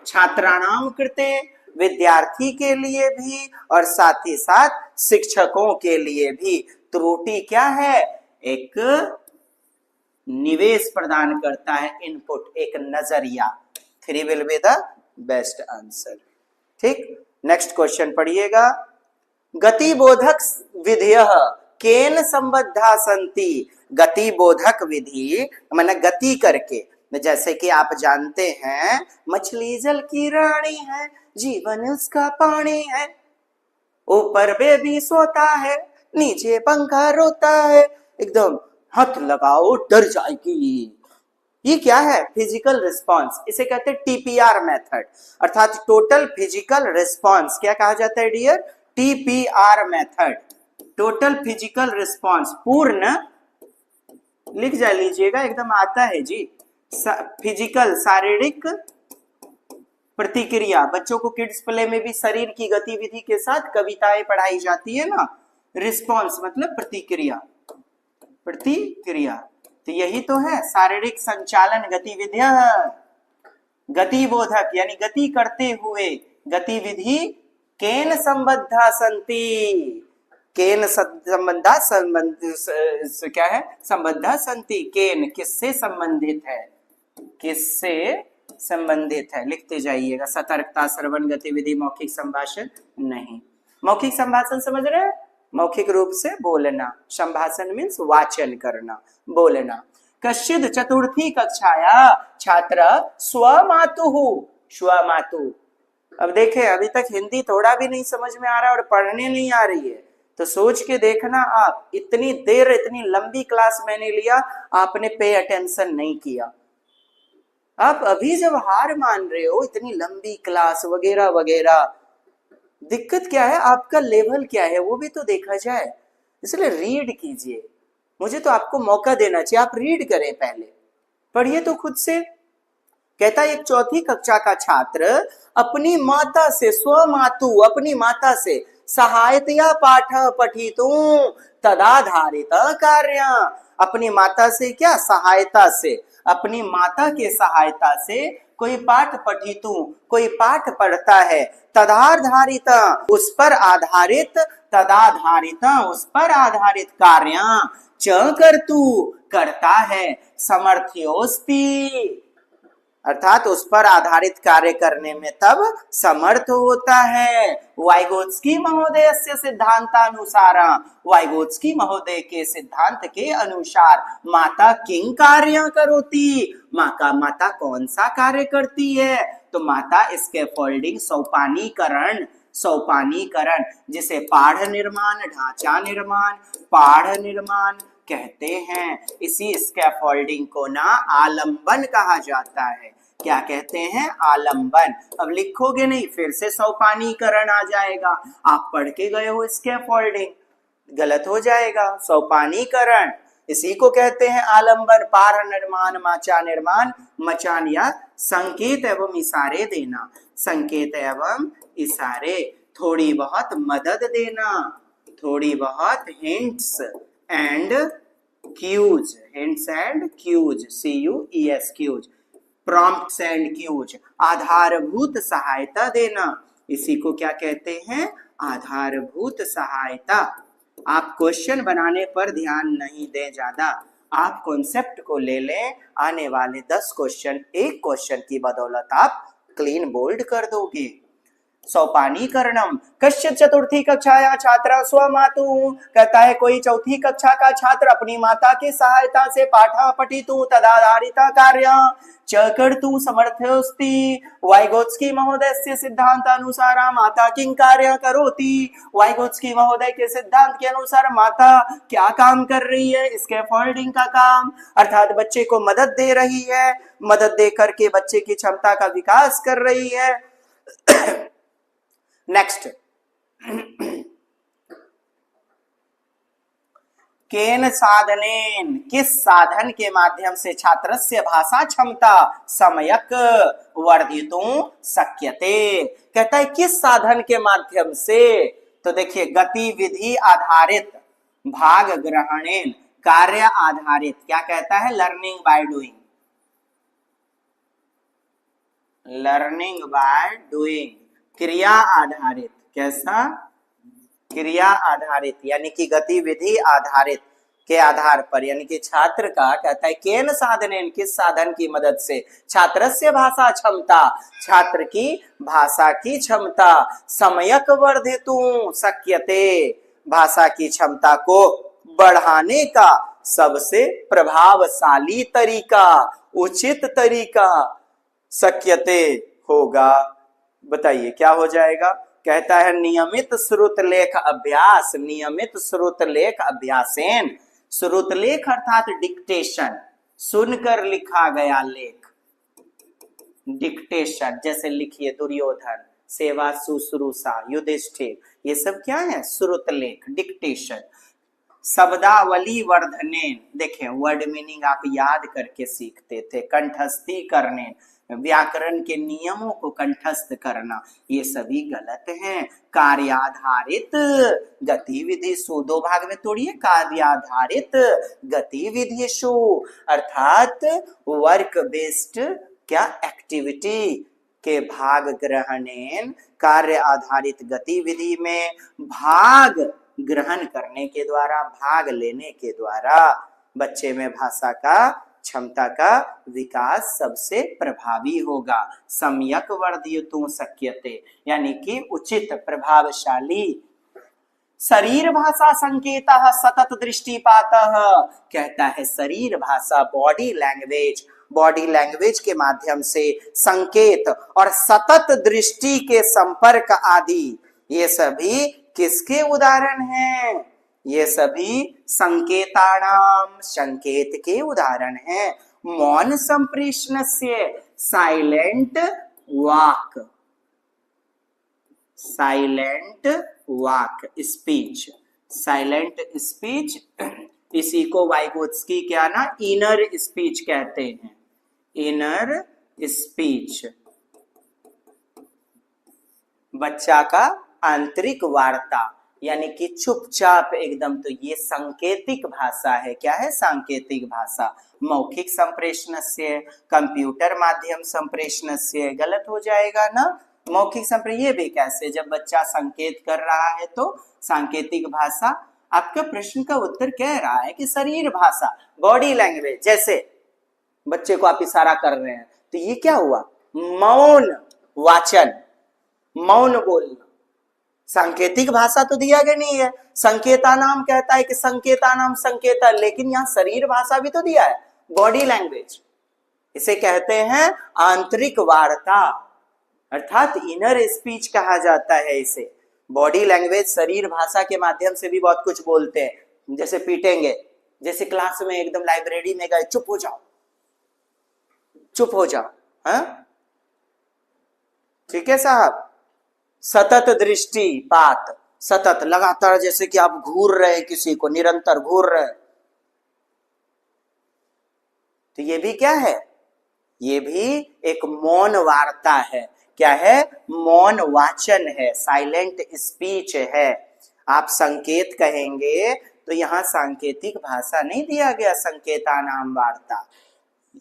छात्राणाम कृते, विद्यार्थी के लिए भी, और साथ ही साथ शिक्षकों के लिए भी त्रुटि क्या है? एक निवेश प्रदान करता है, इनपुट, एक नजरिया। 3 will be the best answer. ठीक, नेक्स्ट क्वेश्चन पढ़िएगा। गतिबोधक विधियः केन संबद्धा सन्ति, गतिबोधक विधि माने गति करके, जैसे कि आप जानते हैं मछली जल की रानी है, जीवन उसका पानी है, ऊपर बेबी सोता है, नीचे पंखा रोता है, एकदम हाथ लगाओ डर जाएगी। ये क्या है? फिजिकल रिस्पॉन्स, इसे कहते हैं टीपीआर मेथड, अर्थात टोटल फिजिकल रिस्पॉन्स। क्या कहा जाता है dear? TPR method, total physical response. पूर्ण लिख जा लीजिएगा, एकदम आता है जी। फिजिकल, शारीरिक प्रतिक्रिया। बच्चों को किड्स प्ले में भी शरीर की गतिविधि के साथ कविताएं पढ़ाई जाती है ना। रिस्पॉन्स मतलब प्रतिक्रिया, प्रतिक्रिया। तो यही तो है शारीरिक संचालन गतिविधियां। गतिबोधक यानी गति करते हुए गतिविधि केन संबद्धा संति, केन संबंधा संबंध क्या है? संबद्धा संति। केन किससे संबंधित है? किससे संबंधित है? लिखते जाइएगा। सतर्कता, श्रवण, गतिविधि, मौखिक संभाषण नहीं। मौखिक संभाषण समझ रहे हैं? मौखिक रूप से बोलना। संभाषण मीन्स वाचन करना, बोलना। कश्चिद चतुर्थी कक्षाया छात्र स्वमातुः, स्वमातु। अब देखें, अभी तक हिंदी थोड़ा भी नहीं समझ में आ रहा और पढ़ने नहीं आ रही है, तो सोच के देखना आप। इतनी देर, इतनी लंबी क्लास मैंने लिया, आपने पे अटेंशन नहीं किया। आप अभी जब हार मान रहे हो, इतनी लंबी क्लास वगैरह वगैरह, दिक्कत क्या है? आपका लेवल क्या है वो भी तो देखा जाए। इसलिए रीड कीजिए। मुझे तो आपको मौका देना चाहिए, आप रीड करें, पहले पढ़िए तो खुद से। कहता है एक चौथी कक्षा का छात्र अपनी माता से, स्वमातु, अपनी माता से सहायतया पाठ पठितु तदाधारित कार्य। अपनी माता से क्या? सहायता से, अपनी माता के सहायता से कोई पाठ पठितु, कोई पाठ पढ़ता है, तदाधारित, उस पर आधारित, तदाधारित, उस पर आधारित कार्य, च कर्तु, करता है, समर्थ्योस्ति, अर्थात उस पर आधारित कार्य करने में तब समर्थ होता है। वाइगोत्स्की महोदय से सिद्धांतानुसार, वाइगोत्स्की महोदय के सिद्धांत के अनुसार माता किं कार्य करोति, माता कौन सा कार्य करती है? तो माता स्कैफोल्डिंग, सोपानीकरण, सोपानीकरण, जिसे पाढ़ निर्माण, ढांचा निर्माण, पाढ़ निर्माण कहते हैं। इसी स्कैफोल्डिंग को ना आलंबन कहा जाता है। क्या कहते हैं? आलंबन। अब लिखोगे नहीं, फिर से सोपानीकरण आ जाएगा। आप पढ़ के गए हो स्कैफोल्डिंग, गलत हो जाएगा। सोपानीकरण इसी को कहते हैं आलंबन। पाढ़ निर्माण, माचा निर्माण, मचान या संकेत एवं इशारे देना, संकेत एवं इशारे, थोड़ी बहुत मदद देना, थोड़ी बहुत hints and cues, hints and cues, CUES, cues, prompts and cues, आधारभूत सहायता देना, इसी को क्या कहते हैं? आधारभूत सहायता। आप क्वेश्चन बनाने पर ध्यान नहीं दें ज्यादा, आप कॉन्सेप्ट को ले लें। आने वाले 10 क्वेश्चन, एक क्वेश्चन की बदौलत आप क्लीन बोल्ड कर दोगे। सोपानीकरणम। कश्चित चतुर्थी कक्षाया छात्र स्वमातु, कहता है कोई चौथी कक्षा का छात्र अपनी माता की सहायता से पाठा पठितु तदाधारिता कार्य च कर्तु समर्थोस्ति। वाइगोत्स्की महोदय से सिद्धांत अनुसार माता किं कार्य करोति, वाइगोत्स्की महोदय के सिद्धांत के अनुसार माता क्या काम कर रही है? स्कैफोल्डिंग का काम, अर्थात बच्चे को मदद दे रही है, मदद दे करके बच्चे की क्षमता का विकास कर रही है। नेक्स्ट, केन साधनेन, किस साधन के माध्यम से छात्रस्य भाषा क्षमता सम्यक वर्धितुं शक्यते। कहता है किस साधन के माध्यम से? तो देखिए, गतिविधि आधारित, भाग ग्रहणेन, कार्य आधारित। क्या कहता है? Learning by doing, learning by doing, क्रिया आधारित। कैसा? क्रिया आधारित, यानी कि गतिविधि आधारित के आधार पर, यानी कि छात्र का कहता है केन साधनेन, किस साधन की मदद से, छात्रस्य भाषा क्षमता, छात्र की भाषा की क्षमता, सम्यक वर्धितुं शक्यते, भाषा की क्षमता को बढ़ाने का सबसे प्रभावशाली तरीका, उचित तरीका शक्यते होगा। बताइए क्या हो जाएगा। कहता है नियमित श्रुतलेख अभ्यास, नियमित श्रुतलेख अभ्यासेन, श्रुतलेख अर्थात डिक्टेशन, सुनकर लिखा गया लेख, डिक्टेशन जैसे लिखिए दुर्योधन, सेवा शुश्रूषा, युधिष्ठिर, ये सब क्या है, श्रुतलेख, डिक्टेशन। शब्दावली वर्धनेन, देखें वर्ड मीनिंग आप याद करके सीखते थे, कंठस्थी करने, व्याकरण के नियमों को कंठस्थ करना, ये सभी गलत हैं। कार्याधारित गतिविधिषु, दो भाग में तोड़िए, कार्याधारित गतिविधिषु अर्थात वर्क बेस्ड क्या एक्टिविटी के भाग ग्रहणेन, कार्य आधारित गतिविधि में भाग ग्रहण करने के द्वारा, भाग लेने के द्वारा बच्चे में भाषा का क्षमता का विकास सबसे प्रभावी होगा। सम्यक वर्धयितुं शक्यते, यानी कि उचित प्रभावशाली। शरीर भाषा संकेतः सतत दृष्टिपातः, कहता है शरीर भाषा, बॉडी लैंग्वेज, बॉडी लैंग्वेज के माध्यम से संकेत और सतत दृष्टि के संपर्क आदि, ये सभी किसके उदाहरण हैं, ये सभी संकेतानाम, संकेत के उदाहरण हैं। मौन संप्रेषणस्य, साइलेंट वाक, साइलेंट वाक स्पीच, साइलेंट स्पीच, इसी को वाइगोत्स्की क्या ना इनर स्पीच कहते हैं, इनर स्पीच, बच्चा का आंतरिक वार्ता, यानी कि चुपचाप एकदम, तो ये सांकेतिक भाषा है। क्या है, सांकेतिक भाषा। मौखिक संप्रेषणस्य, कंप्यूटर माध्यम संप्रेषणस्य, गलत हो जाएगा ना, मौखिक संप्रेषण, ये भी कैसे, जब बच्चा संकेत कर रहा है तो सांकेतिक भाषा। आपका प्रश्न का उत्तर कह रहा है कि शरीर भाषा, बॉडी लैंग्वेज, जैसे बच्चे को आप इशारा कर रहे हैं तो ये क्या हुआ, मौन वाचन, मौन बोलना, सांकेतिक भाषा तो दिया गया नहीं है। संकेता नाम कहता है कि संकेता नाम संकेता, लेकिन यहाँ शरीर भाषा भी तो दिया है, बॉडी लैंग्वेज, इसे कहते हैं आंतरिक वार्ता, अर्थात इनर स्पीच कहा जाता है इसे। बॉडी लैंग्वेज, शरीर भाषा के माध्यम से भी बहुत कुछ बोलते हैं, जैसे पीटेंगे, जैसे क्लास में एकदम लाइब्रेरी में गए, चुप हो जाओ, चुप हो जाओ, हाँ ठीक है साहब। सतत दृष्टिपात, सतत लगातार, जैसे कि आप घूर रहे किसी को, निरंतर घूर रहे, तो ये भी क्या है, ये भी एक मौन वार्ता है। क्या है, मौन वाचन है, साइलेंट स्पीच है। आप संकेत कहेंगे तो यहाँ सांकेतिक भाषा नहीं दिया गया, संकेता नाम वार्ता,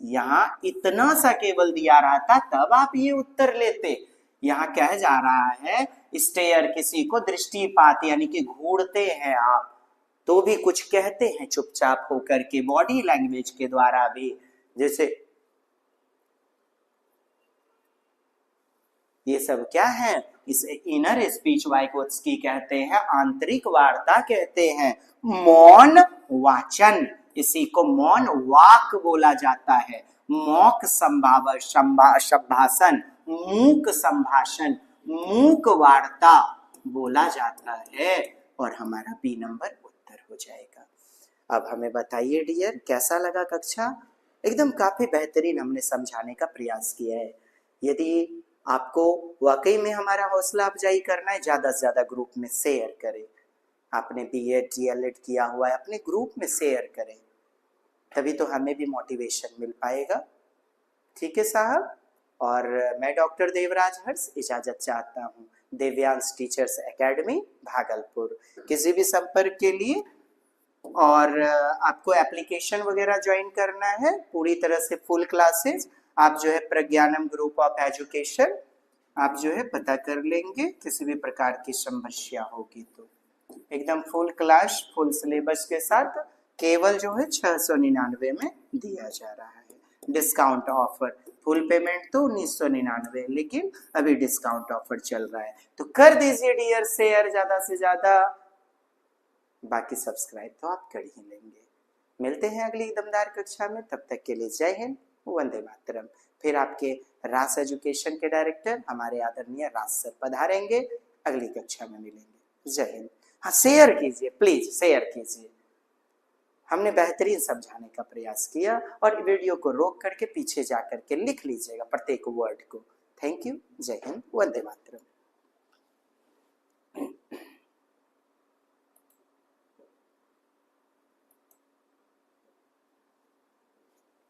यहाँ इतना सा केवल दिया रहता, तब आप ये उत्तर लेते। यहाँ कह जा रहा है स्टेयर, किसी को दृष्टिपात, यानी कि घूरते हैं आप, तो भी कुछ कहते हैं चुपचाप होकर के, बॉडी लैंग्वेज के द्वारा भी, जैसे ये सब क्या है, इसे इनर स्पीच वाइगोत्स्की कहते हैं, आंतरिक वार्ता कहते हैं। मौन वाचन, इसी को मौन वाक बोला जाता है। मौक संभाषण, मूक संभाषण, मूक वार्ता बोला जाता है, और हमारा बी नंबर उत्तर हो जाएगा। अब हमें बताइए डियर, कैसा लगा कक्षा। एकदम काफी बेहतरीन हमने समझाने का प्रयास किया है। यदि आपको वाकई में हमारा हौसला अफजाई करना है, ज्यादा से ज्यादा ग्रुप में शेयर करें। आपने बीएड डीएलएड किया हुआ है, अपने ग्रुप में शेयर करें, तभी तो हमें भी मोटिवेशन मिल पाएगा। ठीक है साहब। और मैं डॉक्टर देवराज हर्ष इजाजत चाहता हूँ, देव्यांश टीचर्स एकेडमी भागलपुर। किसी भी संपर्क के लिए, और आपको एप्लीकेशन वगैरह ज्वाइन करना है, पूरी तरह से फुल क्लासेस, आप जो है प्रज्ञानम ग्रुप ऑफ एजुकेशन आप जो है पता कर लेंगे। किसी भी प्रकार की समस्या होगी तो एकदम फुल क्लास, फुल सिलेबस के साथ, केवल जो है 699 में दिया जा रहा है। डिस्काउंट ऑफर, फुल पेमेंट तो 1999, लेकिन अभी डिस्काउंट ऑफर चल रहा है, तो कर दीजिए डियर शेयर ज्यादा से ज्यादा, बाकी सब्सक्राइब तो आप कर ही लेंगे। मिलते हैं अगली दमदार कक्षा में, तब तक के लिए जय हिंद, वंदे मातरम। फिर आपके रास एजुकेशन के डायरेक्टर हमारे आदरणीय रास सर पधारेंगे, अगली कक्षा में मिलेंगे। जय हिंद। हाँ, शेयर कीजिए प्लीज, शेयर कीजिए। हमने बेहतरीन समझाने का प्रयास किया और वीडियो को रोक करके पीछे जा करके लिख लीजिएगा प्रत्येक वर्ड को। थैंक यू, जय हिंद, वंदे मातरम।